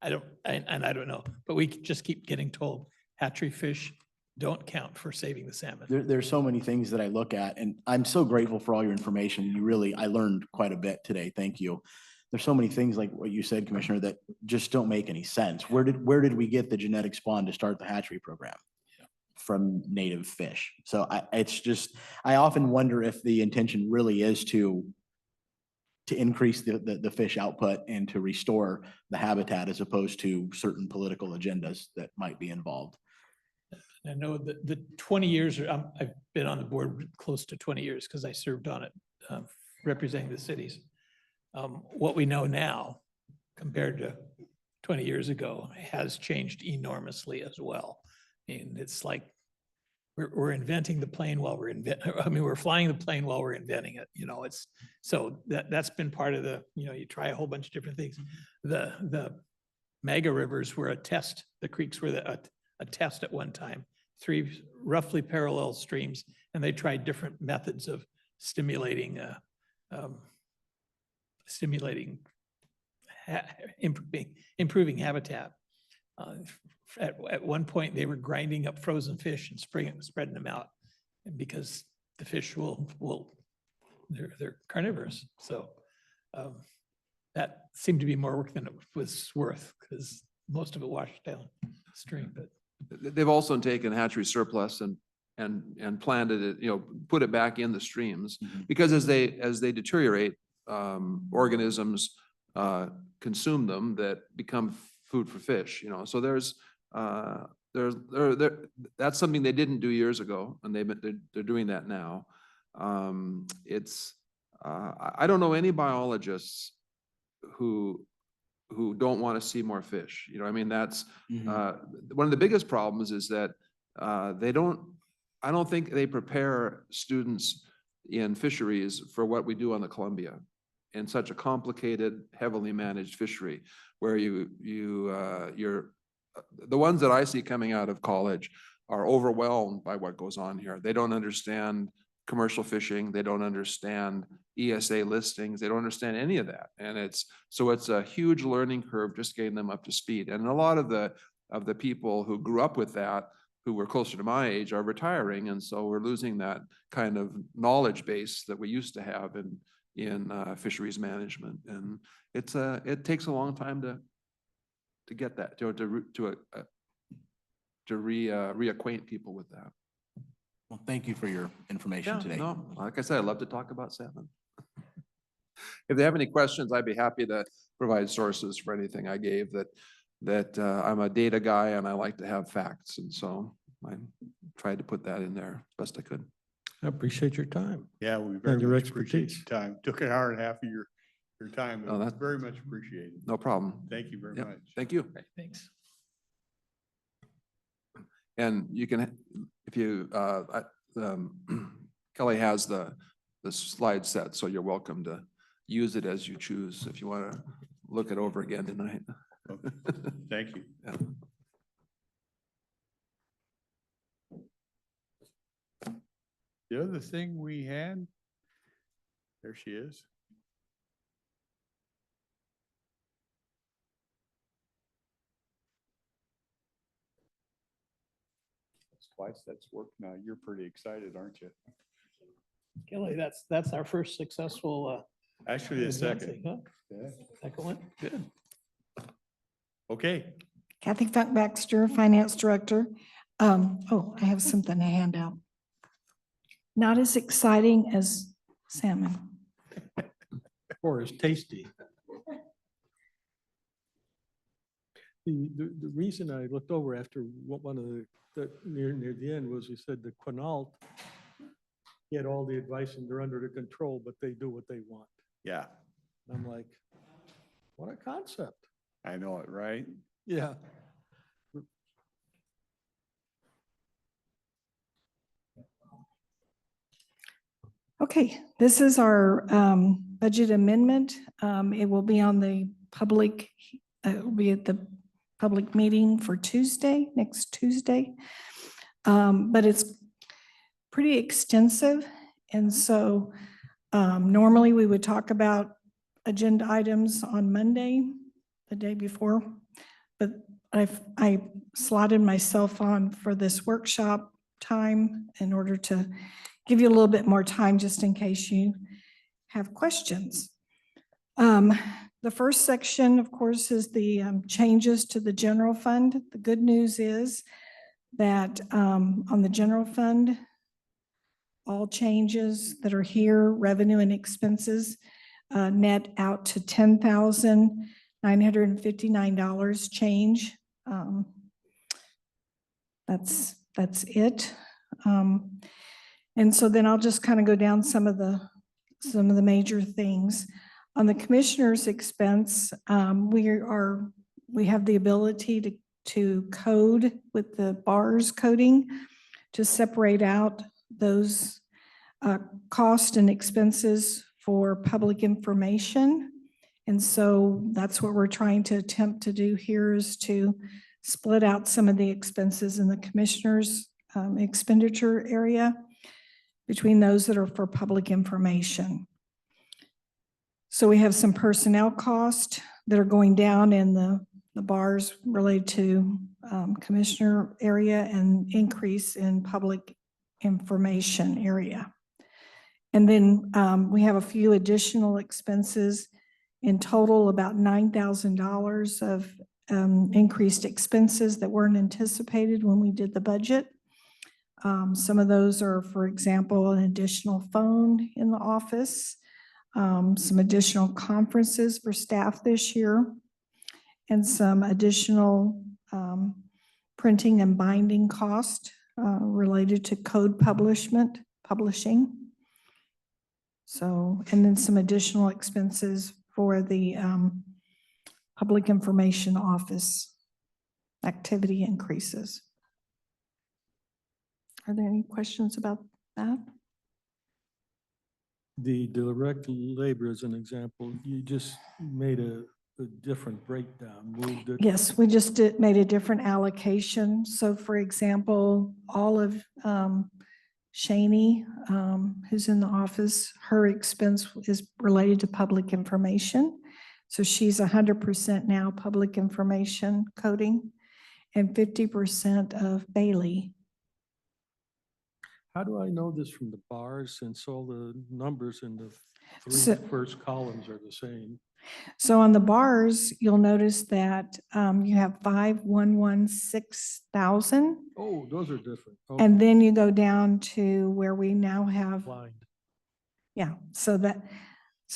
I don't know, but we just keep getting told hatchery fish don't count for saving the salmon. There's so many things that I look at, and I'm so grateful for all your information. I learned quite a bit today. Thank you. There's so many things like what you said, Commissioner, that just don't make any sense. Where did we get the genetic spawn to start the hatchery program? From native fish. So I often wonder if the intention really is to increase the fish output and to restore the habitat, as opposed to certain political agendas that might be involved. I know that the 20 years, I've been on the board close to 20 years because I served on it representing the cities. What we know now compared to 20 years ago has changed enormously as well. I mean, it's like we're inventing the plane while we're flying the plane while we're inventing it. So that's been part of the, you try a whole bunch of different things. The mega rivers were a test. The creeks were a test at one time. 3 roughly parallel streams, and they tried different methods of stimulating improving habitat. At one point, they were grinding up frozen fish and spreading them out, and because the fish they're carnivorous. So that seemed to be more work than it was worth, because most of it washed down the stream. But they've also taken hatchery surplus and planted it, put it back in the streams, because as they deteriorate, organisms consume them that become food for fish. So that's something they didn't do years ago, and they're doing that now. It's, I don't know any biologists who don't want to see more fish. You know, I mean, that's, one of the biggest problems is that I don't think they prepare students in fisheries for what we do on the Columbia in such a complicated, heavily managed fishery where you're, the ones that I see coming out of college are overwhelmed by what goes on here. They don't understand commercial fishing. They don't understand ESA listings. They don't understand any of that. And it's a huge learning curve just getting them up to speed. And a lot of the people who grew up with that, who were closer to my age, are retiring. And so we're losing that kind of knowledge base that we used to have in fisheries management. And it takes a long time to get that, to reacquaint people with that. Well, thank you for your information today. No, like I said, I'd love to talk about salmon. If they have any questions, I'd be happy to provide sources for anything I gave that I'm a data guy and I like to have facts. And so I tried to put that in there best I could. I appreciate your time. Yeah, we very And your much appreciate expertise. your time. Took an hour and a half of your time. Oh, but that's- very much appreciated. No problem. Thank you very Yep, much. Thank you. Thanks. And you can, if you, Kelly has the slide set, so you're welcome to use it as you choose if you want to look it over again tonight. Okay. Thank you. Yeah. The other thing we had, there she is. That's twice that's worked now. You're pretty excited, aren't you? Kelly, that's our first successful. Actually, a advancing, second. huh? Yeah. Second one, good. Okay, Kathy Funk Baxter, Finance Director. Oh, I have something to hand out. Not as exciting as salmon. Or is tasty. The reason I looked over after one of near the end was he said the Quinault get all the advice and they're under the control, but they do what they want. yeah, And I'm like, what a concept. I know it, right? Yeah. Okay, this is our budget amendment. It will be on the public, it will be at the public meeting for Tuesday, next Tuesday. But it's pretty extensive. And so normally we would talk about agenda items on Monday, the day before. But I slotted myself on for this workshop time in order to give you a little bit more time just in case you have questions. The first section, of course, is the changes to the general fund. The good news is that on the general fund, all changes that are here, revenue and expenses, net out to $10,959 change. That's it. And so then I'll just kind of go down some of the major things. On the commissioner's expense, we have the ability to code with the bars coding to separate out those costs and expenses for public information. And so that's what we're trying to attempt to do here, is to split out some of the expenses in the commissioner's expenditure area between those that are for public information. So we have some personnel costs that are going down in the bars related to commissioner area and increase in public information area. And then we have a few additional expenses, in total about $9,000 of increased expenses that weren't anticipated when we did the budget. Some of those are, for example, an additional phone in the office, some additional conferences for staff this year, and some additional printing and binding cost related to code publishing. So, and then some additional expenses for the Public Information Office activity increases. Are there any questions about that? The direct labor as an example, you just made a different breakdown, moved it. Yes, we just made a different allocation. So for example, all of Shaney, who's in the office, her expense is related to public information. So she's 100% now public information coding and 50% of Bailey. How do I know this from the bars since all the numbers in the So- three first columns are the same? So on the bars, you'll notice that you have 5,116,000. Oh, those are different. And Okay. then you go down to where we now have, Blind. yeah, so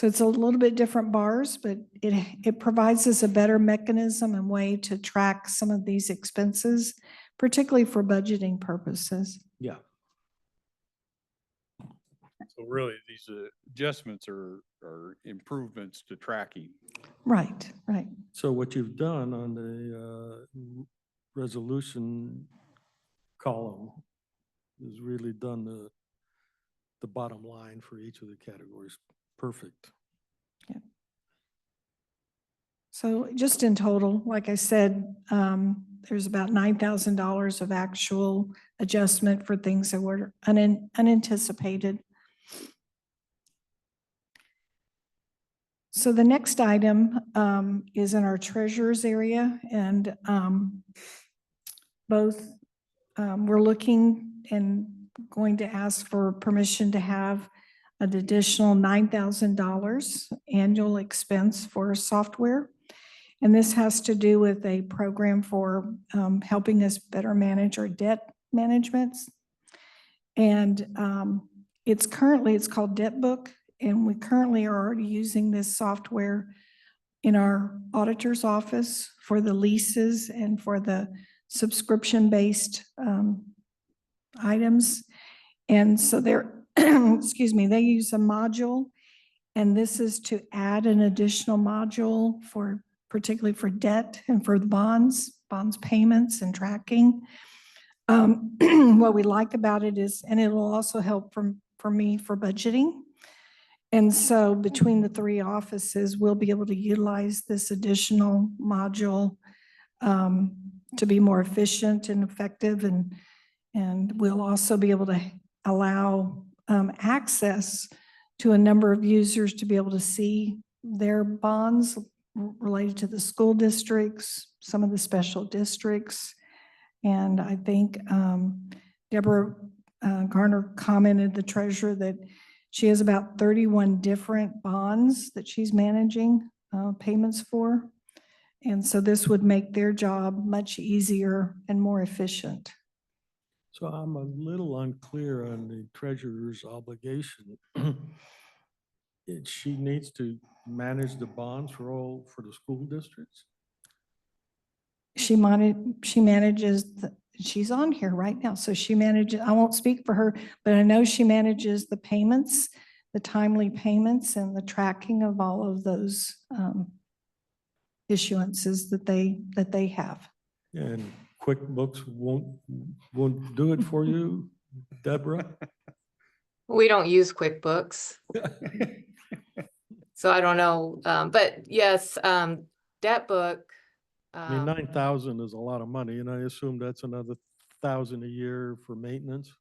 it's a little bit different bars, but it provides us a better mechanism and way to track some of these expenses, particularly for budgeting purposes. Yeah. So really, these adjustments are improvements to tracking. Right, right. So what you've done on the resolution column is really done the bottom line for each of the categories. Perfect. So just in total, like I said, there's about $9,000 of actual adjustment for things that were unanticipated. So the next item is in our treasurer's area, and we're looking and going to ask for permission to have an additional $9,000 annual expense for software. And this has to do with a program for helping us better manage our debt management. And it's called DebtBook. And we currently are already using this software in our auditor's office for the leases and for the subscription-based items. And so they're, excuse me, they use a module, and this is to add an additional module for, particularly for debt and for the bonds payments and tracking. What we like about it is, and it will also help for me for budgeting. And so between the three offices, we'll be able to utilize this additional module to be more efficient and effective. And we'll also be able to allow access to a number of users to be able to see their bonds related to the school districts, some of the special districts. And I think Deborah Garner commented, the treasurer, that she has about 31 different bonds that she's managing payments for. And so this would make their job much easier and more efficient. So I'm a little unclear on the treasurer's obligation. She needs to manage the bonds for the school districts? She manages, she's on here right now. So she manages, I won't speak for her, but I know she manages the payments, the timely payments, and the tracking of all of those issuances that they have. And QuickBooks won't do it for you, Deborah? We don't use QuickBooks, so I don't know. But yes, DebtBook. I mean, 9,000 is a lot of money, and I assume that's another 1,000 a year for maintenance.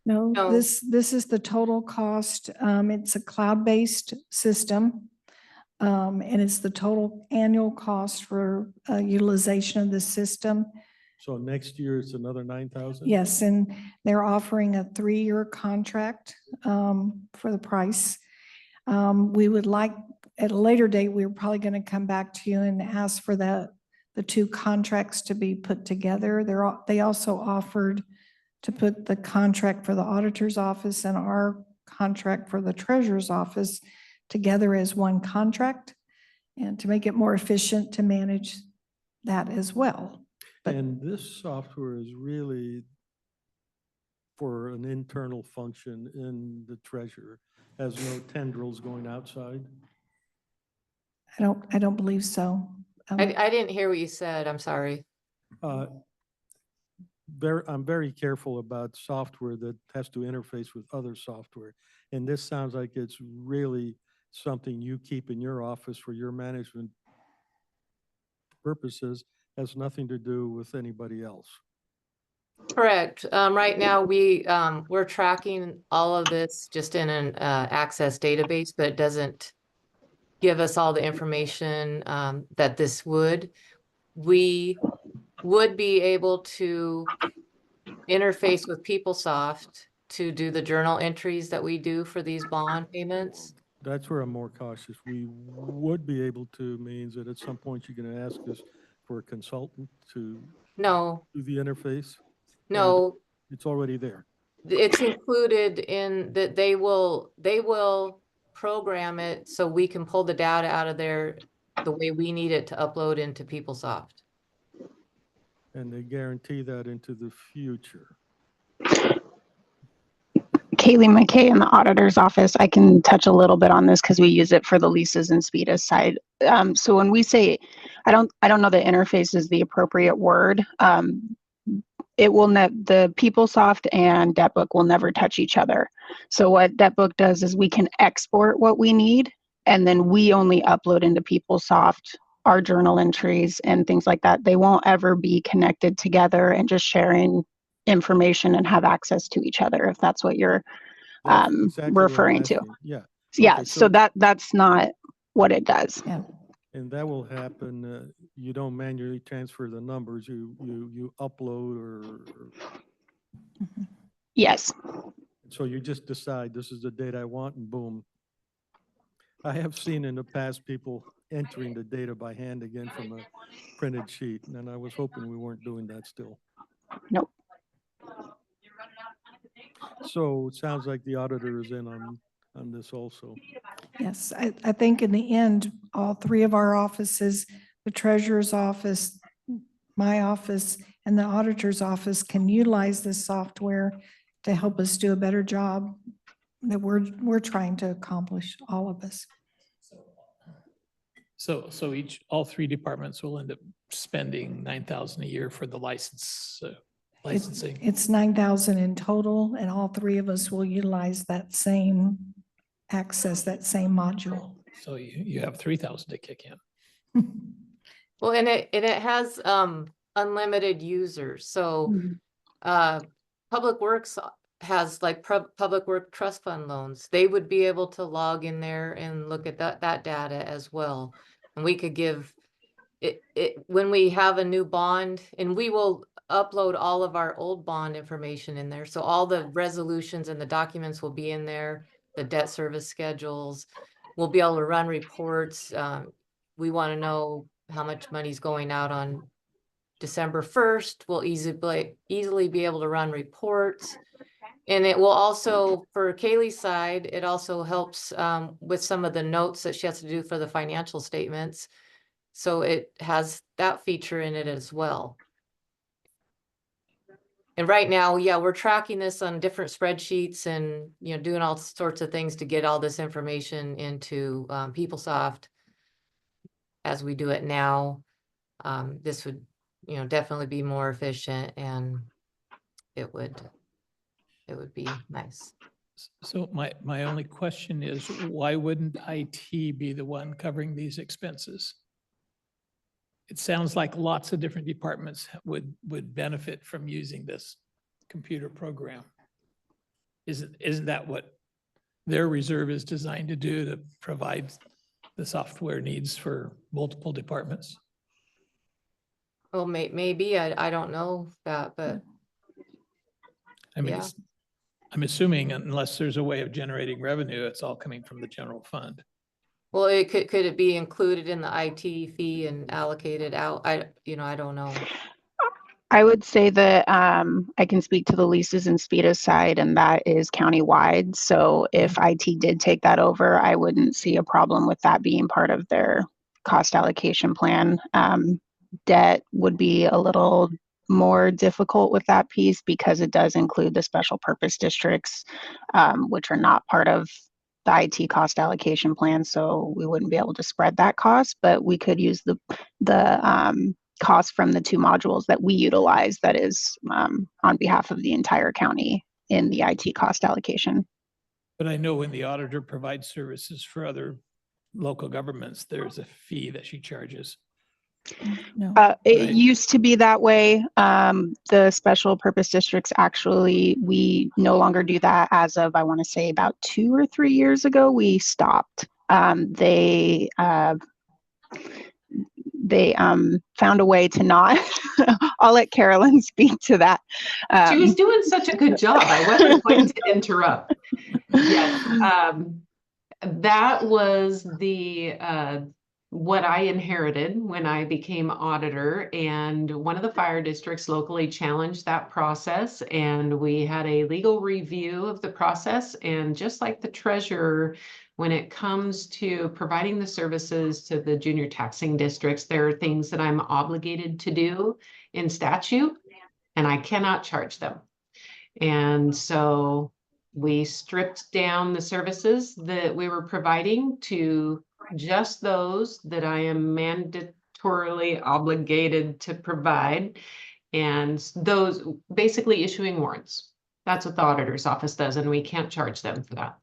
No, No. this is the total cost. It's a cloud-based system. And it's the total annual cost for utilization of the system. So next year it's another 9,000? Yes, and they're offering a 3-year contract for the price. We would like, at a later date, we're probably going to come back to you and ask for the 2 contracts to be put together. They also offered to put the contract for the auditor's office and our contract for the treasurer's office together as one contract, and to make it more efficient to manage that as well. And this software is really for an internal function in the treasurer. has no tendrils going outside? I don't believe so. I didn't hear what you said. I'm sorry. Uh, I'm very careful about software that has to interface with other software. And this sounds like it's really something you keep in your office for your management purposes, has nothing to do with anybody else. Correct. Right now, we're tracking all of this just in an Access database, but it doesn't give us all the information that this would. We would be able to interface with PeopleSoft to do the journal entries that we do for these bond payments. That's where I'm more cautious. We would be able to means that at some point you're going to ask us for a consultant to No, do the interface. no, It's already there. it's included in that they will program it so we can pull the data out of there the way we need it to upload into PeopleSoft. And they guarantee that into the future. Kaylee McKay in the auditor's office. I can touch a little bit on this because we use it for the leases and SPEDA side. So when we say, I don't know that interface is the appropriate word. It will the PeopleSoft and DebtBook will never touch each other. So what DebtBook does is we can export what we need, and then we only upload into PeopleSoft our journal entries and things like that. They won't ever be connected together and just sharing information and have access to each other, if that's what you're That's exactly what I'm referring to. asking. Yeah. Yeah, Okay, so that's not what it does. Yeah. And that will happen, you don't manually transfer the numbers, you upload or, Yes. so you just decide this is the data I want and boom. I have seen in the past people entering the data by hand again from a printed sheet, and I was hoping we weren't doing that still. Nope. So it sounds like the auditor is in on this also. Yes, I think in the end, all three of our offices, the treasurer's office, my office, and the auditor's office can utilize this software to help us do a better job that we're trying to accomplish, all of us. So all three departments will end up spending 9,000 a year for the licensing. It's 9,000 in total, and all three of us will utilize that same access, that same module. So you have 3,000 to kick in. Well, and it has unlimited users. So Public Works has like Public Work Trust Fund loans. They would be able to log in there and look at that data as well. And we could give it when we have a new bond, and we will upload all of our old bond information in there. So all the resolutions and the documents will be in there, the debt service schedules. We'll be able to run reports. We want to know how much money's going out on December 1st. We'll easily be able to run reports. And it will also, for Kaylee's side, it also helps with some of the notes that she has to do for the financial statements. So it has that feature in it as well. And right now, yeah, we're tracking this on different spreadsheets and, doing all sorts of things to get all this information into PeopleSoft as we do it now. This would, definitely be more efficient, and it would be nice. So my only question is, why wouldn't IT be the one covering these expenses? It sounds like lots of different departments would benefit from using this computer program. Isn't that what their reserve is designed to do, to provide the software needs for multiple departments? Well, maybe, I don't know that, but I mean, yeah. I'm assuming unless there's a way of generating revenue, it's all coming from the general fund. Well, could it be included in the IT fee and allocated out? I don't know. I would say that I can speak to the leases and SPEDA side, and that is countywide. So if IT did take that over, I wouldn't see a problem with that being part of their cost allocation plan. Debt would be a little more difficult with that piece because it does include the special purpose districts, which are not part of the IT cost allocation plan, so we wouldn't be able to spread that cost, but we could use the cost from the 2 modules that we utilize, that is on behalf of the entire county in the IT cost allocation. But I know when the auditor provides services for other local governments, there's a fee that she charges. No. It Right. used to be that way. The special purpose districts, actually, we no longer do that as of, I want to say about 2 or 3 years ago, we stopped. They found a way to not, I'll let Carolyn speak to that. She was doing such a good job. I wasn't going to interrupt. Yes. That was what I inherited when I became auditor, and one of the fire districts locally challenged that process, and we had a legal review of the process. And just like the treasurer, when it comes to providing the services to the junior taxing districts, there are things that I'm obligated to do in statute, and I cannot charge them. And so we stripped down the services that we were providing to just those that I am mandatorily obligated to provide. And those basically issuing warrants. That's what the auditor's office does, and we can't charge them for that.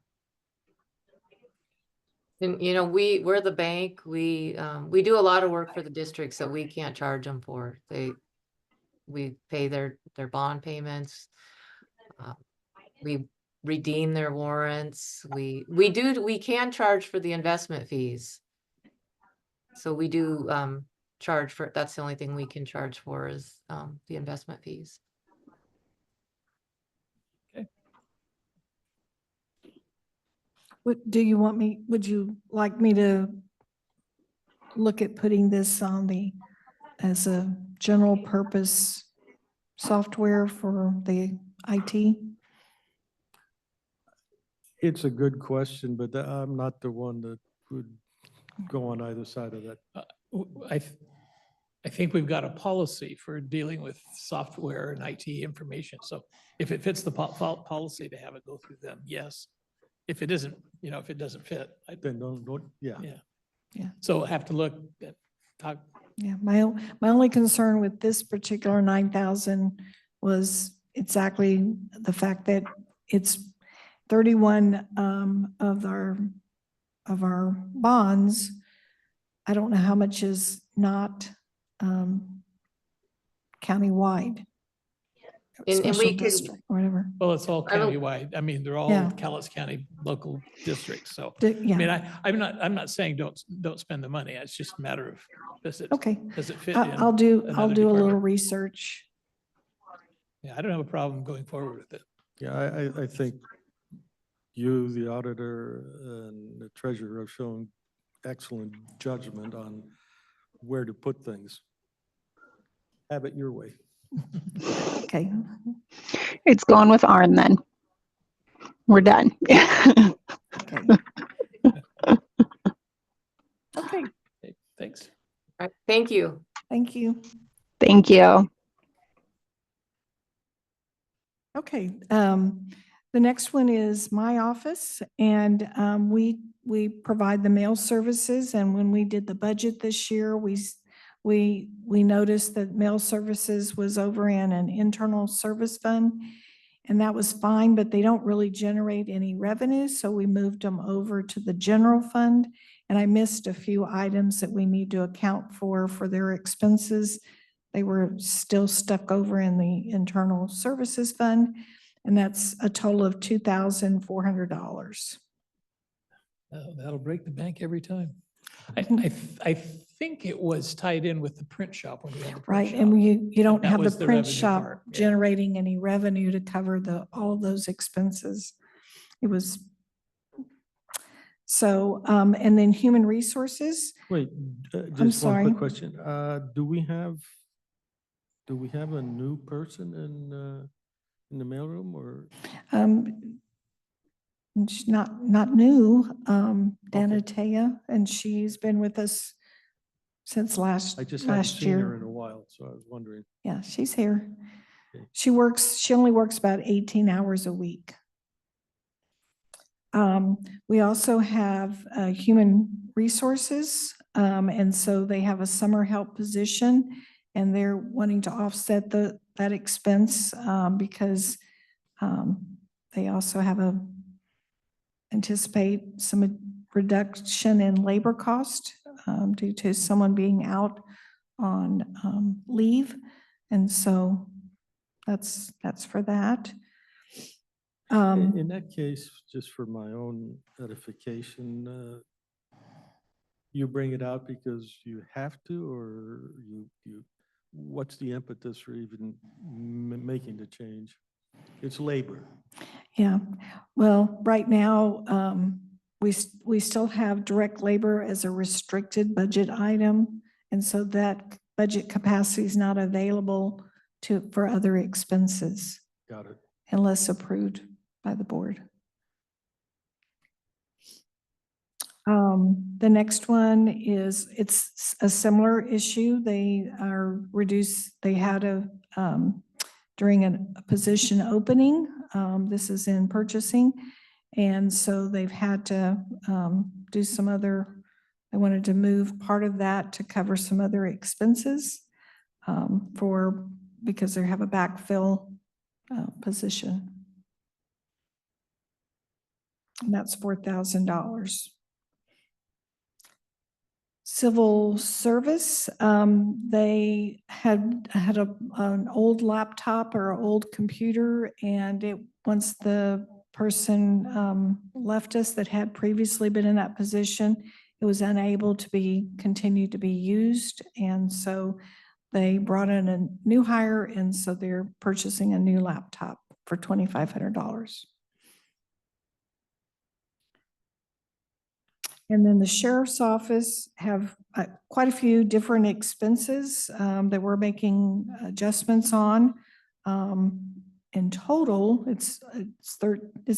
And we're the bank. We do a lot of work for the districts that we can't charge them for. We pay their bond payments. We redeem their warrants. We can charge for the investment fees. So we do charge for, that's the only thing we can charge for is the investment fees. Would you like me to look at putting this on as a general purpose software for the IT? It's a good question, but I'm not the one that would go on either side of that. I think we've got a policy for dealing with software and IT information. So if it fits the policy to have it go through them, yes. If it isn't, if it doesn't fit, Then don't, yeah. Yeah. So have to look at, talk. Yeah, my only concern with this particular 9,000 was exactly the fact that it's 31 of our bonds. I don't know how much is not countywide. And Special we could, district, whatever. Well, it's all I don't- countywide. I mean, they're all Yeah. Cowlitz County local districts. So, Yeah. I mean, I'm not saying don't spend the money. It's just a matter of, does it Okay. fit in? I'll do a another little department? research. Yeah, I don't have a problem going forward with it. Yeah, I think you, the auditor, and the treasurer have shown excellent judgment on where to put things. Have it your way. Okay. It's going with Arn then. We're done. Okay. Okay, thanks. all right, thank you. Thank you. Thank you. Okay, the next one is my office, and we provide the mail services. And when we did the budget this year, we noticed that mail services was over in an internal service fund, and that was fine, but they don't really generate any revenue, so we moved them over to the general fund. And I missed a few items that we need to account for their expenses. They were still stuck over in the internal services fund, and that's a total of $2,400. That'll break the bank every time. I think it was tied in with the print shop when we had the print Right, shop. and you don't That have the was the print revenue shop part, yeah. generating any revenue to cover all of those expenses. It was, so, and then human resources, Wait, just one sorry. quick question. Do we have a new person in the mailroom, or? she's not new, Danatea, and she's been with us since I just haven't last seen her year. in a while, so I was wondering. Yeah, she's here. Okay. She only works about 18 hours a week. We also have human resources, and so they have a summer help position, and they're wanting to offset that expense because they also have anticipate some reduction in labor cost due to someone being out on leave, and so that's for that. In that case, just for my own edification, you bring it out because you have to, or what's the impetus for even making the change? It's labor. Yeah, well, right now, we still have direct labor as a restricted budget item. And so that budget capacity is not available for other expenses Got it. unless approved by the board. The next one is, it's a similar issue. They are reduced, they had during a position opening, this is in purchasing. And so they've had to do some other, they wanted to move part of that to cover some other expenses because they have a backfill position. And that's $4,000. Civil service, they had an old laptop or an old computer, and once the person left us that had previously been in that position, it was unable to continue to be used, and so they brought in a new hire, and so they're purchasing a new laptop for $2,500. And then the sheriff's office have quite a few different expenses that we're making adjustments on. In total, it's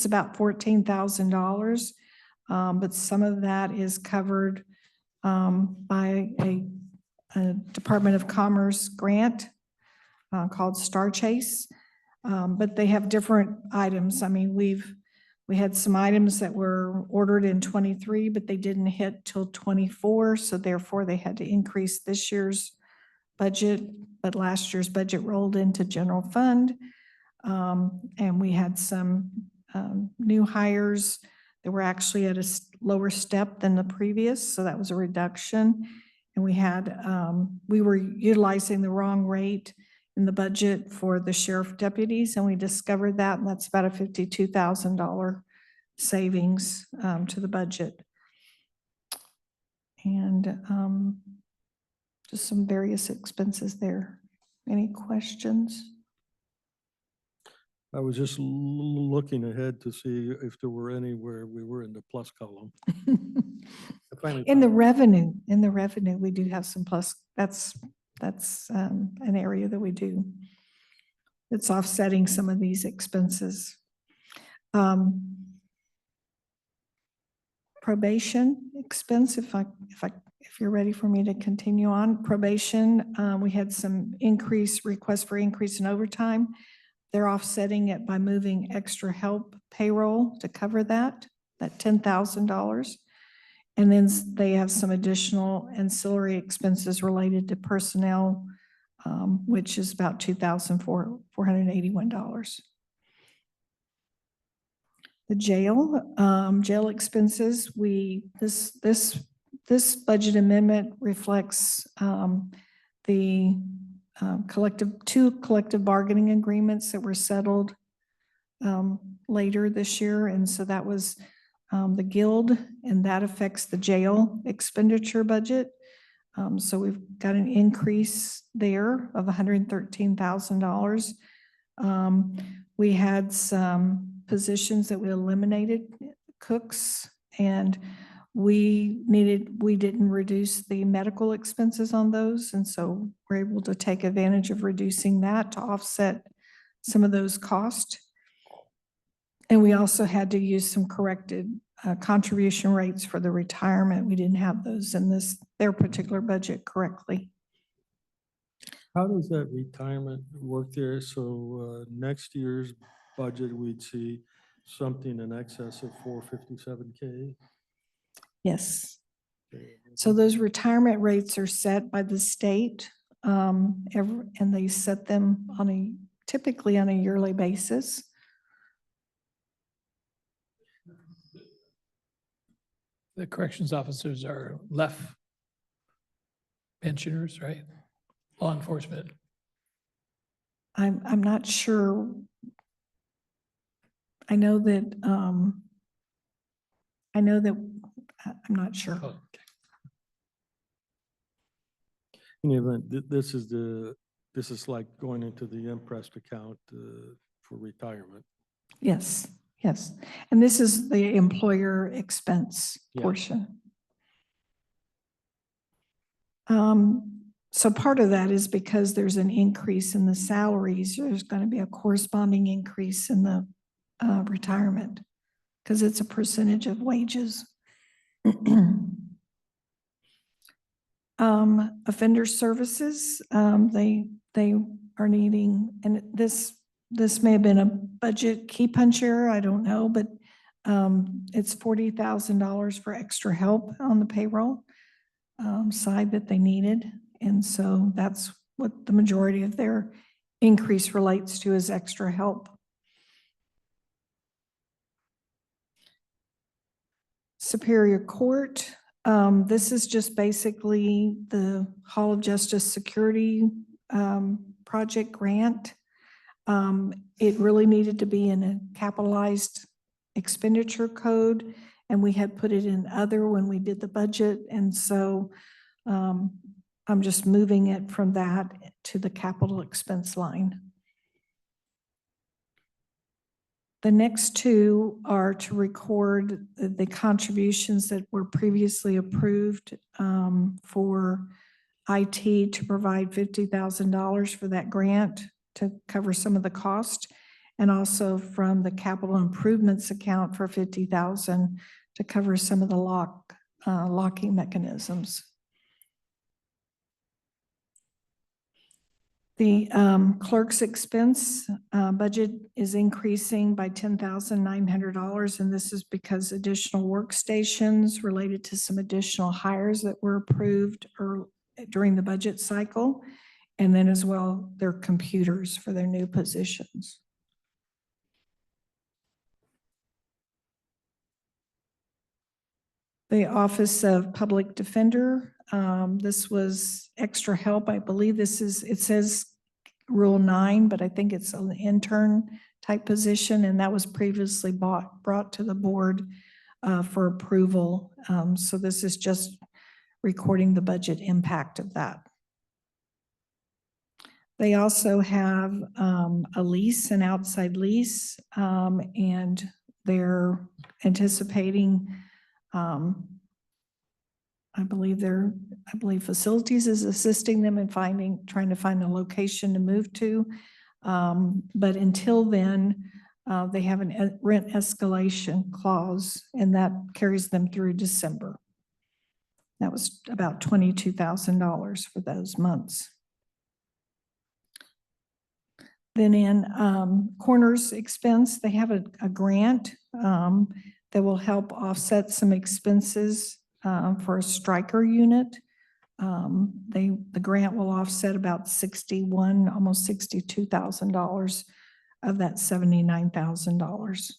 about $14,000, but some of that is covered by a Department of Commerce grant called Star Chase. But they have different items. I mean, we had some items that were ordered in 23, but they didn't hit till 24. So therefore they had to increase this year's budget, but last year's budget rolled into general fund. And we had some new hires that were actually at a lower step than the previous. So that was a reduction. And we were utilizing the wrong rate in the budget for the sheriff deputies, and we discovered that, and that's about a $52,000 savings to the budget. And just some various expenses there. Any questions? I was just looking ahead to see if there were anywhere we were in the plus column. In the revenue, we do have some plus. That's an area that we do. It's offsetting some of these expenses. Probation expense, if you're ready for me to continue on. Probation, we had some requests for increase in overtime. They're offsetting it by moving extra help payroll to cover that $10,000. And then they have some additional ancillary expenses related to personnel, which is about $2,481. The jail expenses, this budget amendment reflects the two collective bargaining agreements that were settled later this year. And so that was the guild, and that affects the jail expenditure budget. So we've got an increase there of $113,000. We had some positions that we eliminated, cooks, and we didn't reduce the medical expenses on those. And so we're able to take advantage of reducing that to offset some of those costs. And we also had to use some corrected contribution rates for the retirement. We didn't have those in their particular budget correctly. How does that retirement work there? So next year's budget, we'd see something in excess of 457K. Yes. So those retirement rates are set by the state, and they set them typically on a yearly basis. The corrections officers are left pensioners, right? Law enforcement. I'm not sure. I know that, I'm not sure. Oh, In the event, this is like going into the imprest account for retirement. Yes, yes. And this is the employer expense Yeah. portion. So part of that is because there's an increase in the salaries, there's going to be a corresponding increase in the retirement because it's a percentage of wages. Offender services, they are needing, and this may have been a budget key puncher, I don't know, but it's $40,000 for extra help on the payroll side that they needed. And so that's what the majority of their increase relates to, is extra help. Superior Court, this is just basically the Hall of Justice Security project grant. It really needed to be in a capitalized expenditure code, and we had put it in other when we did the budget. And so I'm just moving it from that to the capital expense line. The next two are to record the contributions that were previously approved for IT to provide $50,000 for that grant to cover some of the cost, and also from the capital improvements account for $50,000 to cover some of the locking mechanisms. The clerk's expense budget is increasing by $10,900, and this is because additional workstations related to some additional hires that were approved during the budget cycle, and then as well their computers for their new positions. The Office of Public Defender, this was extra help. I believe it says Rule 9, but I think it's an intern type position, and that was previously brought to the board for approval. So this is just recording the budget impact of that. They also have a lease, an outside lease, and they're anticipating I believe facilities is assisting them in trying to find a location to move to. But until then, they have a rent escalation clause, and that carries them through December. That was about $22,000 for those months. Then in coroner's expense, they have a grant that will help offset some expenses for a striker unit. The grant will offset about almost $62,000 of that $79,000.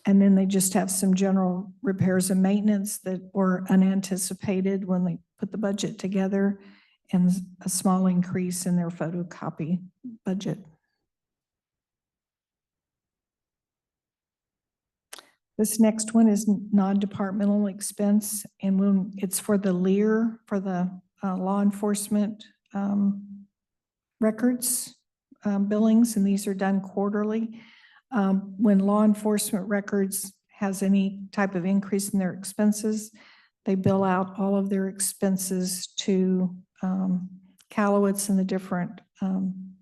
And then they just have some general repairs and maintenance that were unanticipated when they put the budget together, and a small increase in their photocopy budget. This next one is non-departmental expense, and when it's for the LEAR, for the law enforcement records billings, and these are done quarterly. When law enforcement records has any type of increase in their expenses, they bill out all of their expenses to Callowitz and the different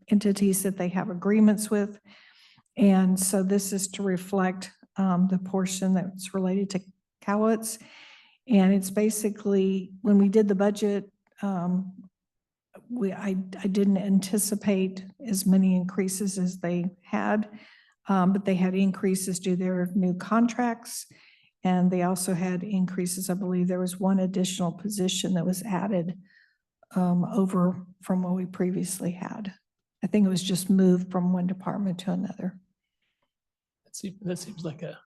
entities that they have agreements with. And so this is to reflect the portion that's related to Callowitz. And it's basically, when we did the budget, I didn't anticipate as many increases as they had. But they had increases due to their new contracts. And they also had increases, I believe there was one additional position that was added over from what we previously had. I think it was just moved from one department to another. That seems like a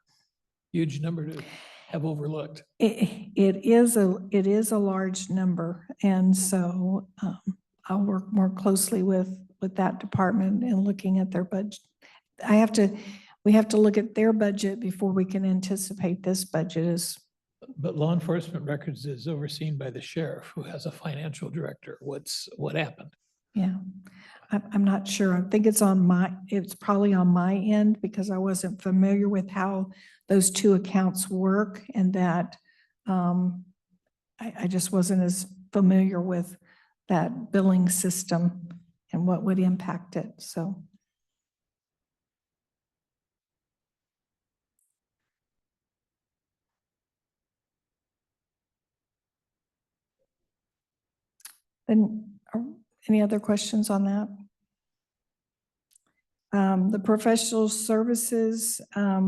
huge number to have overlooked. It is a large number. And so I'll work more closely with that department and looking at their budget. We have to look at their budget before we can anticipate this budget is. But law enforcement records is overseen by the sheriff, who has a financial director. What happened? Yeah, I'm not sure. I think it's probably on my end because I wasn't familiar with how those two accounts work, and that I just wasn't as familiar with that billing system and what would impact it, so. And any other questions on that? The professional services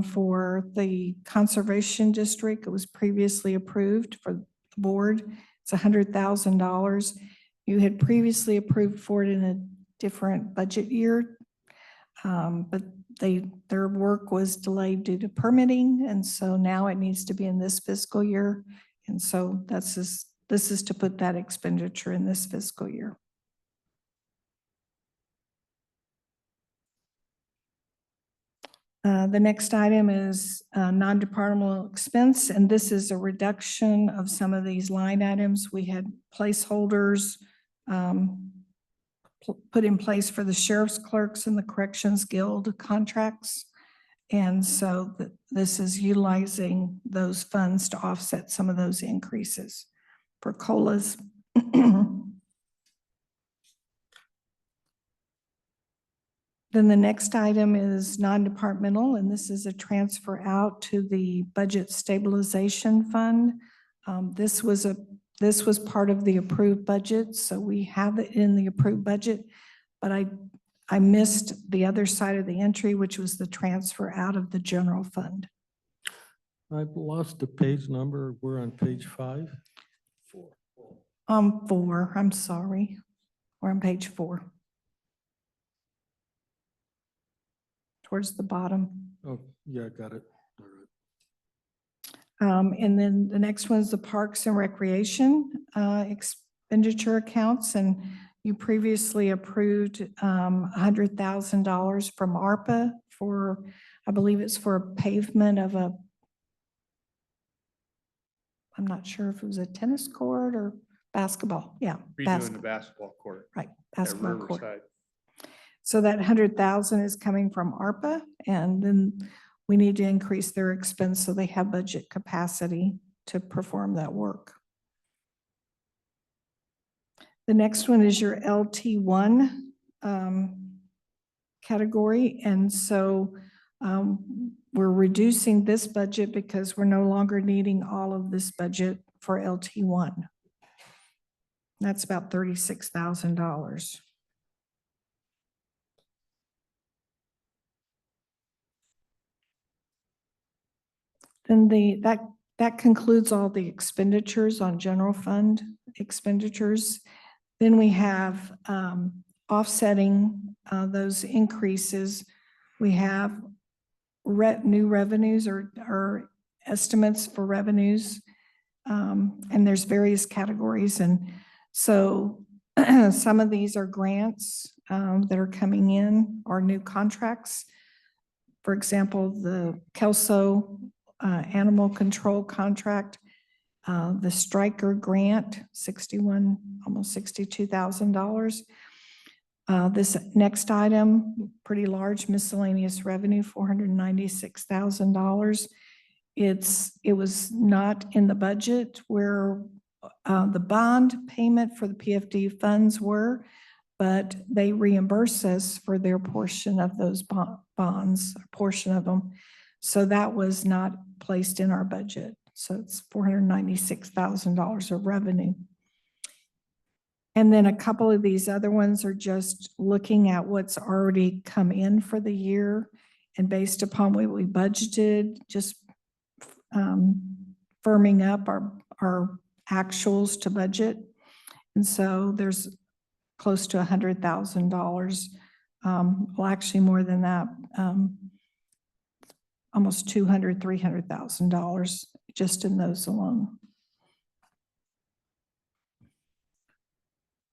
for the conservation district, it was previously approved for the board. It's $100,000. You had previously approved for it in a different budget year, but their work was delayed due to permitting, and so now it needs to be in this fiscal year. And so this is to put that expenditure in this fiscal year. The next item is non-departmental expense, and this is a reduction of some of these line items. We had placeholders put in place for the sheriff's clerks and the corrections guild contracts. And so this is utilizing those funds to offset some of those increases for COLAs. Then the next item is non-departmental, and this is a transfer out to the budget stabilization fund. This was part of the approved budget, so we have it in the approved budget, but I missed the other side of the entry, which was the transfer out of the general fund. I've lost the page number. We're on page 5. 4, I'm sorry. We're on page 4. Towards the bottom. Oh, yeah, got it. All right. And then the next one is the Parks and Recreation expenditure accounts. And you previously approved $100,000 from ARPA for, I believe it's for a pavement of I'm not sure if it was a tennis court or basketball. Yeah. Redoing the basketball court. Right, at basketball court. Riverside. So that 100,000 is coming from ARPA, and then we need to increase their expense so they have budget capacity to perform that work. The next one is your LT1 category, and so we're reducing this budget because we're no longer needing all of this budget for LT1. That's about $36,000. Then that concludes all the expenditures on general fund expenditures. Then we have offsetting those increases. We have new revenues or estimates for revenues, and there's various categories. And so some of these are grants that are coming in or new contracts. For example, the Kelso animal control contract, the Stryker grant, almost $62,000. This next item, pretty large miscellaneous revenue, $496,000. It was not in the budget where the bond payment for the PFD funds were, but they reimburse us for their portion of those bonds, a portion of them. So that was not placed in our budget. So it's $496,000 of revenue. And then a couple of these other ones are just looking at what's already come in for the year. And based upon what we budgeted, just firming up our actuals to budget. And so there's close to $100,000. Well, actually more than that, almost $300,000 just in those alone.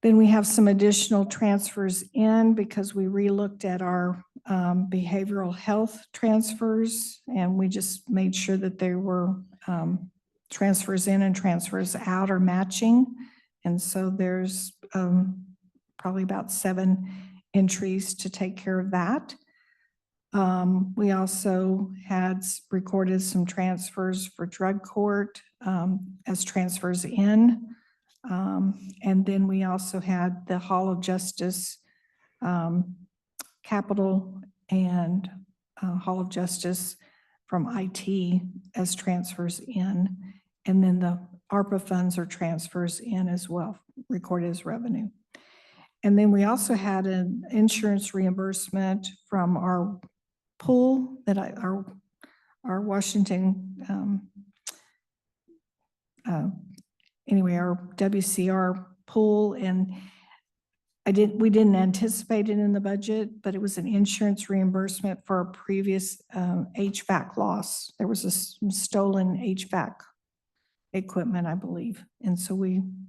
Then we have some additional transfers in because we relooked at our behavioral health transfers, and we just made sure that they were transfers in and transfers out are matching. And so there's probably about 7 entries to take care of that. We also had recorded some transfers for drug court as transfers in. And then we also had the Hall of Justice Capital and Hall of Justice from IT as transfers in. And then the ARPA funds are transfers in as well, recorded as revenue. And then we also had an insurance reimbursement from our pool that our Washington, anyway, our WCR pool, and we didn't anticipate it in the budget, but it was an insurance reimbursement for a previous HVAC loss. There was some stolen HVAC equipment, I believe. And so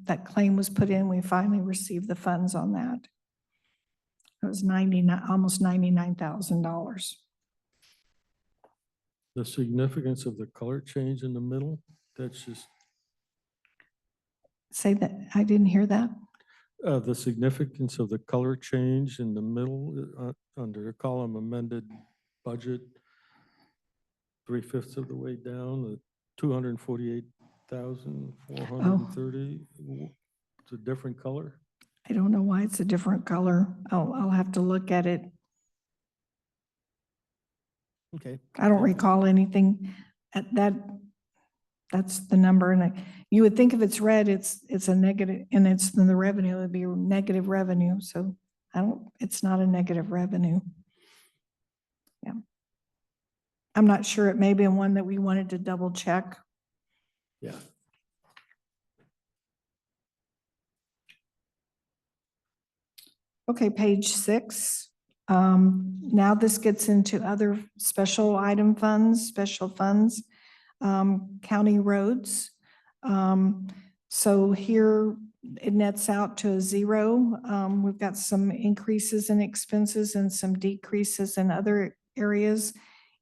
that claim was put in, we finally received the funds on that. It was almost $99,000. The significance of the color change in the middle, that's just, Say that, I didn't hear that. the significance of the color change in the middle, under the column amended budget, 3/5 of the way down, the 248,430. It's a different color. I don't know why it's a different color. I'll have to look at it. Okay. I don't recall anything at that. That's the number. And you would think if it's red, it's a negative, and it's in the revenue, it'd be negative revenue. So it's not a negative revenue. Yeah. I'm not sure. It may be one that we wanted to double check. Yeah. Okay, page 6. Now this gets into other special item funds, special funds, county roads. So here it nets out to a 0. We've got some increases in expenses and some decreases in other areas,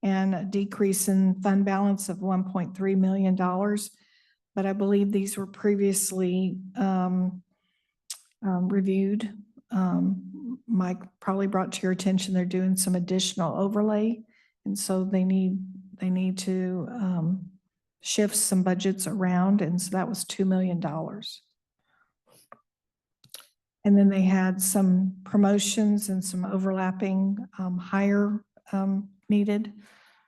and a decrease in fund balance of $1.3 million. But I believe these were previously reviewed. Mike probably brought to your attention, they're doing some additional overlay. And so they need to shift some budgets around. And so that was $2 million. And then they had some promotions and some overlapping hire needed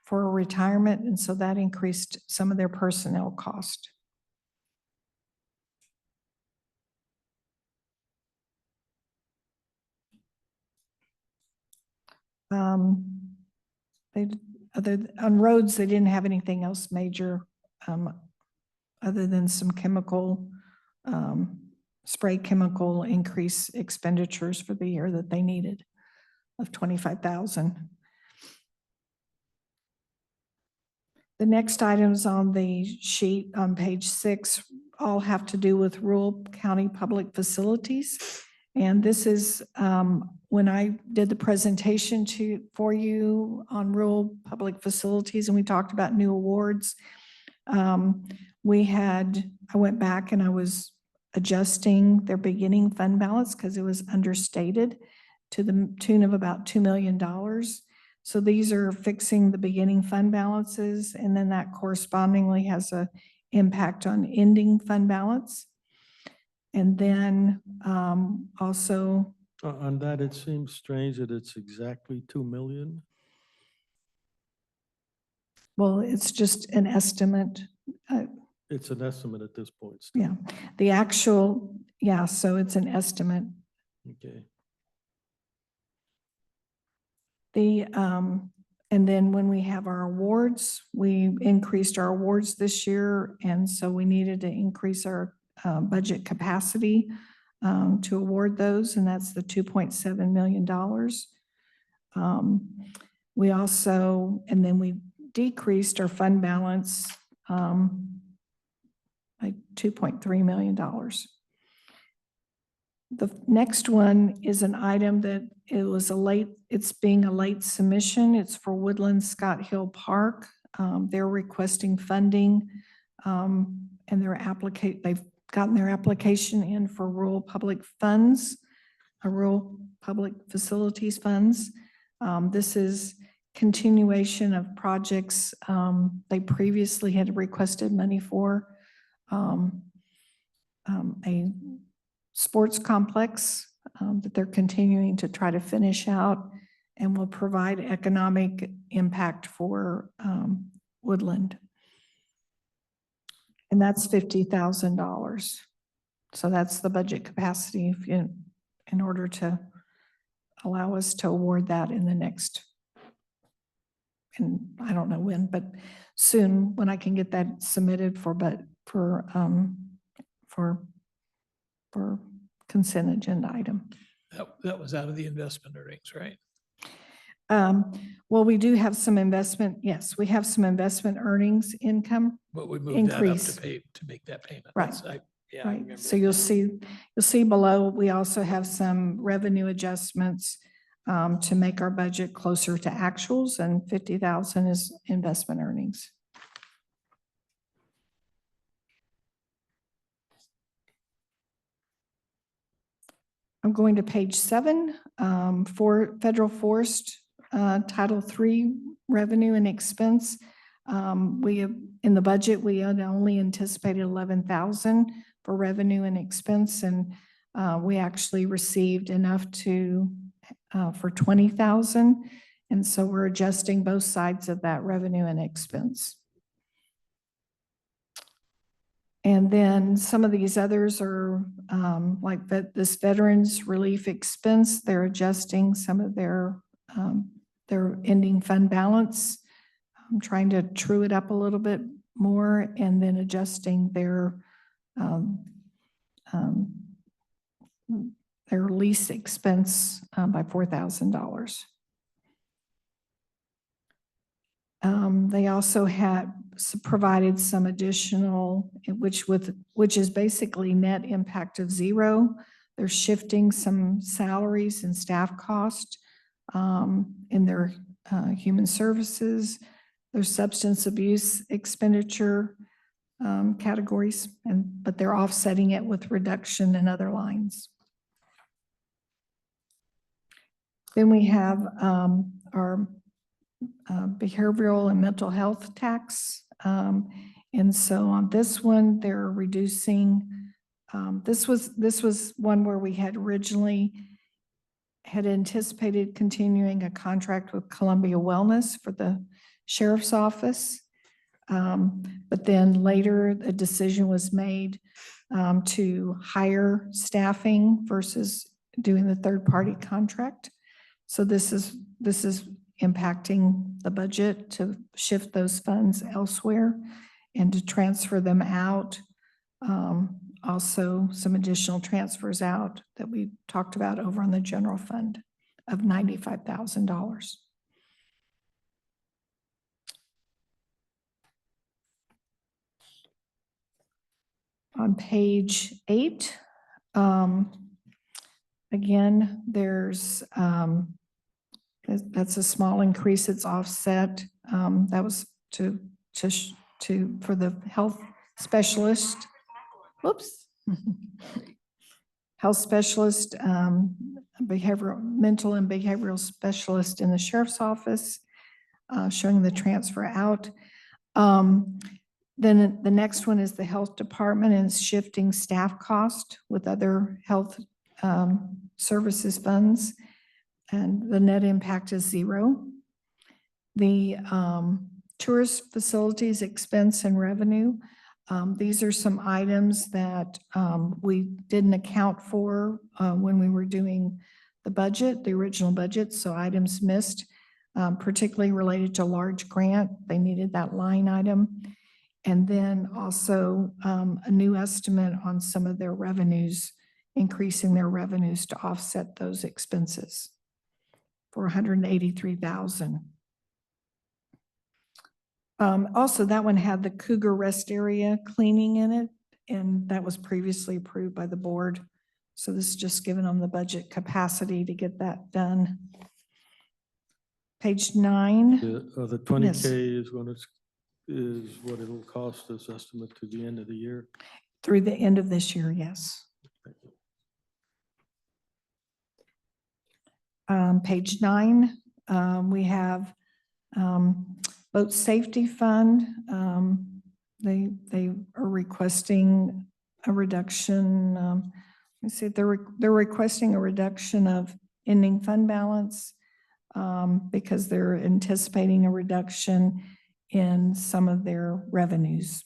for retirement. And so that increased some of their personnel cost. On roads, they didn't have anything else major other than some chemical, spray chemical increase expenditures for the year that they needed of $25,000. The next items on the sheet on page 6 all have to do with rural county public facilities. And this is when I did the presentation for you on rural public facilities, and we talked about new awards. I went back and I was adjusting their beginning fund balance because it was understated to the tune of about $2 million. So these are fixing the beginning fund balances, and then that correspondingly has an impact on ending fund balance. And then also. On that, it seems strange that it's exactly 2 million. Well, it's just an estimate. It's an estimate at this point. still. Yeah, the actual, yeah, so it's an estimate. Okay. And then when we have our awards, we increased our awards this year. And so we needed to increase our budget capacity to award those, and that's the $2.7 million. We also, and then we decreased our fund balance by $2.3 million. The next one is an item that it's being a late submission. It's for Woodland Scott Hill Park. They're requesting funding and they've gotten their application in for rural public funds, rural public facilities funds. This is continuation of projects they previously had requested money for. A sports complex that they're continuing to try to finish out and will provide economic impact for Woodland. And that's $50,000. So that's the budget capacity in order to allow us to award that in the next, and I don't know when, but soon when I can get that submitted for consent agenda item. That was out of the investment earnings, right? Well, we do have some investment. Yes, we have some investment earnings income. But we moved that up Increase. to make that payment. Right. Yeah, I Right. remember So that. you'll see below, we also have some revenue adjustments to make our budget closer to actuals, and 50,000 is investment earnings. I'm going to page 7 for Federal Forest Title III revenue and expense. We have, in the budget, we had only anticipated 11,000 for revenue and expense, and we actually received enough for 20,000. And so we're adjusting both sides of that revenue and expense. And then some of these others are like this veterans relief expense, they're adjusting some of their ending fund balance. I'm trying to true it up a little bit more and then adjusting their lease expense by $4,000. They also had provided some additional, which is basically net impact of zero. They're shifting some salaries and staff cost in their human services, their substance abuse expenditure categories, but they're offsetting it with reduction in other lines. Then we have our behavioral and mental health tax. And so on this one, they're reducing, this was one where we had originally had anticipated continuing a contract with Columbia Wellness for the sheriff's office. But then later a decision was made to hire staffing versus doing the third-party contract. So this is impacting the budget to shift those funds elsewhere and to transfer them out. Also, some additional transfers out that we talked about over on the general fund of $95,000. On page 8, again, there's that's a small increase. It's offset. That was for the health specialist. Whoops. Health specialist, mental and behavioral specialist in the sheriff's office, showing the transfer out. Then the next one is the health department and shifting staff cost with other health services funds. And the net impact is zero. The tourist facilities expense and revenue, These are some items that we didn't account for when we were doing the budget, the original budget, so items missed, particularly related to large grant. They needed that line item. And then also a new estimate on some of their revenues, increasing their revenues to offset those expenses for $183,000. Also, that one had the Cougar Rest Area cleaning in it, and that was previously approved by the board. So this is just giving them the budget capacity to get that done. Page 9. The 20K is going to, is what it'll cost us estimate to the end of the year. Through the end of this year, yes. Page 9, we have boat safety fund. They are requesting a reduction. Let's see, they're requesting a reduction of ending fund balance because they're anticipating a reduction in some of their revenues.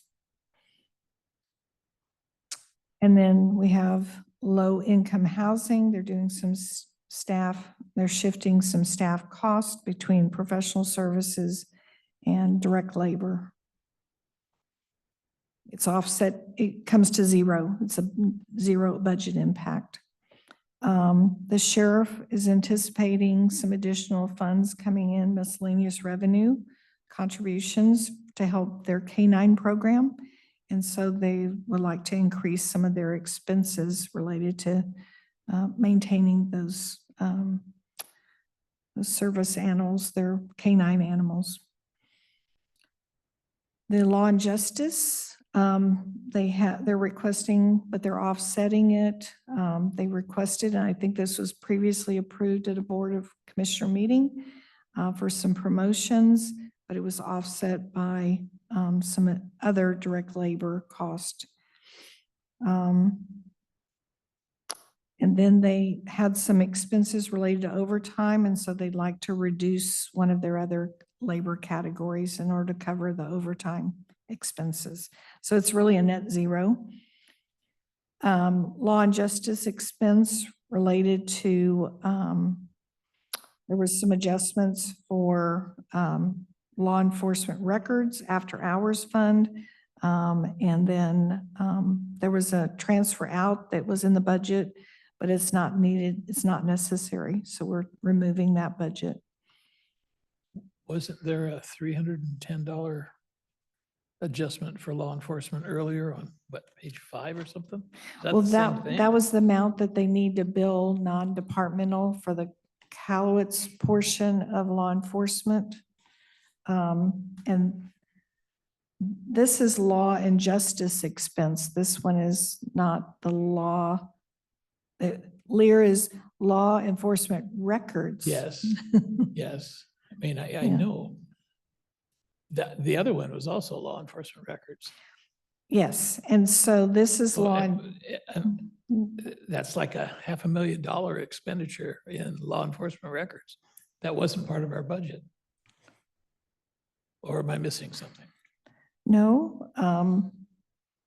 And then we have low income housing. They're doing some staff, they're shifting some staff costs between professional services and direct labor. It's offset, it comes to zero. It's a zero budget impact. The sheriff is anticipating some additional funds coming in, miscellaneous revenue contributions to help their K-9 program. And so they would like to increase some of their expenses related to maintaining those service animals, their K-9 animals. The law and justice, they're requesting, but they're offsetting it. They requested, and I think this was previously approved at a Board of Commissioner meeting for some promotions, but it was offset by some other direct labor cost. And then they had some expenses related to overtime, and so they'd like to reduce one of their other labor categories in order to cover the overtime expenses. So it's really a net zero. Law and justice expense related to, there was some adjustments for law enforcement records, after hours fund, and then there was a transfer out that was in the budget, but it's not needed, it's not necessary. So we're removing that budget. Wasn't there a $310 adjustment for law enforcement earlier on, what, page 5 or something? Is that Well, the same thing? that was the amount that they need to bill non-departmental for the Cowlitz portion of law enforcement. And this is law and justice expense. This one is not the law. Lear is law enforcement records. Yes, yes. I mean, I Yeah. know that the other one was also law enforcement records. Yes, and so this is Well, law. and that's like a $500,000 expenditure in law enforcement records. That wasn't part of our budget. Or am I missing something? No,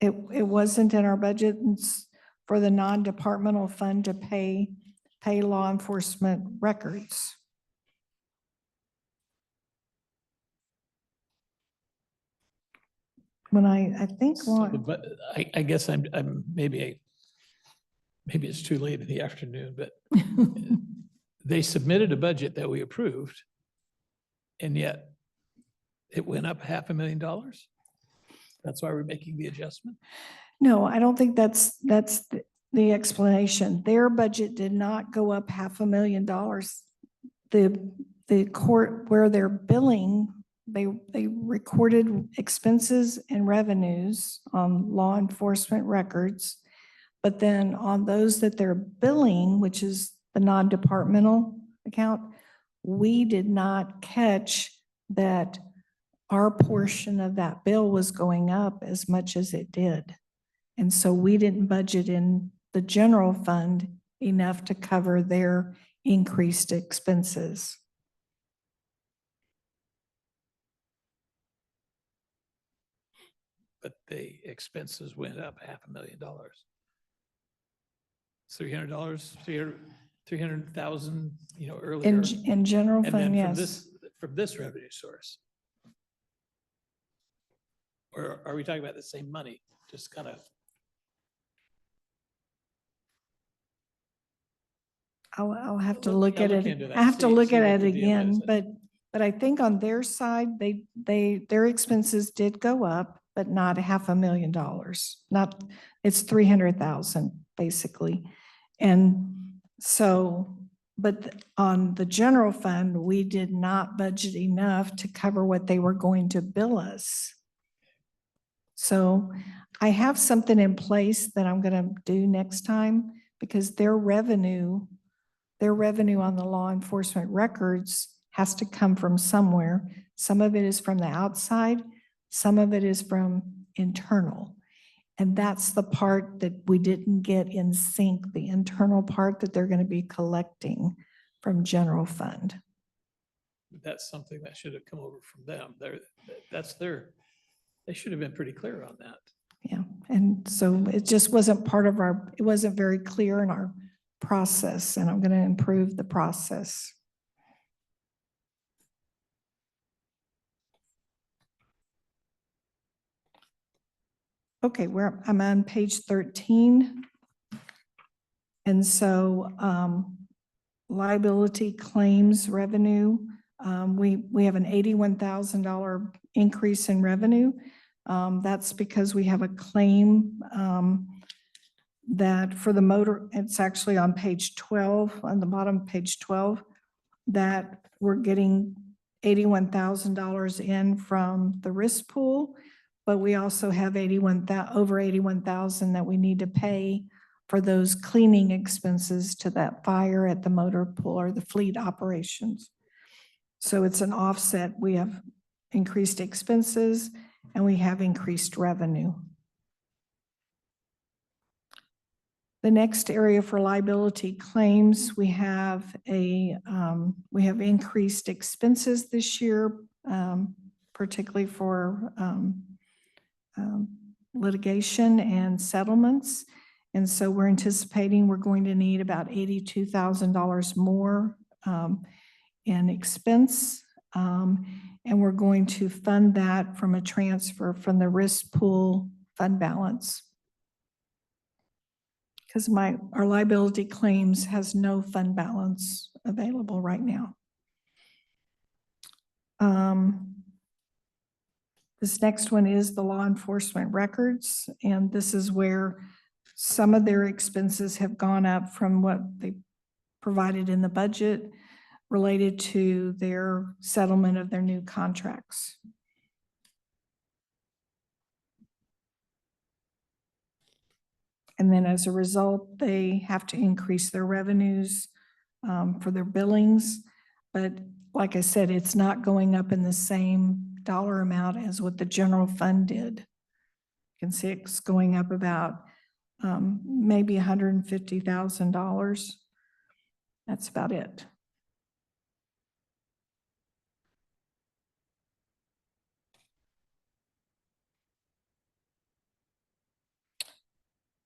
it wasn't in our budget. It's for the non-departmental fund to pay law enforcement records. When I think, But I guess maybe it's too late in the afternoon, but they submitted a budget that we approved, and yet it went up $500,000. That's why we're making the adjustment. no, I don't think that's the explanation. Their budget did not go up $500,000. The court where they're billing, they recorded expenses and revenues on law enforcement records. But then on those that they're billing, which is the non-departmental account, we did not catch that our portion of that bill was going up as much as it did. And so we didn't budget in the general fund enough to cover their increased expenses. but the expenses went up $500,000. $300, 300,000, earlier. In general And then fund, from yes. from this revenue source. Or are we talking about the same money? Just kind of, I'll have to I'll look at look it. into that, I have to see- look see at what it the deal again, is. but I think on their side, their expenses did go up, but not $500,000. Not, it's 300,000 basically. And so, but on the general fund, we did not budget enough to cover what they were going to bill us. So I have something in place that I'm going to do next time because their revenue on the law enforcement records has to come from somewhere. Some of it is from the outside, some of it is from internal. And that's the part that we didn't get in sync, the internal part that they're going to be collecting from general fund. that's something that should have come over from them. They should have been pretty clear on that. Yeah, and so it just wasn't part of it wasn't very clear in our process, and I'm going to improve the process. Okay, I'm on page 13. And so liability claims revenue, we have an $81,000 increase in revenue. That's because we have a claim that for the motor, it's actually on page 12, on the bottom of page 12, that we're getting $81,000 in from the risk pool, but we also have over 81,000 that we need to pay for those cleaning expenses to that fire at the motor pool or the fleet operations. So it's an offset. We have increased expenses and we have increased revenue. The next area for liability claims, we have increased expenses this year, particularly for litigation and settlements. And so we're anticipating we're going to need about $82,000 more in expense. And we're going to fund that from a transfer from the risk pool fund balance. Because our liability claims has no fund balance available right now. This next one is the law enforcement records, and this is where some of their expenses have gone up from what they provided in the budget related to their settlement of their new contracts. And then as a result, they have to increase their revenues for their billings. But like I said, it's not going up in the same dollar amount as what the general fund did. You can see it's going up about maybe $150,000. That's about it.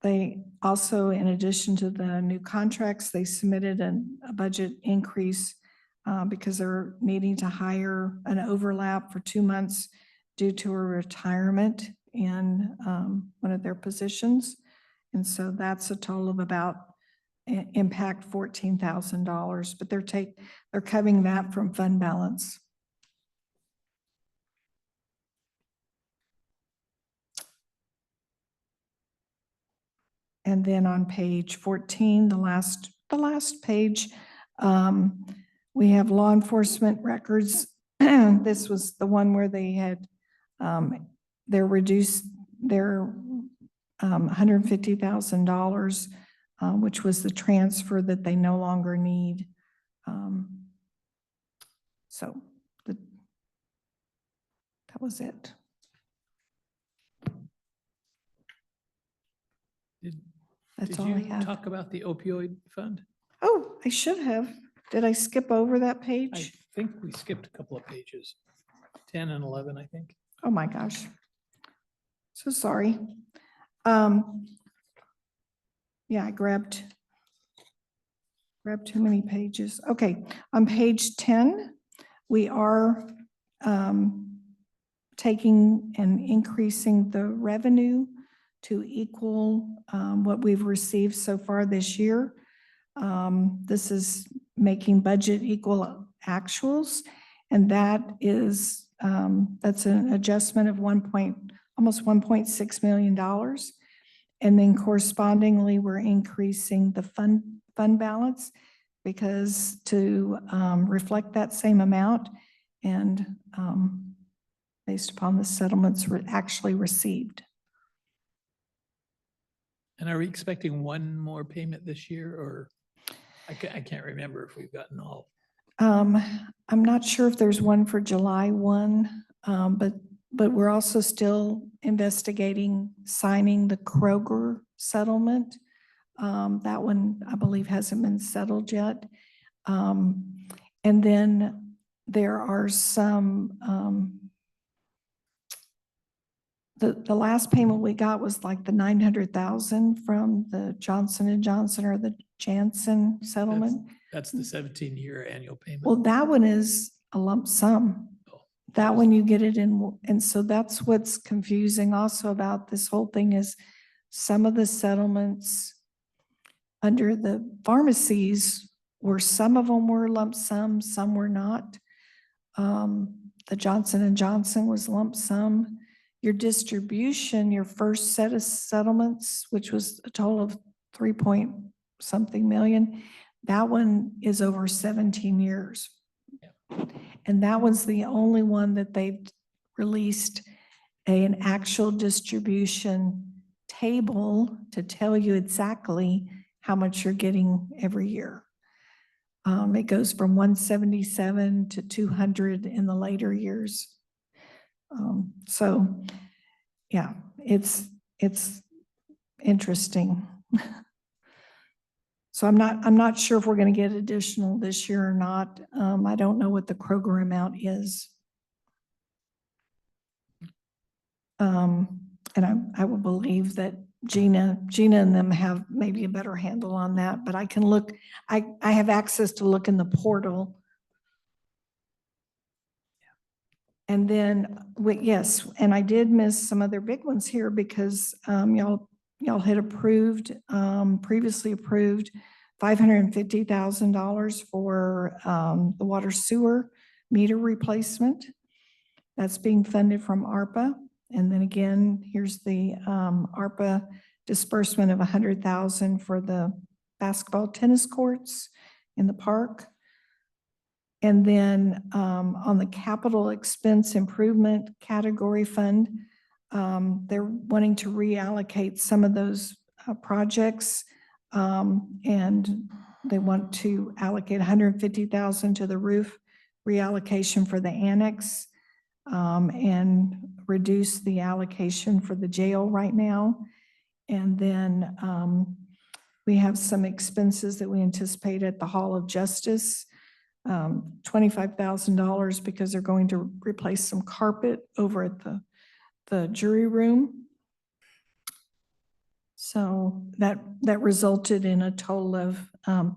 They also, in addition to the new contracts, they submitted a budget increase because they're needing to hire an overlap for 2 months due to a retirement in one of their positions. And so that's a total of about impact $14,000, but they're covering that from fund balance. And then on page 14, the last page, we have law enforcement records. This was the one where they had, they're reduced their $150,000, which was the transfer that they no longer need. So that was it. That's all I Did you have. talk about the opioid fund? Oh, I should have. Did I skip over that I page? think we skipped a couple of pages, 10 and 11, I think. Oh my gosh. So sorry. Yeah, I grabbed too many pages. Okay, on page 10, we are taking and increasing the revenue to equal what we've received so far this year. This is making budget equal actuals, and that is, that's an adjustment of almost $1.6 million. And then correspondingly, we're increasing the fund balance because to reflect that same amount and based upon the settlements actually received. And are we expecting one more payment this year, or I can't remember if we've gotten all. I'm not sure if there's one for July 1, but we're also still investigating signing the Kroger settlement. That one, I believe, hasn't been settled yet. And then there are some, the last payment we got was like the 900,000 from the Johnson & Johnson or the Janssen settlement. That's the 17-year annual payment. Well, that one is a lump sum. That one you get it in, and so that's what's confusing also about this whole thing is some of the settlements under the pharmacies were, some of them were lump sum, some were not. The Johnson & Johnson was lump sum. Your distribution, your first set of settlements, which was a total of 3-point-something million, that one is over 17 years. And that was the only one that they've released an actual distribution table to tell you exactly how much you're getting every year. It goes from 177 to 200 in the later years. So yeah, it's interesting. So I'm not sure if we're going to get additional this year or not. I don't know what the Kroger amount is. And I would believe that Gina and them have maybe a better handle on that, but I can look, I have access to look in the portal. And then, yes, and I did miss some other big ones here because y'all had approved, previously approved $550,000 for the water sewer meter replacement. That's being funded from ARPA. And then again, here's the ARPA disbursement of $100,000 for the basketball tennis courts in the park. And then on the capital expense improvement category fund, they're wanting to reallocate some of those projects, and they want to allocate $150,000 to the roof reallocation for the annex, and reduce the allocation for the jail right now. And then we have some expenses that we anticipate at the Hall of Justice, $25,000 because they're going to replace some carpet over at the jury room. So that resulted in a total of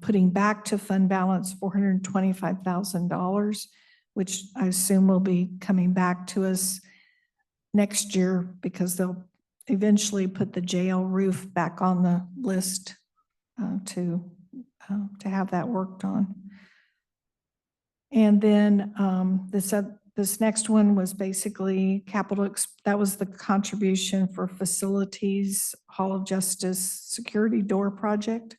putting back to fund balance $425,000, which I assume will be coming back to us next year because they'll eventually put the jail roof back on the list to have that worked on. And then this next one was basically capital, that was the contribution for facilities, Hall of Justice security door project.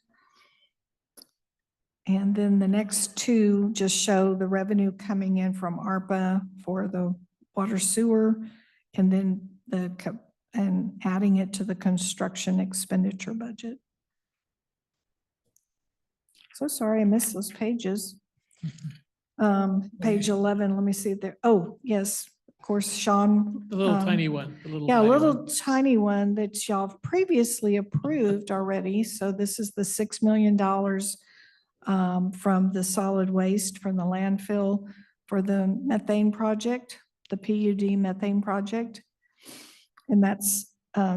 And then the next two just show the revenue coming in from ARPA for the water sewer, and then and adding it to the construction expenditure budget. So sorry, I missed those pages. Page 11, let me see if there, oh, yes, of course, Sean. The little tiny one. The little Yeah, a tiny little one. tiny one that y'all have previously approved already. So this is the $6 million from the solid waste from the landfill for the methane project, the PUD methane project. And that's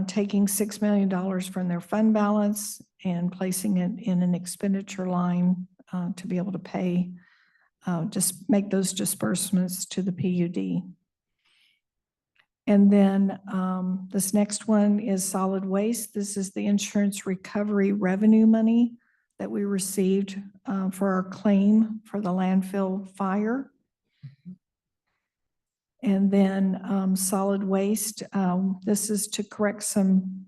taking $6 million from their fund balance and placing it in an expenditure line to be able to pay, just make those disbursements to the PUD. And then this next one is solid waste. This is the insurance recovery revenue money that we received for our claim for the landfill fire. And then solid waste, this is to correct some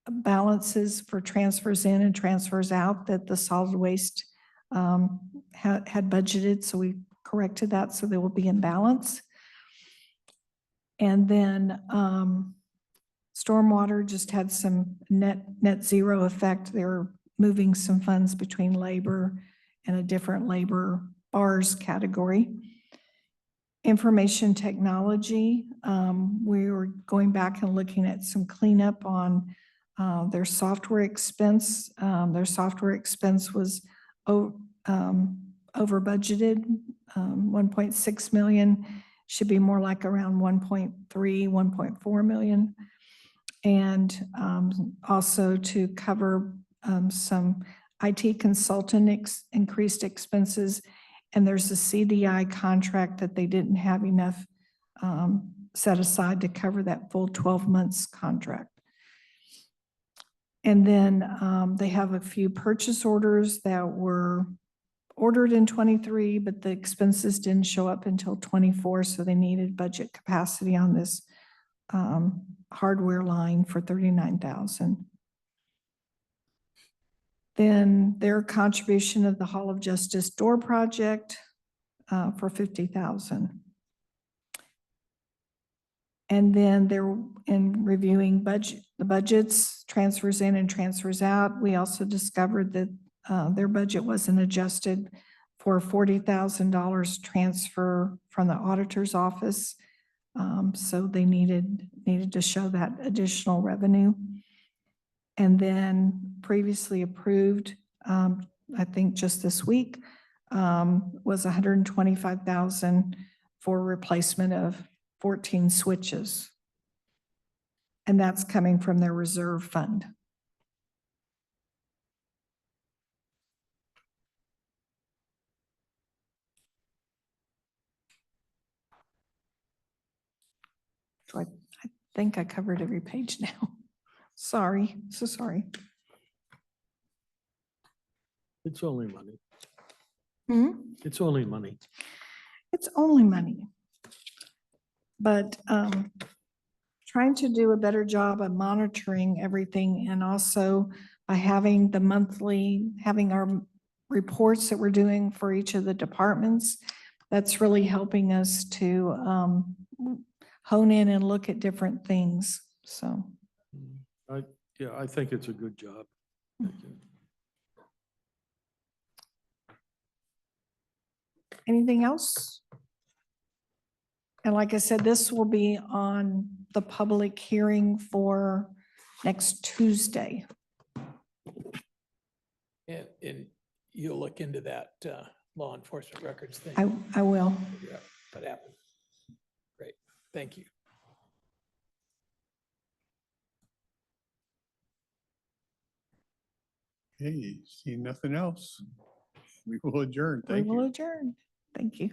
balances for transfers in and transfers out that the solid waste had budgeted. So we corrected that so they will be in balance. And then stormwater just had some net zero effect. They're moving some funds between labor and a different labor bars category. Information technology, we were going back and looking at some cleanup on their software expense. Their software expense was over budgeted, 1.6 million. Should be more like around 1.3, 1.4 million. And also to cover some IT consultant increased expenses. And there's a CDI contract that they didn't have enough set aside to cover that full 12 months contract. And then they have a few purchase orders that were ordered in 23, but the expenses didn't show up until 24, so they needed budget capacity on this hardware line for 39,000. Then their contribution of the Hall of Justice door project for 50,000. And then they're in reviewing the budgets, transfers in and transfers out. We also discovered that their budget wasn't adjusted for $40,000 transfer from the auditor's office. So they needed to show that additional revenue. And then previously approved, I think just this week, was 125,000 for replacement of 14 switches. And that's coming from their reserve fund. So I think I covered every page now. Sorry, so sorry. It's only money. Hmm? It's only money. It's only money. But trying to do a better job of monitoring everything, and also by having having our reports that we're doing for each of the departments, that's really helping us to hone in and look at different things, so. Yeah, I think it's a good job. Thank you. Anything else? And like I said, this will be on the public hearing for next Tuesday. And you'll look into that law enforcement records thing. I will. Yeah, what happened? Great, thank you. Hey, see nothing else. We will adjourn. We Thank will you. adjourn. Thank you.